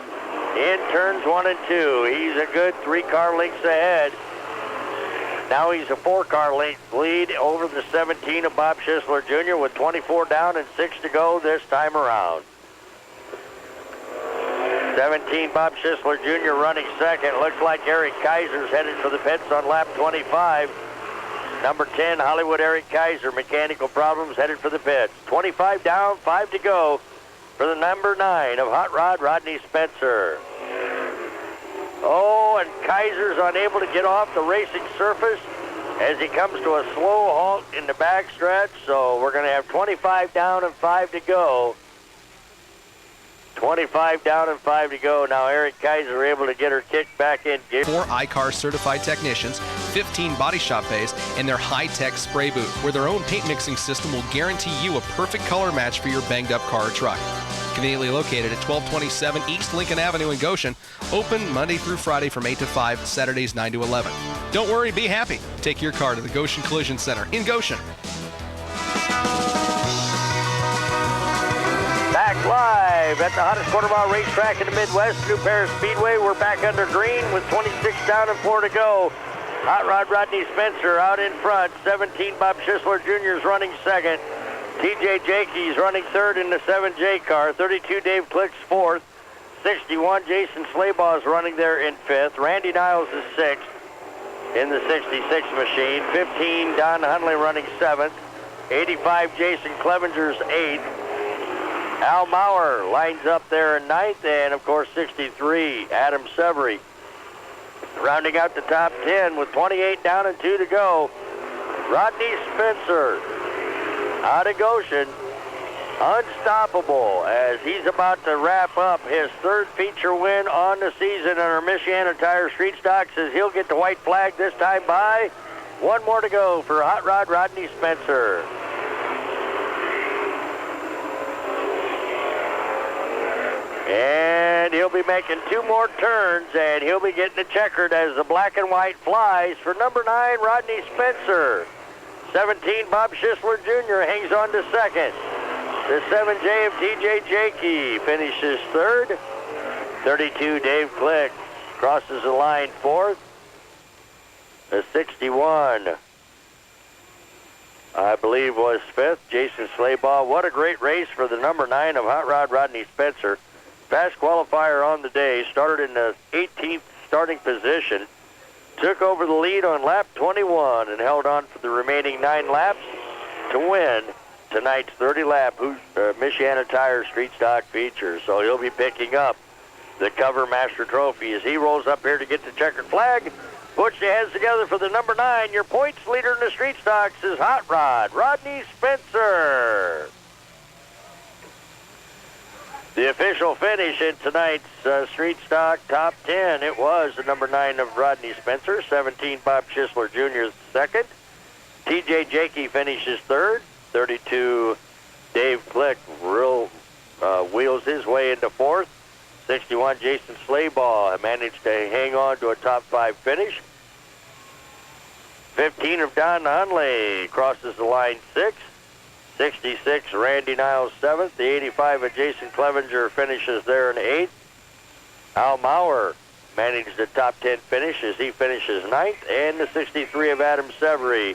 in turns 1 and 2. He's a good 3 car lengths ahead. Now he's a 4 car length lead over the 17 of Bob Schisler Jr. with 24 down and 6 to go this time around. 17 Bob Schisler Jr. running 2nd. Looks like Eric Kaiser's headed for the pits on lap 25. Number 10, Hollywood Eric Kaiser, mechanical problems, headed for the pits. 25 down, 5 to go for the number 9 of Hot Rod Rodney Spencer. Oh, and Kaiser's unable to get off the racing surface as he comes to a slow halt in the backstretch. So we're going to have 25 down and 5 to go. 25 down and 5 to go. Now Eric Kaiser able to get her kicked back in gear.
4 iCar certified technicians, 15 body shop bays, and their high-tech spray booth, where their own paint mixing system will guarantee you a perfect color match for your banged up car or truck. Conveniently located at 1227 East Lincoln Avenue in Goshen. Open Monday through Friday from 8 to 5, Saturdays 9 to 11. Don't worry, be happy. Take your car to the Goshen Collision Center in Goshen.
Back live at the hottest quarter-mile racetrack in the Midwest, New Paris Speedway. We're back under green with 26 down and 4 to go. Hot Rod Rodney Spencer out in front. 17 Bob Schisler Jr. is running second. TJ Jakey's running third in the 7J car. 32 Dave Click's fourth. 61 Jason Slaybaugh is running there in fifth. Randy Niles is sixth in the 66 machine. 15 Don Hunley running seventh. 85 Jason Clevenger's eighth. Al Maurer lines up there in ninth, and of course 63 Adam Severy. Rounding out the top 10 with 28 down and 2 to go. Rodney Spencer out of Goshen, unstoppable as he's about to wrap up his third feature win on the season in our Michiana Tire Street Stock. Says he'll get the white flag this time by. One more to go for Hot Rod Rodney Spencer. And he'll be making two more turns, and he'll be getting the checkered as the black and white flies for number 9, Rodney Spencer. 17, Bob Schisler Jr. hangs on to second. The 7J of TJ Jakey finishes third. 32, Dave Click crosses the line fourth. The 61, I believe, was fifth. Jason Slaybaugh. What a great race for the number 9 of Hot Rod Rodney Spencer. Fast qualifier on the day, started in the 18th starting position, took over the lead on lap 21 and held on for the remaining 9 laps to win tonight's 30-lap Michiana Tire Street Stock feature. So he'll be picking up the Cover Master Trophy as he rolls up here to get the checkered flag. Puts your hands together for the number 9. Your points leader in the Street Stocks is Hot Rod Rodney Spencer. The official finish in tonight's Street Stock Top 10, it was the number 9 of Rodney Spencer, 17 Bob Schisler Jr. second. TJ Jakey finishes third. 32 Dave Click wheels his way into fourth. 61 Jason Slaybaugh managed to hang on to a top 5 finish. 15 of Don Hunley crosses the line sixth. 66, Randy Niles 7th. The 85 of Jason Clevenger finishes there in 8th. Al Maurer managed the top 10 finish as he finishes 9th. And the 63 of Adam Severy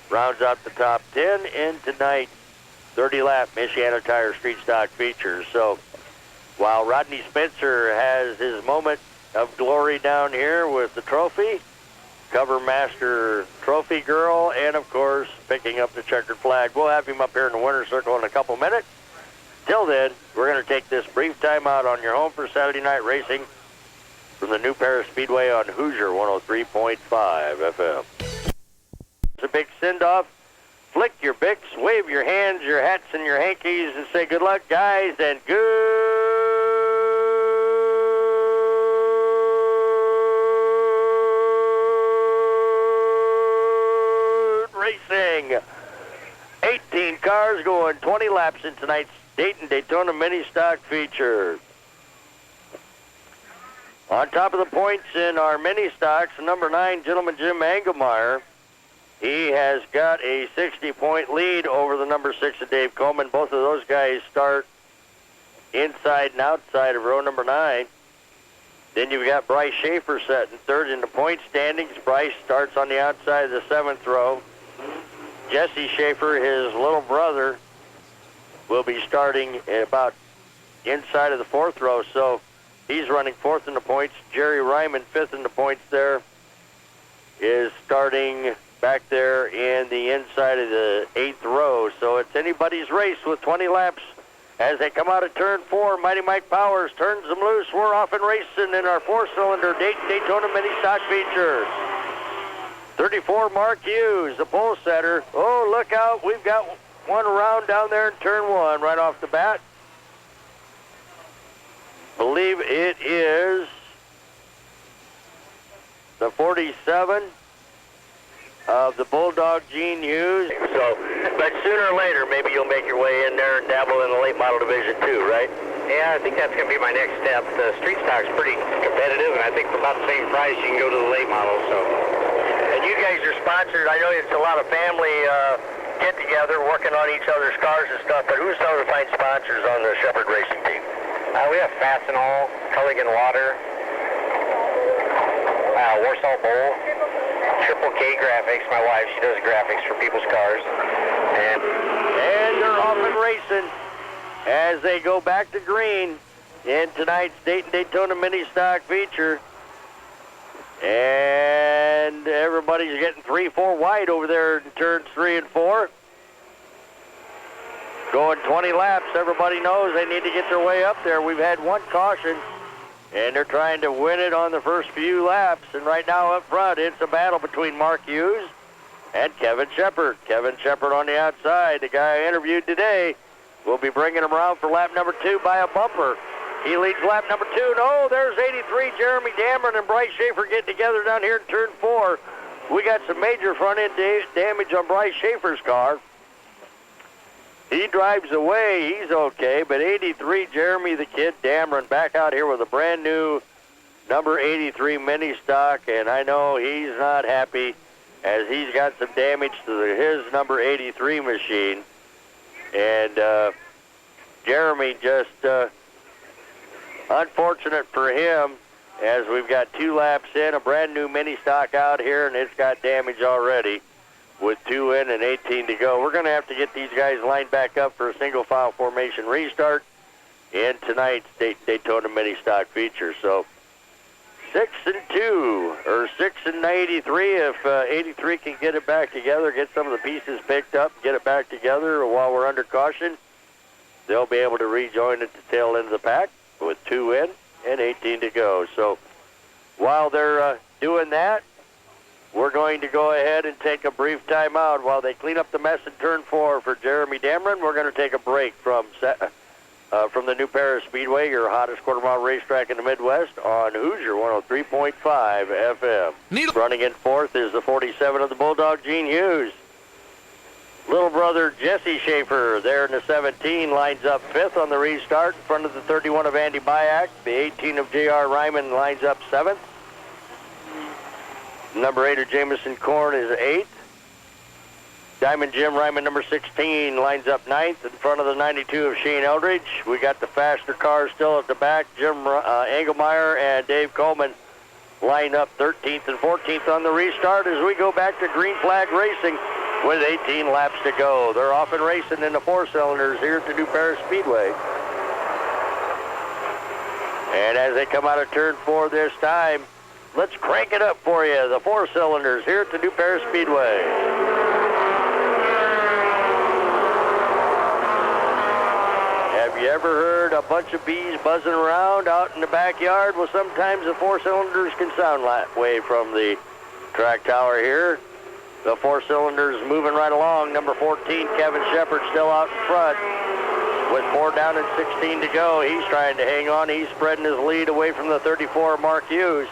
rounds out the top 10 in tonight's 30-lap Michiana Tire Street Stock features. So while Rodney Spencer has his moment of glory down here with the trophy, Cover Master Trophy Girl, and of course picking up the checkered flag. We'll have him up here in the winner's circle in a couple minutes. Till then, we're going to take this brief time out on your home for Saturday night racing from the New Paris Speedway on Hoosier 103.5 FM. It's a big send-off. Flick your bics, wave your hands, your hats, and your hankies, and say good luck, guys, and good racing. 18 cars going 20 laps in tonight's Daytona Mini Stock feature. On top of the points in our Mini Stocks, number 9, Gentleman Jim Engelmeyer. He has got a 60-point lead over the number 6 of Dave Coleman. Both of those guys start inside and outside of row number 9. Then you've got Bryce Schaefer setting third in the point standings. Bryce starts on the outside of the 7th row. Jesse Schaefer, his little brother, will be starting about inside of the 4th row. So he's running 4th in the points. Jerry Ryman, 5th in the points there, is starting back there in the inside of the 8th row. So it's anybody's race with 20 laps as they come out of turn 4. Mighty Mike Powers turns them loose. We're off and racing in our 4-cylinder Daytona Mini Stock feature. 34 Mark Hughes, the pole setter. Oh, look out. We've got one around down there in turn 1 right off the bat. Believe it is the 47 of the Bulldog Gene Hughes. So, but sooner or later, maybe you'll make your way in there and dabble in the late model division too, right?
Yeah, I think that's going to be my next step. The street stock's pretty competitive, and I think for about the same price you can go to the late model. So,
And you guys are sponsored. I know it's a lot of family get-together working on each other's cars and stuff, but who's some of the fine sponsors on the Shepherd Racing team?
we have Fastenal, Culligan Water, Warsaw Bowl, Triple K Graphics. My wife, she does graphics for people's cars.
And they're off and racing as they go back to green in tonight's Daytona Mini Stock feature. And everybody's getting 3-4 wide over there in turns 3 and 4. Going 20 laps. Everybody knows they need to get their way up there. We've had one caution, and they're trying to win it on the first few laps. And right now up front, it's a battle between Mark Hughes and Kevin Shepard. Kevin Shepard on the outside, the guy I interviewed today. We'll be bringing him around for lap number 2 by a bumper. He leads lap number 2. No, there's 83, Jeremy Dameron and Bryce Schaefer getting together down here in turn 4. We got some major front-end damage on Bryce Schaefer's car. He drives away. He's okay, but 83, Jeremy the Kid Dameron back out here with a brand new number 83 mini stock, and I know he's not happy as he's got some damage to his number 83 machine. And Jeremy just... unfortunate for him, as we've got 2 laps in, a brand new mini stock out here, and it's got damage already with 2 in and 18 to go. We're going to have to get these guys lined back up for a single file formation restart in tonight's Daytona mini stock feature. So 6 and 2, or 6 and 83, if 83 can get it back together, get some of the pieces picked up, get it back together while we're under caution, they'll be able to rejoin at the tail end of the pack with 2 in and 18 to go. So while they're doing that, we're going to go ahead and take a brief timeout while they clean up the mess in turn 4 for Jeremy Dameron. We're going to take a break from the new Paris Speedway, your hottest quarter-mile racetrack in the Midwest, on Hoosier 103.5 FM. Running in fourth is the 47 of the Bulldog, Gene Hughes. Little brother Jesse Schaefer there in the 17 lines up 5th on the restart in front of the 31 of Andy Byack. The 18 of J.R. Ryman lines up 7th. Number 8 of Jamison Korn is 8th. Diamond Jim Ryman, number 16, lines up 9th in front of the 92 of Shane Eldridge. We got the faster cars still at the back. Jim Engelmeyer and Dave Coleman line up 13th and 14th on the restart as we go back to green flag racing with 18 laps to go. They're off and racing in the 4-cylinders here at the new Paris Speedway. And as they come out of turn 4 this time, let's crank it up for you. The 4-cylinders here at the new Paris Speedway. Have you ever heard a bunch of bees buzzing around out in the backyard? Well, sometimes the 4-cylinders can sound that way from the track tower here. The 4-cylinders moving right along. Number 14, Kevin Shepard, still out in front with 4 down and 16 to go. He's trying to hang on. He's spreading his lead away from the 34, Mark Hughes.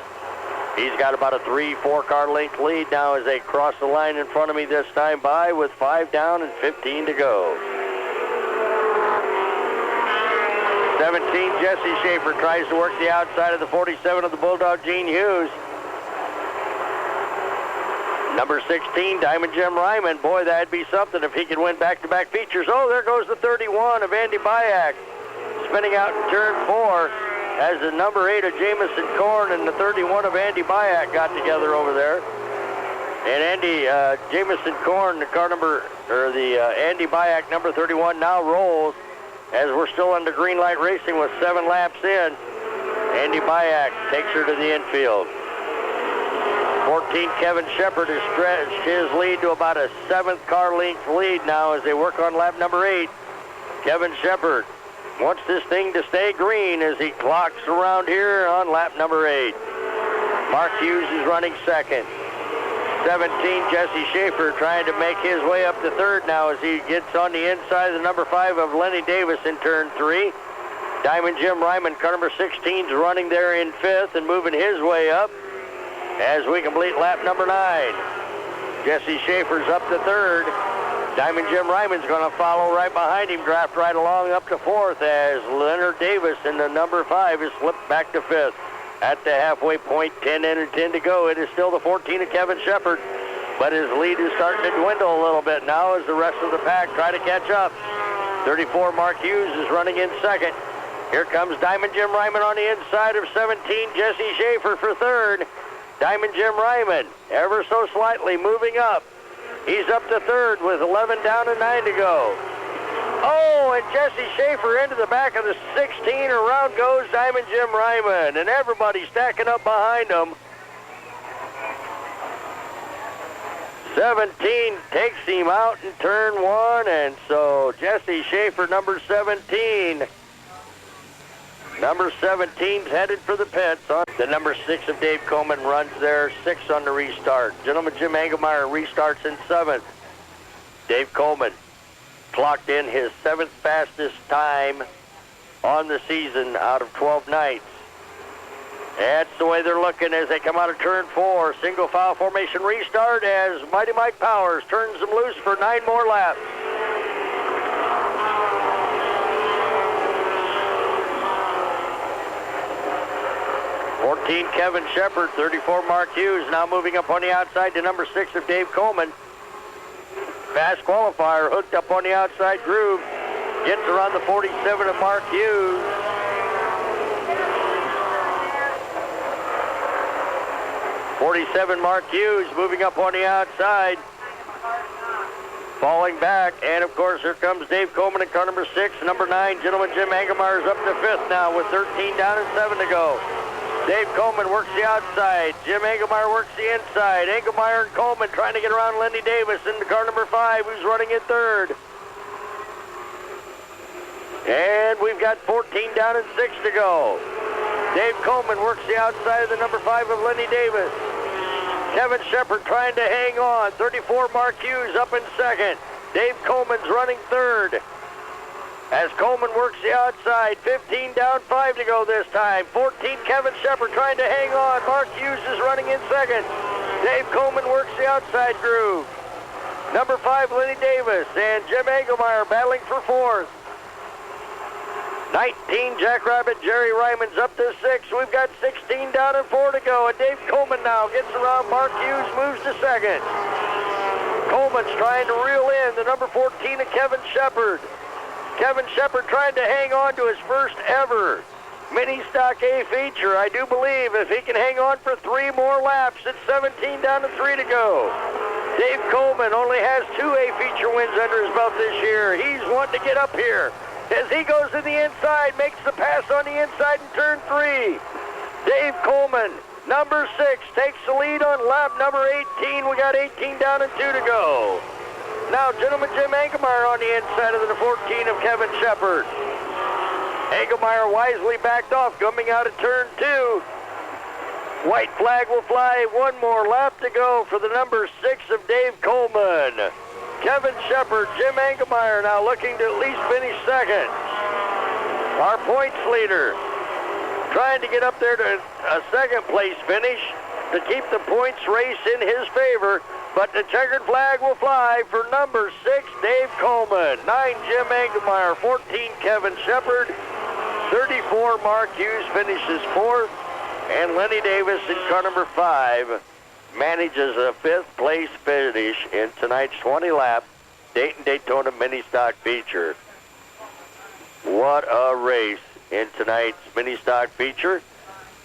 He's got about a 3-4 car length lead now as they cross the line in front of me this time by with 5 down and 15 to go. 17, Jesse Schaefer tries to work the outside of the 47 of the Bulldog, Gene Hughes. Number 16, Diamond Jim Ryman. Boy, that'd be something if he could win back-to-back features. Oh, there goes the 31 of Andy Byack. Spinning out in turn 4 as the number 8 of Jamison Korn and the 31 of Andy Byack got together over there. And Jamison Korn, the car number, or the Andy Byack number 31 now rolls as we're still under green light racing with 7 laps in. Andy Byack takes her to the infield. 14, Kevin Shepard has stretched his lead to about a 7th car length lead now as they work on lap number 8. Kevin Shepard wants this thing to stay green as he clocks around here on lap number 8. Mark Hughes is running second. 17, Jesse Schaefer trying to make his way up to third now as he gets on the inside of the number 5 of Lenny Davis in turn 3. Diamond Jim Ryman, car number 16, is running there in 5th and moving his way up as we complete lap number 9. Jesse Schaefer's up to third. Diamond Jim Ryman's going to follow right behind him, draft right along up to 4th as Leonard Davis in the number 5 is slipped back to 5th. At the halfway point, 10 in and 10 to go. It is still the 14 of Kevin Shepard, but his lead is starting to dwindle a little bit now as the rest of the pack try to catch up. 34, Mark Hughes is running in second. Here comes Diamond Jim Ryman on the inside of 17, Jesse Schaefer for 3rd. Diamond Jim Ryman, ever so slightly moving up. He's up to 3rd with 11 down and 9 to go. Oh, and Jesse Schaefer into the back of the 16. Around goes Diamond Jim Ryman, and everybody stacking up behind him. 17 takes him out in turn 1, and so Jesse Schaefer, number 17. Number 17's headed for the pits. The number 6 of Dave Coleman runs there, 6 on the restart. Gentleman Jim Engelmeyer restarts in 7th. Dave Coleman clocked in his 7th fastest time on the season out of 12 nights. That's the way they're looking as they come out of turn 4. Single file formation restart as Mighty Mike Powers turns them loose for 9 more laps. 14, Kevin Shepard. 34, Mark Hughes. Now moving up on the outside to number 6 of Dave Coleman. Fast qualifier hooked up on the outside groove. Gets around the 47 of Mark Hughes. .47 Mark Hughes moving up on the outside. Falling back, and of course here comes Dave Coleman in car number 6. Number 9, Gentleman Jim Engelmeyer is up to 5th now with 13 down and 7 to go. Dave Coleman works the outside. Jim Engelmeyer works the inside. Engelmeyer and Coleman trying to get around Lenny Davis into car number 5, who's running in 3rd. And we've got 14 down and 6 to go. Dave Coleman works the outside of the number 5 of Lenny Davis. Kevin Shepard trying to hang on. 34, Mark Hughes up in 2nd. Dave Coleman's running 3rd. As Coleman works the outside, 15 down, 5 to go this time. 14, Kevin Shepard trying to hang on. Mark Hughes is running in 2nd. Dave Coleman works the outside groove. Number 5, Lenny Davis, and Jim Engelmeyer battling for 4th. 19, Jackrabbit Jerry Ryman's up to 6. We've got 16 down and 4 to go, and Dave Coleman now gets around. Mark Hughes moves to 2nd. Coleman's trying to reel in the number 14 of Kevin Shepard. Kevin Shepard trying to hang on to his first ever mini stock A feature. I do believe if he can hang on for 3 more laps, it's 17 down to 3 to go. Dave Coleman only has 2 A feature wins under his belt this year. He's wanting to get up here. As he goes to the inside, makes the pass on the inside in turn 3. Dave Coleman, number 6, takes the lead on lap number 18. We got 18 down and 2 to go. Now, Gentleman Jim Engelmeyer on the inside of the 14 of Kevin Shepard. Engelmeyer wisely backed off, coming out of turn 2. White flag will fly. 1 more lap to go for the number 6 of Dave Coleman. Kevin Shepard, Jim Engelmeyer now looking to at least finish 2nd. Our points leader trying to get up there to a 2nd place finish to keep the points race in his favor. But the checkered flag will fly for number 6, Dave Coleman. 9, Jim Engelmeyer. 14, Kevin Shepard. 34, Mark Hughes finishes 4th. And Lenny Davis in car number 5 manages a 5th place finish in tonight's 20-lap Daytona Mini Stock feature. What a race in tonight's Mini Stock feature.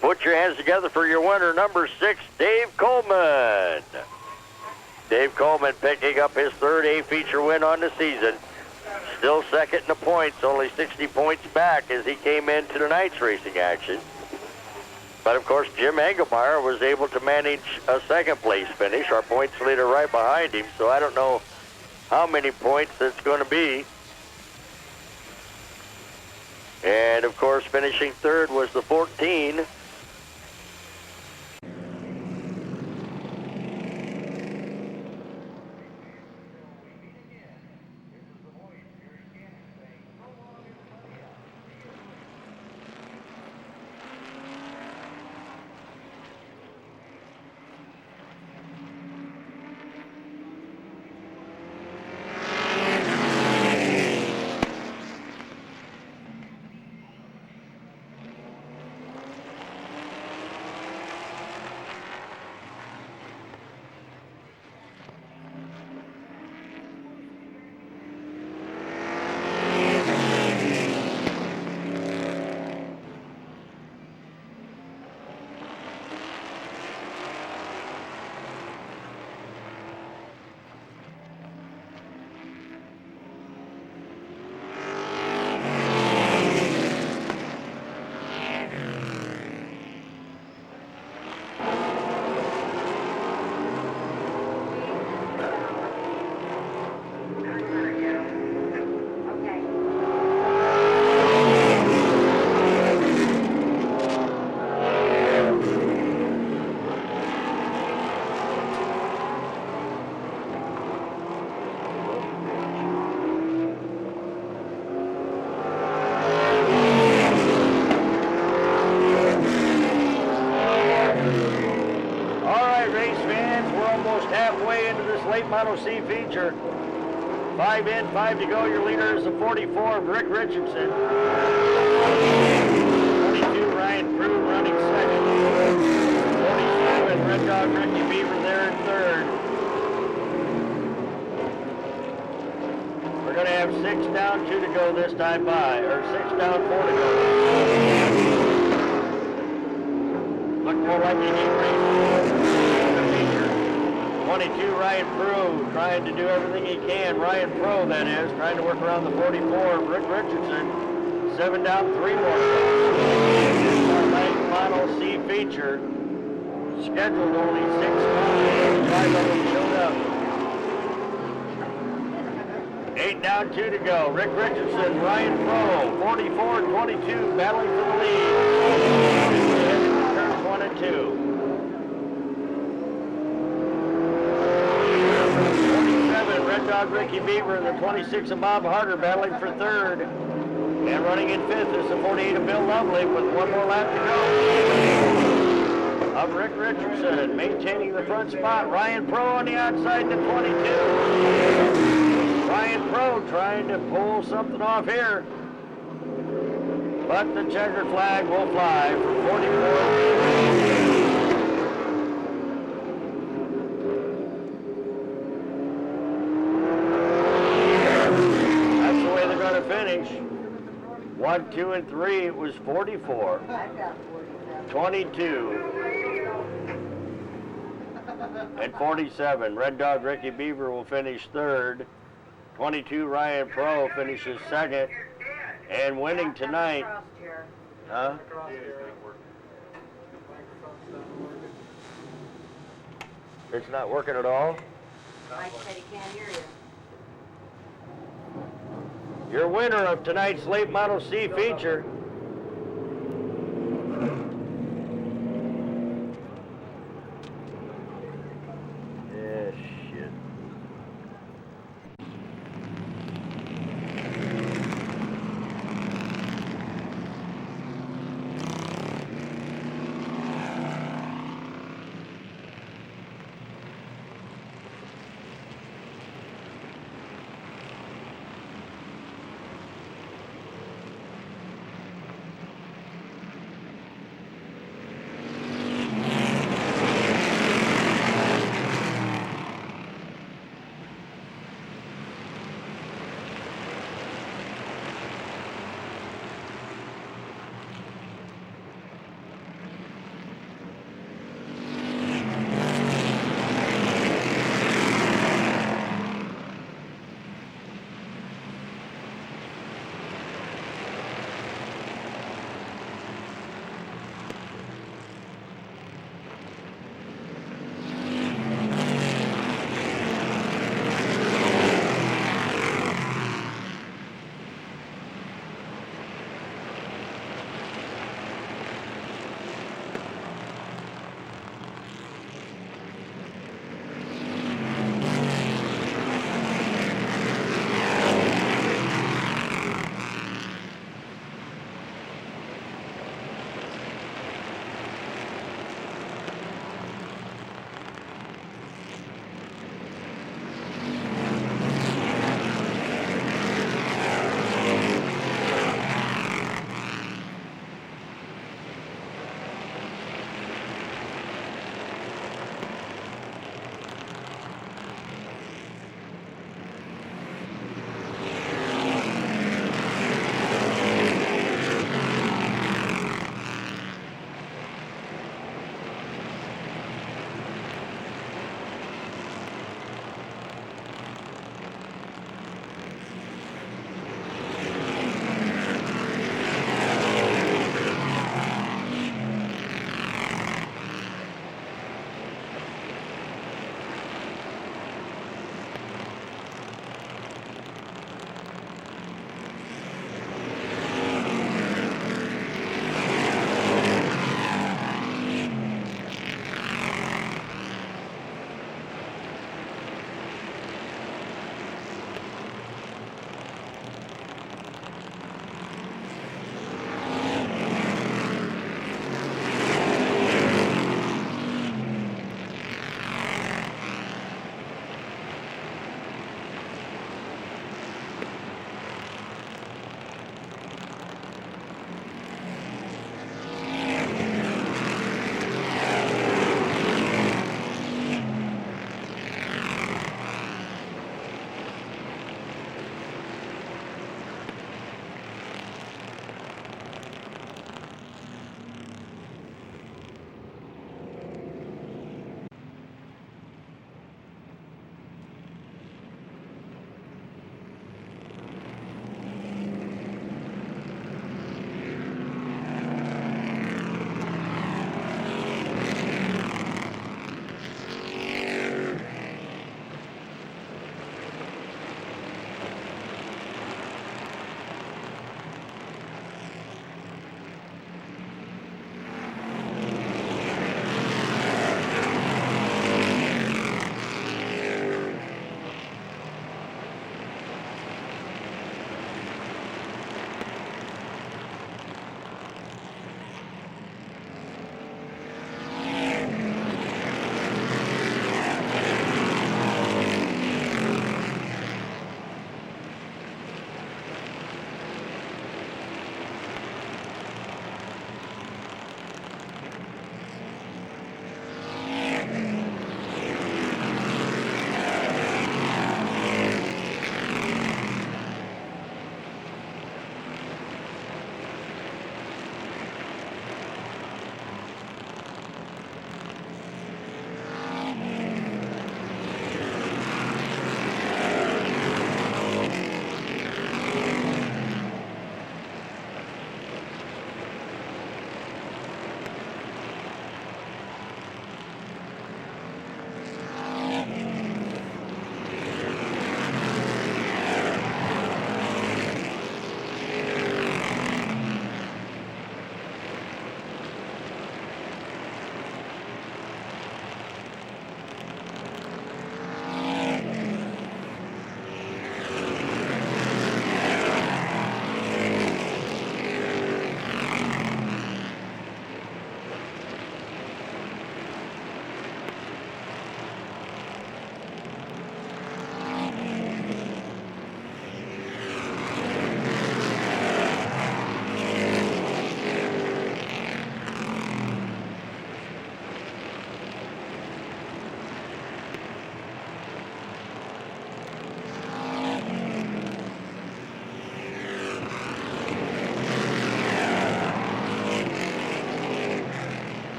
Put your hands together for your winner, number 6, Dave Coleman. Dave Coleman picking up his 3rd A feature win on the season. Still 2nd in the points, only 60 points back as he came into tonight's racing action. But of course, Jim Engelmeyer was able to manage a 2nd place finish. Our points leader right behind him, so I don't know how many points it's going to be. And of course, finishing 3rd was the 14. this late Model C feature. 5 in, 5 to go. Your leader is the 44, Rick Richardson. 22, Ryan Prue running second. 47, Red Dog Ricky Beaver there in third. We're going to have 6 down, 2 to go this time by, or 6 down, 4 to go. Look more like a heat race. 22, Ryan Prue, trying to do everything he can. Ryan Pro, that is, trying to work around the 44. Rick Richardson, 7 down, 3 more. Night Model C feature. Scheduled only 6 times. 5 of them showed up. 8 down, 2 to go. Rick Richardson, Ryan Pro, 44, 22, battling for the lead. Turns 1 and 2. 47, Red Dog Ricky Beaver, the 26 of Bob Harder battling for third. And running in fifth is the 48 of Bill Lovely with 1 more lap to go. Of Rick Richardson, maintaining the front spot. Ryan Pro on the outside to 22. Ryan Pro trying to pull something off here. But the checkered flag will fly for 44. Finish 1, 2, and 3. It was 44, 22, and 47. Red Dog Ricky Beaver will finish third. 22, Ryan Pro finishes second. And winning tonight. Huh? It's not working at all?
Mike said he can't hear you.
Your winner of tonight's late Model C feature. Yeah, shit.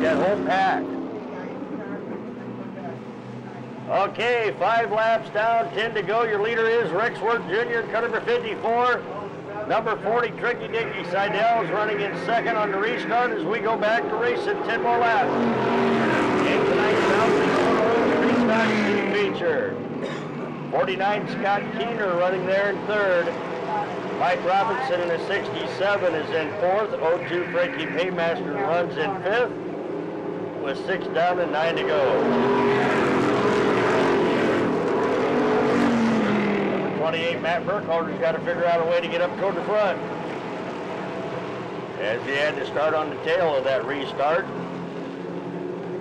That whole pack. Okay, 5 laps down, 10 to go. Your leader is Rexworth Jr., car number 54. Number 40, Tricky Dicky Seidel is running in second on the restart as we go back to racing 10 more laps. In tonight's Street Stock Team feature. 49, Scott Keener running there in third. Mike Robinson in a 67 is in fourth. 02, Frankie Paymaster runs in fifth with 6 down and 9 to go. 28, Matt Burkholder's got to figure out a way to get up toward the front, as he had to start on the tail of that restart.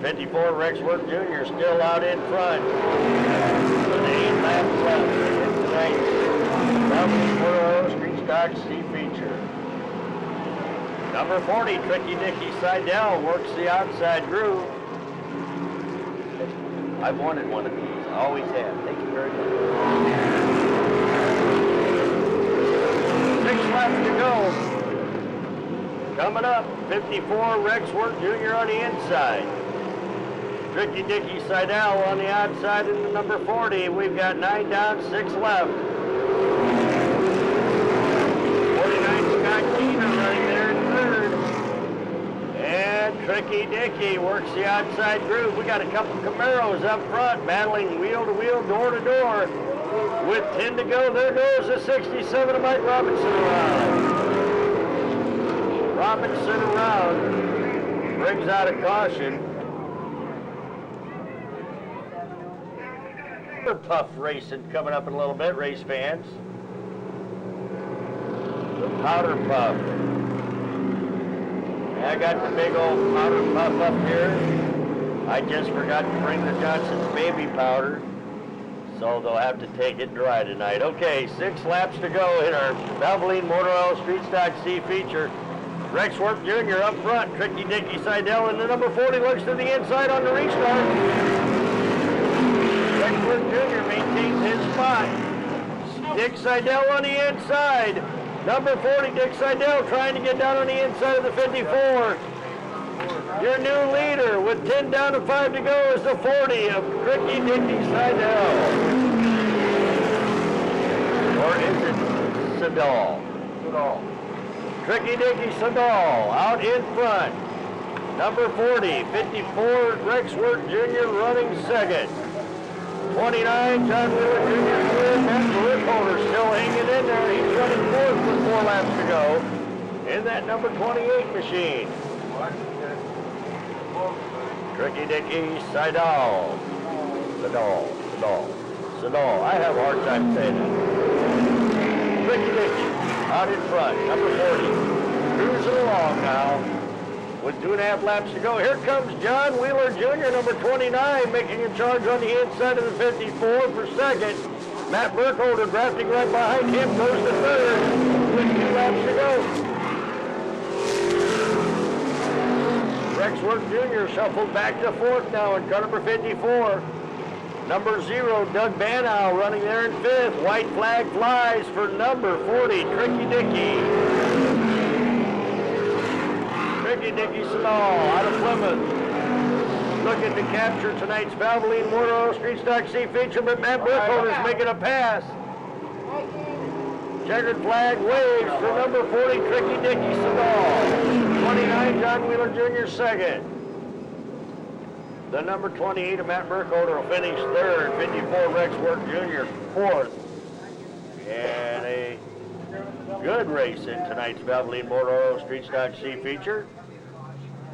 54, Rexworth Jr. still out in front with 8 laps left in tonight's Street Stock C feature. Number 40, Tricky Dicky Seidel works the outside groove. I've wanted one of these. I always have. Thank you very much. 6 laps to go. Coming up, 54, Rexworth Jr. on the inside. Tricky Dicky Seidel on the outside in the number 40. We've got 9 down, 6 left. 49, Scott Keener running there in third. And Tricky Dicky works the outside groove. We got a couple Camaros up front battling wheel to wheel, door to door. With 10 to go, there goes the 67 of Mike Robinson around. Robinson around, brings out a caution. Puff racing coming up in a little bit, race fans. The Powder Puff. I got the big old Powder Puff up here. I just forgot to bring the Johnson's baby powder, so they'll have to take it dry tonight. Okay, 6 laps to go in our Valvoline Motor Oil Street Stock C feature. Rexworth Jr. up front, Tricky Dicky Seidel, and the number 40 looks to the inside on the restart. Rexworth Jr. maintains his spot. Dick Seidel on the inside. Number 40, Dick Seidel, trying to get down on the inside of the 54. Your new leader with 10 down and 5 to go is the 40 of Tricky Dicky Seidel. Or is it Seidel? Tricky Dicky Seidel out in front. Number 40, 54, Rexworth Jr. running second. 29, John Wheeler Jr. third. Matt Burkholder still hanging in there. He's running fourth with 4 laps to go in that number 28 machine. Tricky Dicky Seidel. Seidel. I have a hard time saying that. Tricky Dicky out in front, number 40. Cruising along now with 2.5 laps to go. Here comes John Wheeler Jr., number 29, making a charge on the inside of the 54 for second. Matt Burkholder drafting right behind him, goes to third with 2 laps to go. Rexworth Jr. shuffled back to fourth now in car number 54. Number 0, Doug Banow running there in fifth. White flag flies for number 40, Tricky Dicky. Tricky Dicky Seidel out of Plymouth. Looking to capture tonight's Valvoline Motor Oil Street Stock C feature, but Matt Burkholder's making a pass. Checkered flag waves for number 40, Tricky Dicky Seidel. 29, John Wheeler Jr. second. The number 28 of Matt Burkholder will finish third. 54, Rexworth Jr. fourth. And a good race in tonight's Valvoline Motor Oil Street Stock C feature.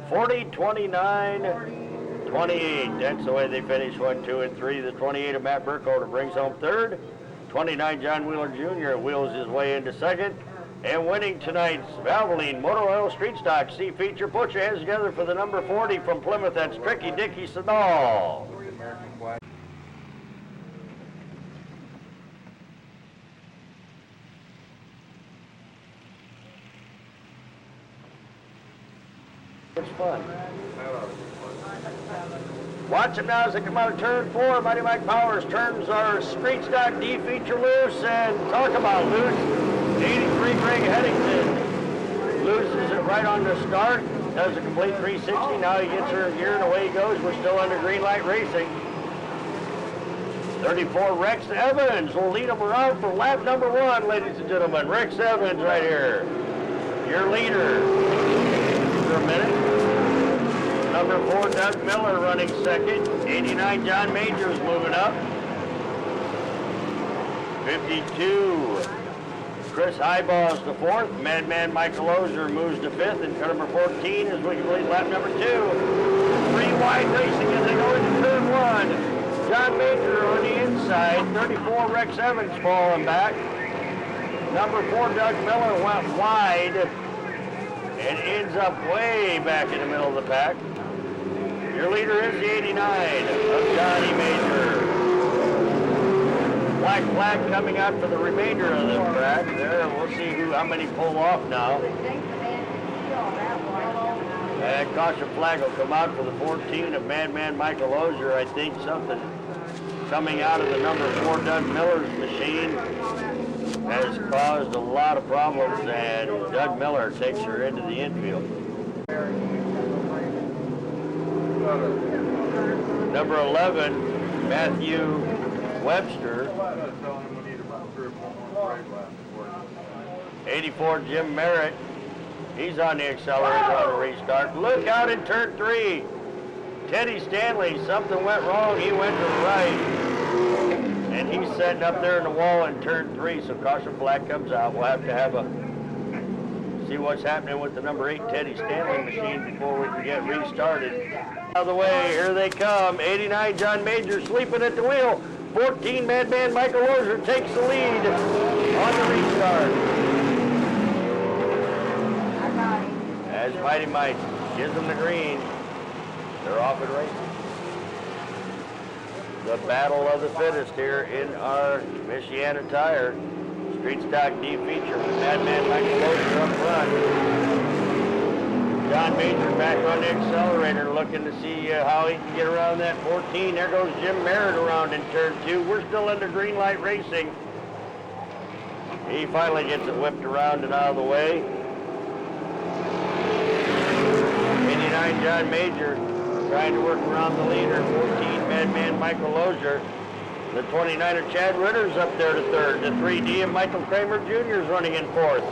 40, 29, 28. That's the way they finish 1, 2, and 3. The 28 of Matt Burkholder brings home third. 29, John Wheeler Jr. wheels his way into second. And winning tonight's Valvoline Motor Oil Street Stock C feature. Put your hands together for the number 40 from Plymouth. That's Tricky Dicky Seidel. It's fun. Watch it now as they come out of turn 4. Mighty Mike Powers turns our Street Stock D feature loose, and talk about loose. 83 Greg Headington loses it right on the start. Does a complete 360. Now he gets her in gear and away he goes. We're still under green light racing. 34 Rex Evans will lead them around for lap number 1, ladies and gentlemen. Rex Evans right here. Your leader. For a minute. Number 4, Doug Miller running second. 89, John Majors moving up. 52, Chris Highball's the 4th. Madman Michael Ozer moves to 5th. And car number 14 is we complete lap number 2. 3 wide racing as they go into turn 1. John Major on the inside. 34, Rex Evans falling back. Number 4, Doug Miller went wide and ends up way back in the middle of the pack. Your leader is the 89 of Johnny Major. Black flag coming out for the remainder of the track. There, we'll see how many pull off now. And caution flag will come out for the 14 of Madman Michael Ozer. I think something coming out of the number 4 Doug Miller's machine has caused a lot of problems, and Doug Miller takes her into the infield. Number 11, Matthew Webster. 84, Jim Merritt. He's on the accelerator on the restart. Look out in turn 3. Teddy Stanley, something went wrong. He went to the right. And he's sitting up there in the wall in turn 3, so caution flag comes out. We'll have to see what's happening with the number 8 Teddy Stanley machine before we can get restarted. Out of the way, here they come. 89 John Major sleeping at the wheel. 14 Madman Michael Ozer takes the lead on the restart. As Mighty Mike gives them the green, they're off and racing. The battle of the fittest here in our Michiana Tire Street Stock D feature with Madman Michael Ozer up front. John Major back on the accelerator looking to see how he can get around that 14. There goes Jim Merritt around in turn 2. We're still under green light racing. He finally gets it whipped around and out of the way. 89 John Major trying to work around the leader. 14 Madman Michael Ozer. The 29er Chad Ritter's up there to 3rd. The 3D of Michael Kramer Jr. is running in 4th.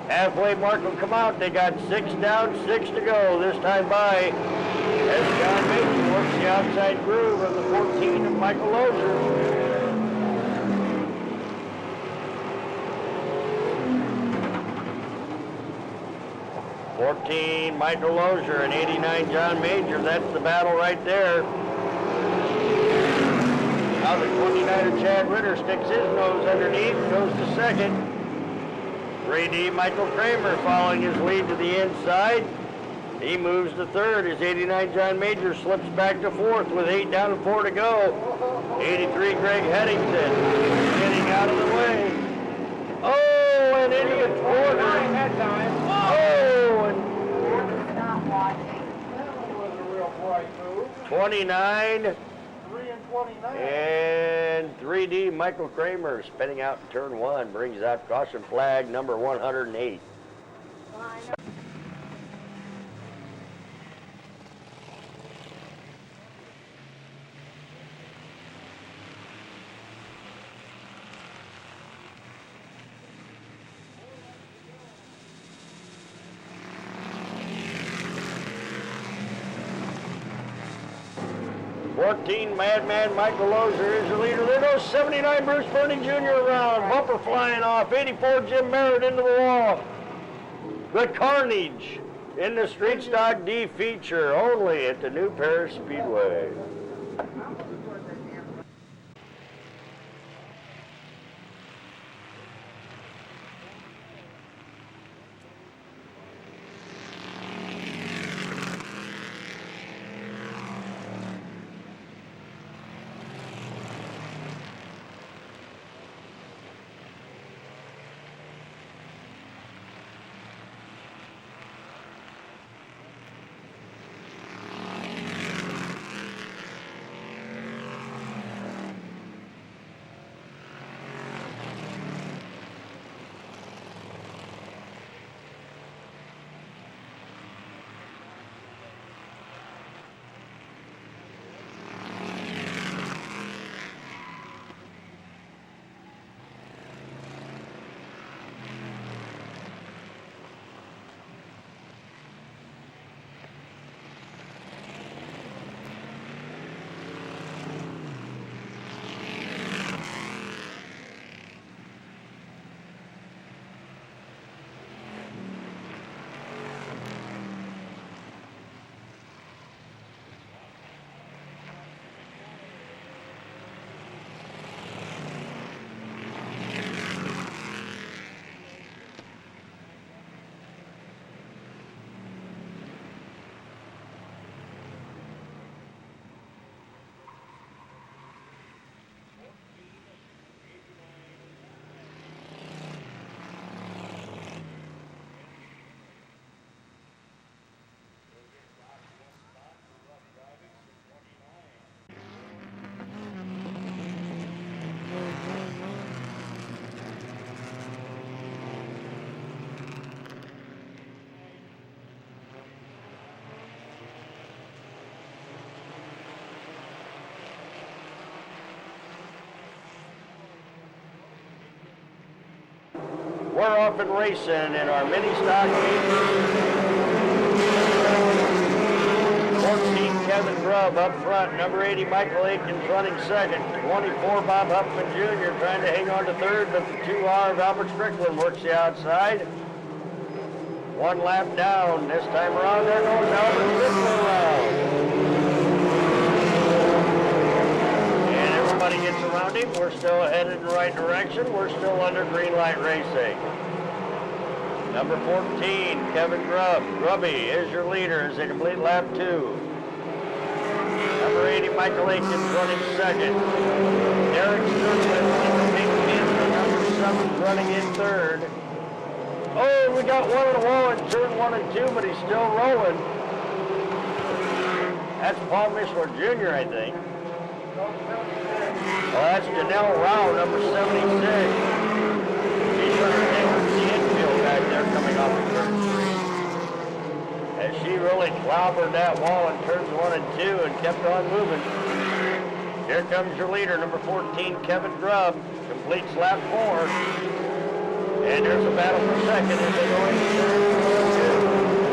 Halfway mark will come out. They got 6 down, 6 to go. This time by as John Major works the outside groove of the 14 of Michael Ozer. 14 Michael Ozer and 89 John Major. That's the battle right there. Now the 29er Chad Ritter sticks his nose underneath, goes to 2nd. 3D Michael Kramer following his lead to the inside. He moves to 3rd as 89 John Major slips back to 4th with 8 down and 4 to go. 83 Greg Headington getting out of the way. Oh, and into the corner. Oh, and 29.
29.
And 3D Michael Kramer spinning out in turn 1 brings out caution flag number 108. Madman Michael Ozer is the leader. There goes 79 Bruce Burney Jr. around. Bumper flying off. 84 Jim Merritt into the wall. The carnage in the Street Stock D feature only at the new Paris Speedway. off and racing in our mini stock meet. 14, Kevin Grubb up front. Number 80, Michael Aikens running second. 24, Bob Huffman Jr. trying to hang on to third, but the 2R of Albert Strickland works the outside. One lap down. This time around, there goes Albert Strickland around. And everybody gets around him. We're still headed in the right direction. We're still under green light racing. Number 14, Kevin Grubb. Grubby is your leader as they complete lap 2. Number 80, Michael Aikens running second. Derek Strickland in the pink panther. Number 7 running in third. Oh, we got one on the wall in turn 1 and 2, but he's still rolling. That's Paul Mishler Jr., I think. Oh, that's Janelle Rao, number 76. She's running the infield back there coming off of turn 3. And she really clobbered that wall in turns 1 and 2 and kept on moving. Here comes your leader, number 14, Kevin Grubb. Completes lap 4. And there's a battle for second as they go into turn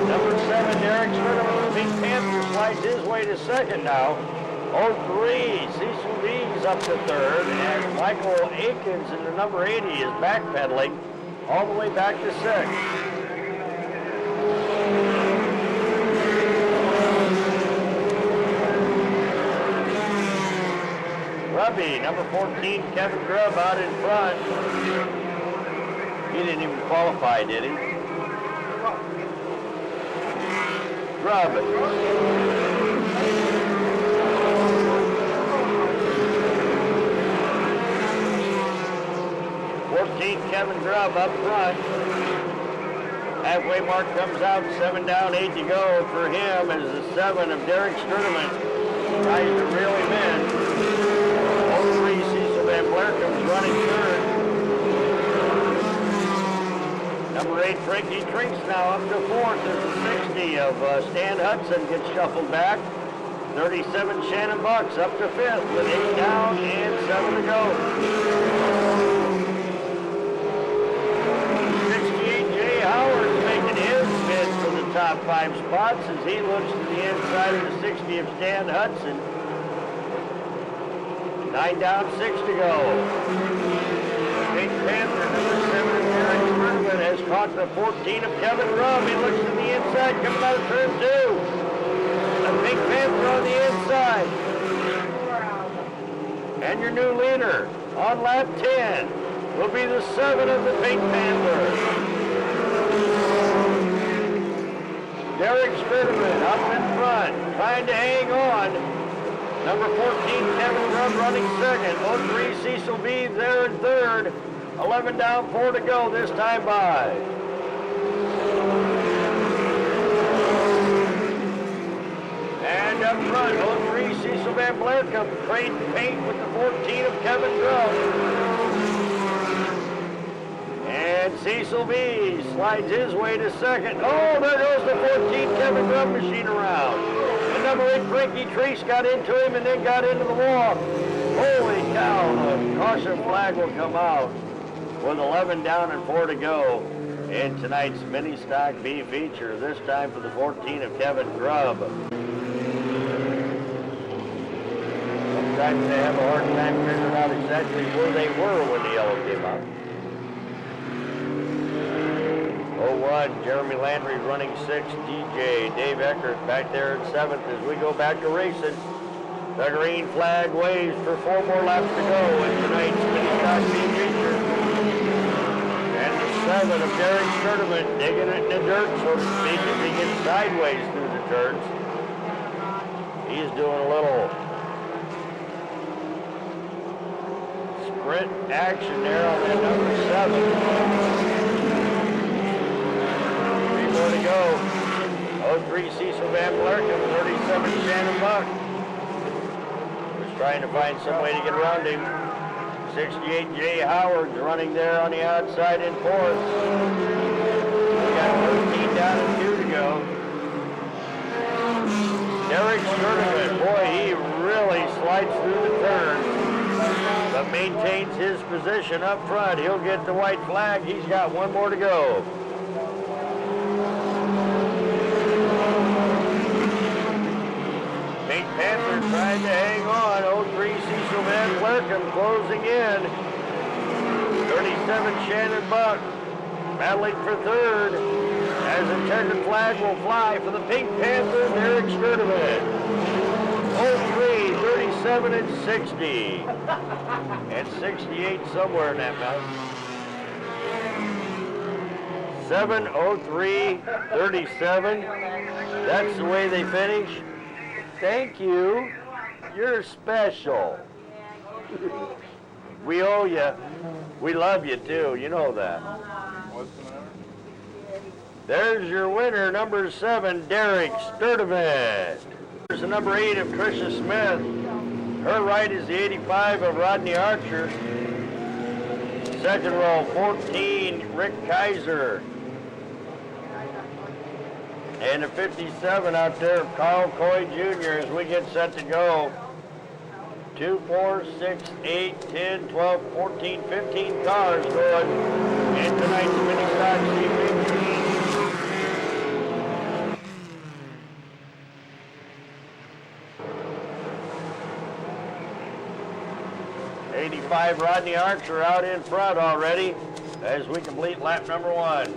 2. Number 7, Derek Strickland, the Pink Panther, slides his way to second now. 03, Cecil Dees up to third, and Michael Aikens in the number 80 is backpedaling all the way back to 6th. Grubby, number 14, Kevin Grubb out in front. He didn't even qualify, did he? Grubb. 14, Kevin Grubb up front. Halfway mark comes out, 7 down, 8 to go for him as the 7 of Derek Sturtevant tries to reel him in. 03, Cecil Van Blair comes running third. Number 8, Frankie Trinks now up to 4th as the 60 of Stan Hudson gets shuffled back. 37, Shannon Bucks up to 5th with 8 down and 7 to go. 68, Jay Howard making his bid for the top 5 spots as he looks to the inside of the 60 of Stan Hudson. 9 down, 6 to go. Pink Panther, number 7, Derek Sturtevant has caught the 14 of Kevin Grubb. He looks to the inside, coming out of turn 2. The Pink Panther on the inside. And your new leader on lap 10 will be the 7 of the Pink Panther. Derek Sturtevant up in front, trying to hang on. Number 14, Kevin Grubb running second. 03, Cecil B there in third. 11 down, 4 to go this time by. And up front, 03, Cecil Van Blair comes trading paint with the 14 of Kevin Grubb. And Cecil B slides his way to second. Oh, there goes the 14 Kevin Grubb machine around. And number 8, Frankie Treese got into him and then got into the wall. Holy cow, the caution flag will come out with 11 down and 4 to go in tonight's mini stock B feature, this time for the 14 of Kevin Grubb. Sometimes they have a hard time figuring out exactly where they were when the yellow came out. 01, Jeremy Landry running 6th, DJ Dave Eckert back there in 7th as we go back to racing. The green flag waves for 4 more laps to go in tonight's mini stock B feature. And the 7 of Derek Sturtevant digging it in the dirt, so to speak, as he gets sideways through the turns. He's doing a little sprint action there on that number 7. 3 more to go. 03, Cecil Van Blerkum, 37, Shannon Buck. Was trying to find some way to get around him. 68, Jay Howard's running there on the outside in 4th. We got 13 down and 2 to go. Derek Sturtevant, boy, he really slides through the turn. The main maintains his position up front. He'll get the white flag. He's got one more to go. Pink Panther trying to hang on. 03 Cecil Van Flerken closing in. 37 Shannon Buck battling for third as a checkered flag will fly for the Pink Panther and Eric Sturdivant. 03, 37, and 60. And 68 somewhere in that mountain. 7:03, 37. That's the way they finish. Thank you. You're special. We owe you. We love you too. You know that. There's your winner, number 7, Derek Sturdivant. There's the number 8 of Tricia Smith. Her right is the 85 of Rodney Archer. Second row, 14, Rick Kaiser. And a 57 out there of Carl Coy Jr. as we get set to go. 2, 4, 6, 8, 10, 12, 14, 15 cars going in tonight's mini stock TV. 85 Rodney Archer out in front already as we complete lap number 1.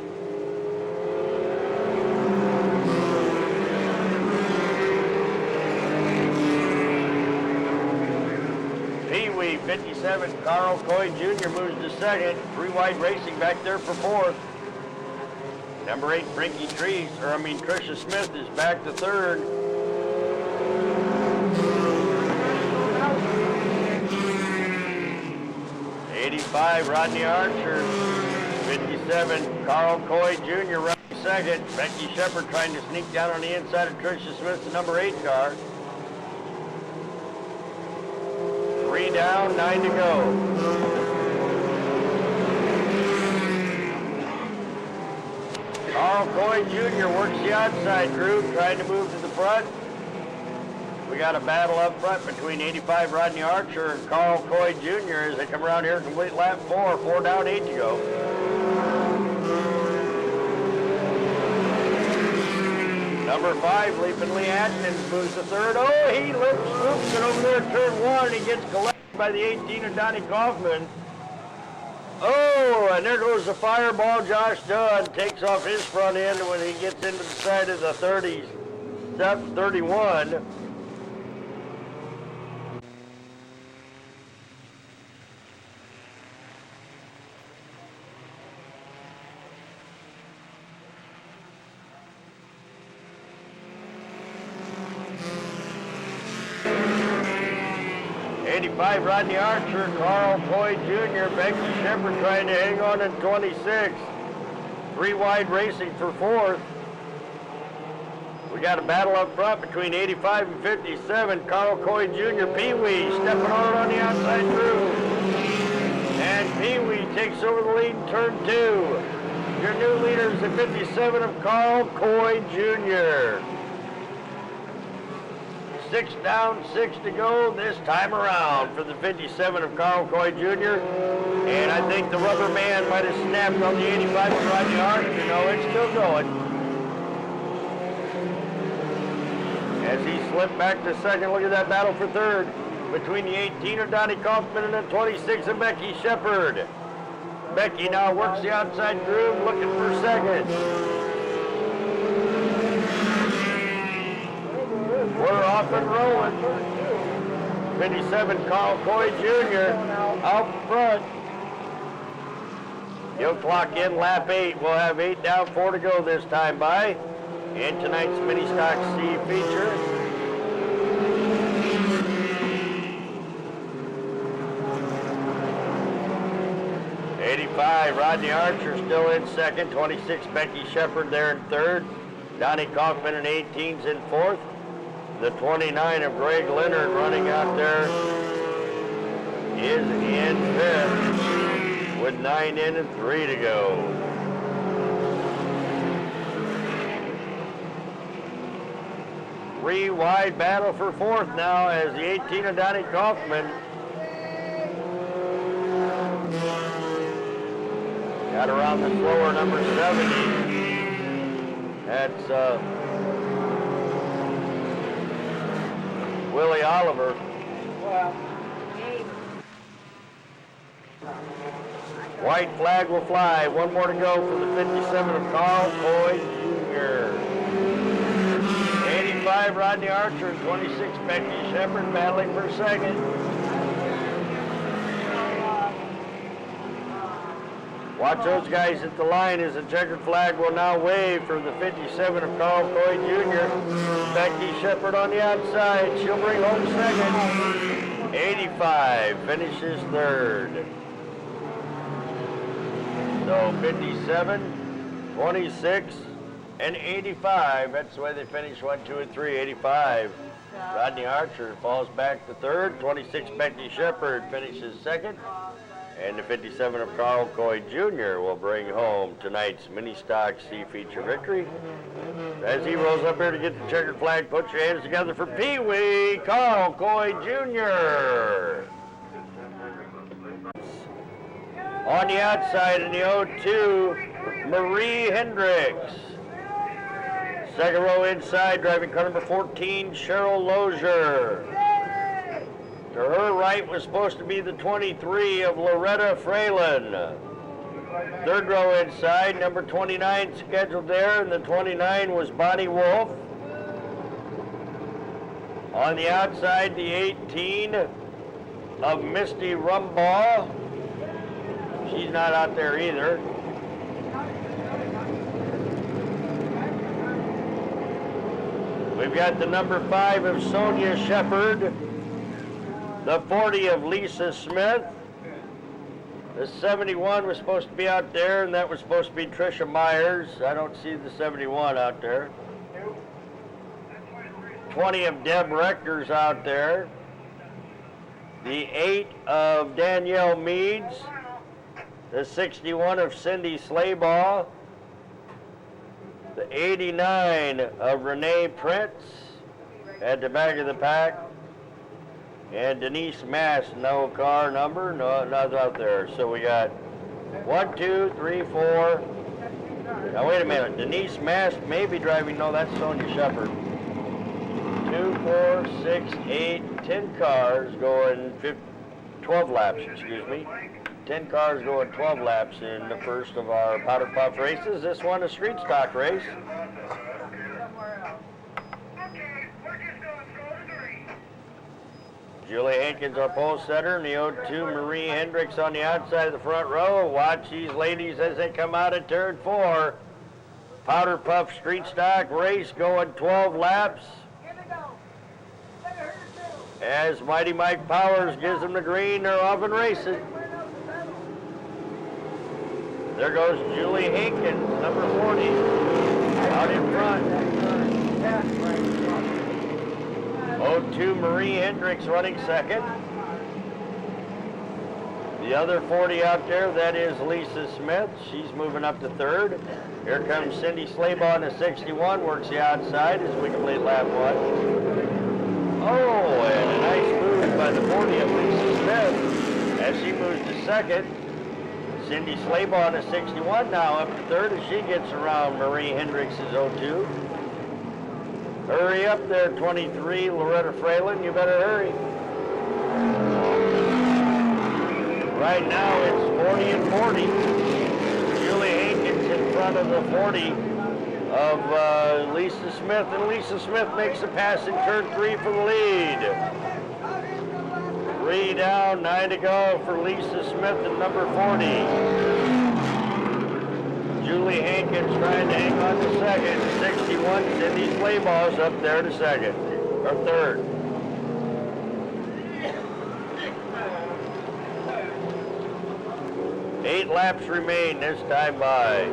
Pee-wee 57 Carl Coy Jr. moves to second. 3 wide racing back there for fourth. Number 8 Tricia Smith is back to third. 85 Rodney Archer, 57 Carl Coy Jr. running second. Becky Shepard trying to sneak down on the inside of Tricia Smith, the number 8 car. 3 down, 9 to go. Carl Coy Jr. works the outside group, trying to move to the front. We got a battle up front between 85 Rodney Archer and Carl Coy Jr. as they come around here and complete lap 4. 4 down, 8 to go. Number 5, Leapin' Lee Atkins moves to third. Oh, he loops it over there at turn 1, and he gets collected by the 18 of Donnie Kaufman. Oh, and there goes the fireball. Josh Dunn takes off his front end when he gets into the side of the 30s. Step 31. Rodney Archer, Carl Coy Jr., Becky Shepard trying to hang on in 26. 3 wide racing for fourth. We got a battle up front between 85 and 57. Carl Coy Jr., Pee-wee stepping on the outside through. And Pee-wee takes over the lead in turn 2. Your new leader is the 57 of Carl Coy Jr. 6 down, 6 to go this time around for the 57 of Carl Coy Jr. And I think the rubber band might have snapped on the 85 of Rodney Archer. No, it's still going. As he slipped back to second, look at that battle for third between the 18 of Donnie Kaufman and the 26 of Becky Shepard. Becky now works the outside groove, looking for second. We're off and rolling. 57 Carl Coy Jr. out front. He'll clock in lap 8. We'll have 8 down, 4 to go this time by. In tonight's Mini Stock C feature. '85 Rodney Archer still in second. 26 Becky Shepard there in third. Donnie Kaufman and 18's in fourth. The 29 of Greg Leonard running out there is in fifth with 9 in and 3 to go. Three wide battle for fourth now as the 18 of Donnie Kaufman Got around the slower number 70. That's Willie Oliver.
Well,
White flag will fly. One more to go for the 57 of Carl Coy Jr. 85 Rodney Archer and 26 Becky Shepard battling for second. Watch those guys at the line as the checkered flag will now wave for the 57 of Carl Coy Jr. Becky Shepard on the outside. She'll bring home second. 85 finishes third. So 57, 26, and 85. That's the way they finish 1, 2, and 3. 85. Rodney Archer falls back to third. 26 Becky Shepard finishes second. And the 57 of Carl Coy Jr. will bring home tonight's mini stock C feature victory. As he rolls up here to get the checkered flag, put your hands together for Pee Wee Carl Coy Jr. On the outside in the 0-2, Marie Hendricks. Second row inside, driving car number 14, Cheryl Lozier. To her right was supposed to be the 23 of Loretta Fralin. Third row inside, number 29 scheduled there, and the 29 was Bonnie Wolf. On the outside, the 18 of Misty Rumbaugh. She's not out there either. We've got the number 5 of Sonia Shepard. The 40 of Lisa Smith. The 71 was supposed to be out there, and that was supposed to be Tricia Myers. I don't see the 71 out there. 20 of Deb Rector's out there. The 8 of Danielle Meads. The 61 of Cindy Slaybaugh. The 89 of Renee Prince at the back of the pack. And Denise Mass, no car number, no, not out there. So we got 1, 2, 3, 4. Now wait a minute, Denise Mass may be driving, no, that's Sonia Shepard. 2, 4, 6, 8, 10 cars going 12 laps, excuse me. 10 cars going 12 laps in the first of our powder puff races. This one a street stock race. Julie Hankins, our pole setter, and the 0-2 Marie Hendricks on the outside of the front row. Watch these ladies as they come out of turn 4. Powder puff street stock race going 12 laps. As Mighty Mike Powers gives them the green, they're off and racing. There goes Julie Hankins, number 40, out in front. 0-2 Marie Hendricks running second. The other 40 out there, that is Lisa Smith. She's moving up to third. Here comes Cindy Slaybaugh in the 61, works the outside as we complete lap 1. Oh, and a nice move by the 40 of Lisa Smith as she moves to second. Cindy Slaybaugh in the 61 now up to third as she gets around Marie Hendricks' 0-2. Hurry up there, 23, Loretta Fralin, you better hurry. Right now it's 40 and 40. Julie Hankins in front of the 40 of Lisa Smith, and Lisa Smith makes a pass in turn 3 for the lead. 3 down, 9 to go for Lisa Smith at number 40. Julie Hankins trying to hang on to second. 61, Cindy Slaybaugh's up there to second, or third. Eight laps remain this time by.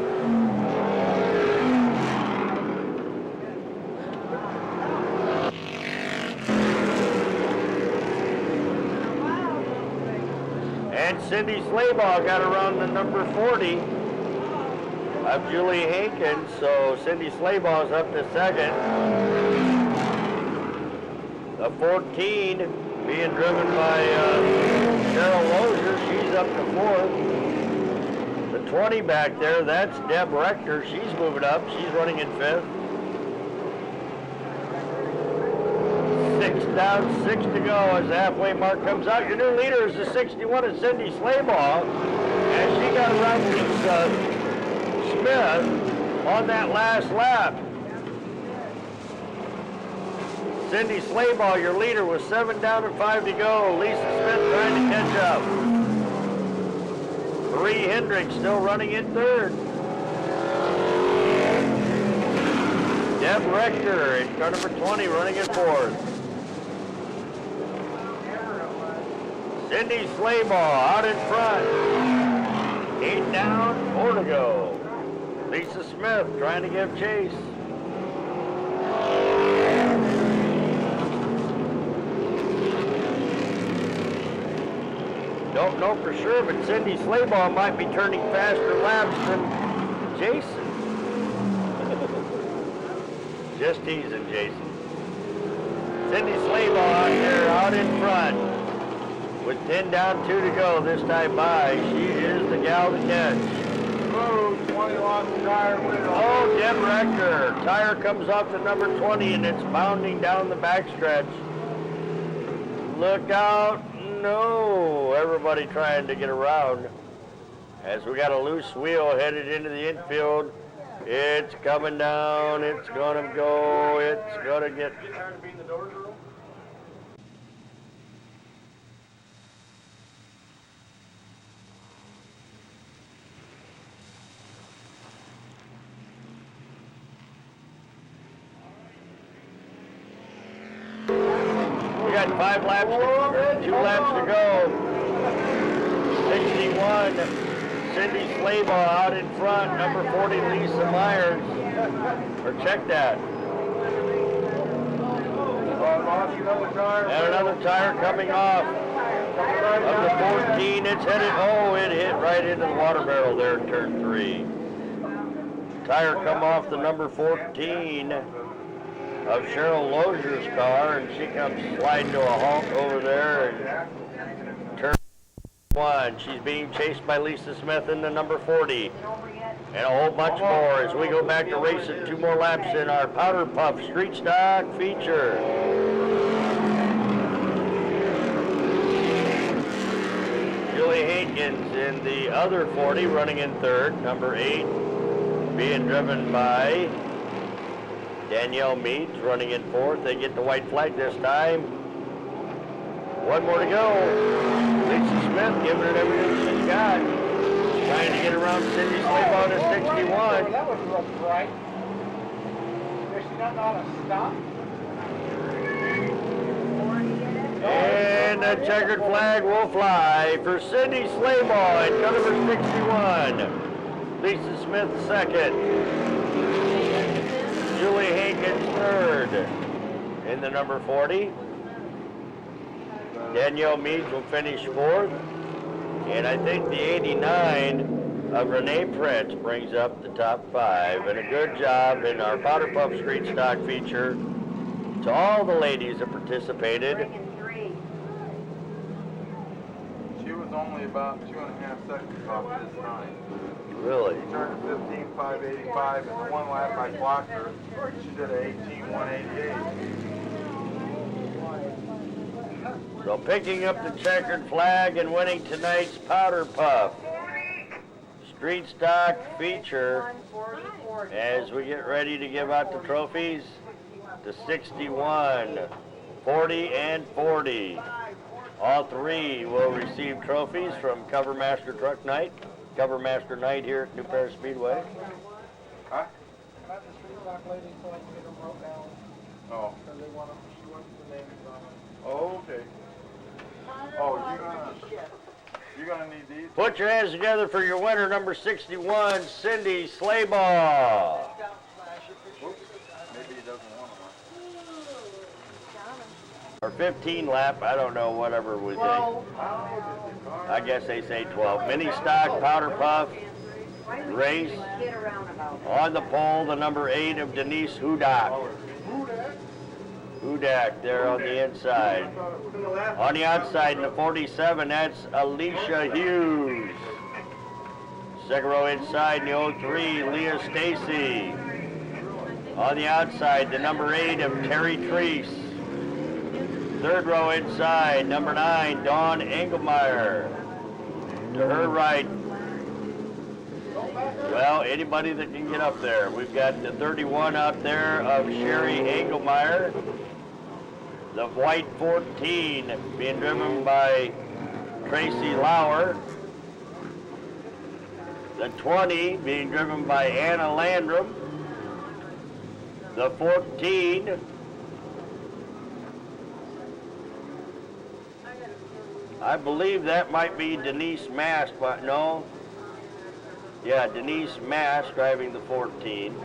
And Cindy Slaybaugh got around the number 40 of Julie Hankins, so Cindy Slaybaugh's up to second. The 14 being driven by Cheryl Lozier, she's up to fourth. The 20 back there, that's Deb Rector. She's moving up. She's running in 5th. 6 down, 6 to go as the halfway mark comes out. Your new leader is the 61 of Cindy Slaybaugh. And she got around Lisa Smith on that last lap. Cindy Slaybaugh, your leader, with 7 down and 5 to go. Lisa Smith trying to catch up. Bree Hendricks still running in 3rd. Deb Rector in car number 20 running in 4th. Cindy Slaybaugh out in front. 8 down, 4 to go. Lisa Smith trying to give chase. Don't know for sure, but Cindy Slaybaugh might be turning faster laps than Jason. Just teasing, Jason. Cindy Slaybaugh out there, out in front. With 10 down, 2 to go this time by. She is the gal to catch.
Oh, 20 lost the tire.
Oh, Deb Rector. Tire comes off the number 20 and it's bounding down the backstretch. Look out. No. Everybody trying to get around. As we got a loose wheel headed into the infield. It's coming down. It's going to go. It's going to get... We got 5 laps, 2 laps to go. 61, Cindy Slaybaugh out in front. Number 40, Lisa Myers. Or check that. And another tire coming off. Number 14, it's headed, oh, it hit right into the water barrel there in turn 3. Tire come off the number 14 of Cheryl Lozier's car, and she comes sliding to a halt over there and turn 1. She's being chased by Lisa Smith in the number 40. And a whole bunch more as we go back to racing 2 more laps in our Powder Puff Street Stock feature. Julie Hankins in the other 40 running in 3rd, number 8, being driven by Danielle Meads running in 4th. They get the white flag this time. 1 more to go. Lisa Smith giving it everything she's got. Trying to get around Cindy Slaybaugh to 61.
That was real bright. Does she not know how to stop?
And the checkered flag will fly for Cindy Slaybaugh in car number 61. Lisa Smith 2nd. Julie Hankins 3rd in the number 40. Danielle Meads will finish 4th. And I think the 89 of Renee Prince brings up the top 5. And a good job in our Powder Puff Street Stock feature to all the ladies that participated.
She was only about 2.5 seconds off this time.
Really?
She turned 15.585, and the one lap I clocked her, she did an 18.188.
So picking up the checkered flag and winning tonight's Powder Puff Street Stock feature as we get ready to give out the trophies. The 61, 40, and 40. All 3 will receive trophies from Covermaster Truck Night. Covermaster Night here at New Paris Speedway.
Huh?
Not the street stock lady, so I can get them wrote down.
Oh.
Because they want them, she wants the names on it.
Oh, okay. Oh, you're gonna need these?
Put your hands together for your winner, number 61, Cindy Slaybaugh.
Oops. Maybe he doesn't want them.
Or 15 lap, I don't know, whatever we think. I guess they say 12. Mini stock, Powder Puff, race. On the pole, the number 8 of Denise Hudak. Hudak there on the inside. On the outside in the 47, that's Alicia Hughes. Second row inside in the 03, Leah Stacy. On the outside, the number 8 of Terry Treese. Third row inside, number 9, Dawn Engelmeyer. To her right, well, anybody that can get up there. We've got the 31 out there of Sherry Engelmeyer. The white 14 being driven by Tracy Lauer. The 20 being driven by Anna Landrum. The 14 I believe that might be Denise Mask, but no. Yeah, Denise Mask driving the 14.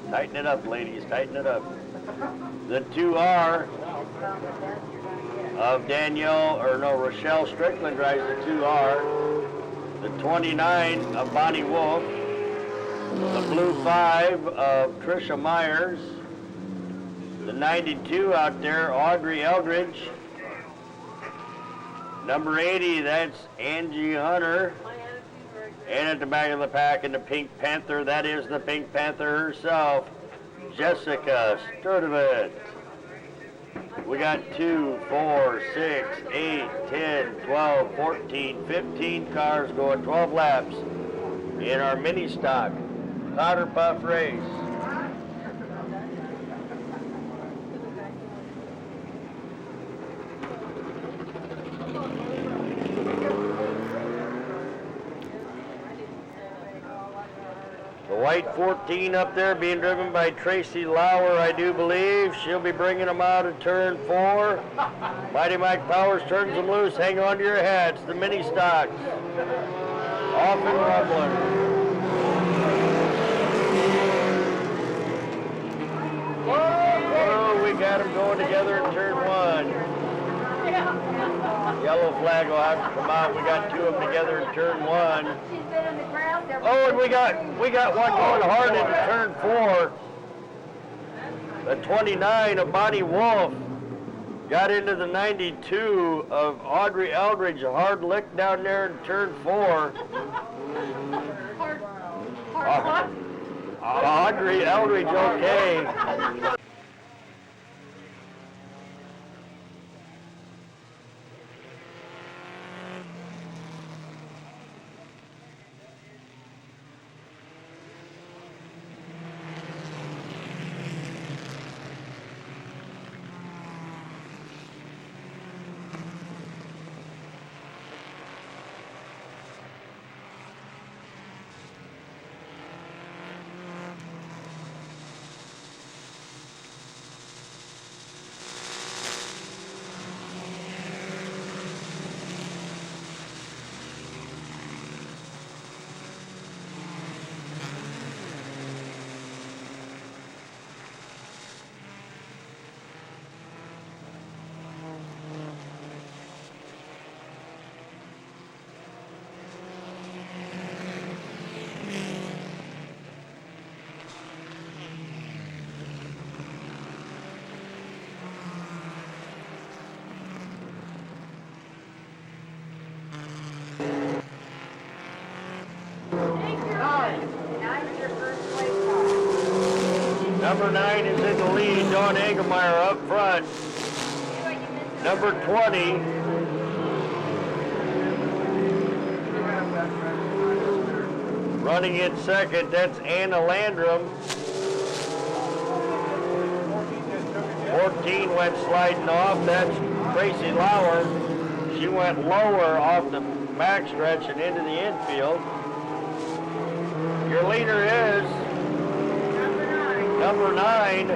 Tighten it up, ladies, tighten it up. The 2R of Rochelle Strickland drives the 2R. The 29 of Bonnie Wolf. The blue 5 of Tricia Myers. The 92 out there, Audrey Eldridge. Number 80, that's Angie Hunter. And at the back of the pack in the Pink Panther, that is the Pink Panther herself, Jessica Sturdivant. We got 2, 4, 6, 8, 10, 12, 14, 15 cars going 12 laps in our mini stock powder puff race. The white 14 up there being driven by Tracy Lauer, I do believe. She'll be bringing them out of turn 4. Mighty Mike Powers turns them loose. Hang on to your hats. The mini stocks. Off and rumbling. Oh, we got them going together in turn 1. Yellow flag will have to come out. We got 2 of them together in turn 1. Oh, and we got one going hard into turn 4. The 29 of Bonnie Wolf got into the 92 of Audrey Eldridge. A hard lick down there in turn 4. Audrey Eldridge, okay. Number 9 is in the lead, Dawn Engelmeyer up front. Number 20. Running in second, that's Anna Landrum. 14 went sliding off, that's Tracy Lauer. She went lower off the backstretch and into the infield. Your leader is number 9,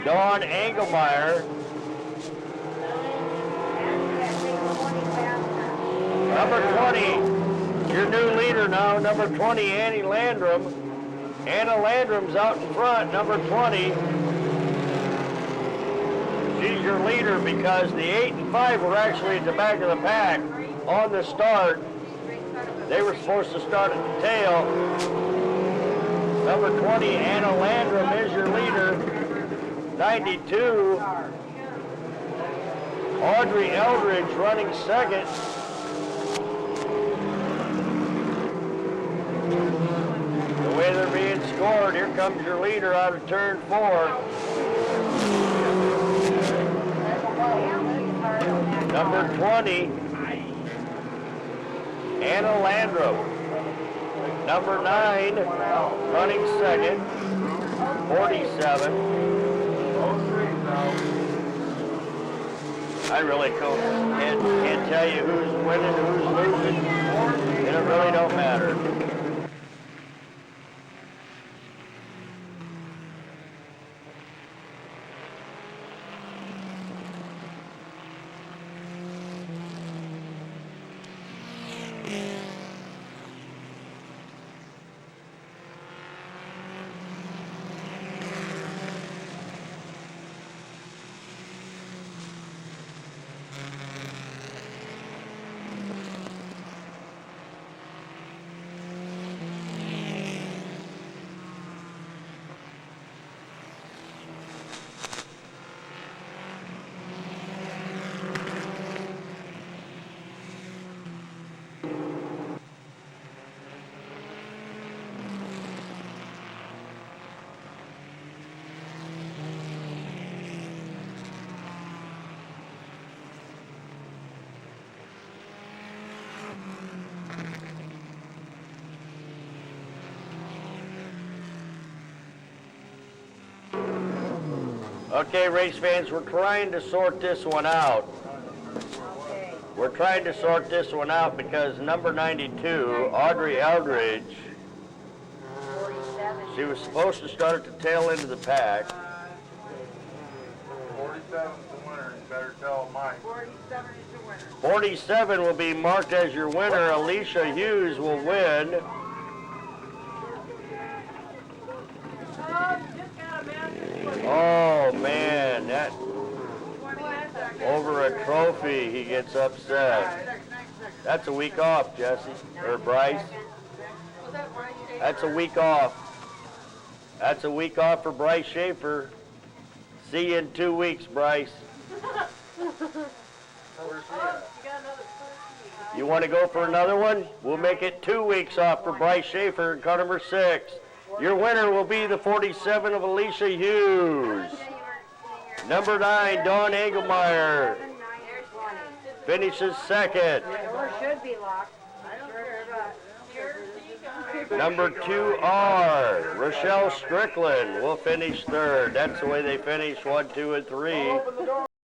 Dawn Engelmeyer. Number 20, your new leader now, number 20, Annie Landrum. Anna Landrum's out in front, number 20. She's your leader because the 8 and 5 were actually at the back of the pack on the start. They were supposed to start at the tail. Number 20, Anna Landrum is your leader. 92. Audrey Eldridge running second. The way they're being scored, here comes your leader out of turn 4. Number 20, Anna Landro. Number 9, running second, 47. I really can't tell you who's winning, who's losing. It really don't matter. Okay, race fans, we're trying to sort this one out. We're trying to sort this one out because number 92, Audrey Eldridge, she was supposed to start at the tail end of the pack.
47's the winner. You better tell Mike.
47 is the winner.
47 will be marked as your winner. Alicia Hughes will win. Oh man, that over a trophy he gets upset. That's a week off, Jesse, or Bryce. That's a week off. That's a week off for Bryce Schaefer. See you in 2 weeks, Bryce. You want to go for another one? We'll make it 2 weeks off for Bryce Schaefer in car number 6. Your winner will be the 47 of Alicia Hughes. Number 9, Dawn Engelmeyer, finishes second.
Or should be locked.
Number 2R, Rochelle Strickland will finish third. That's the way they finish 1, 2, and 3.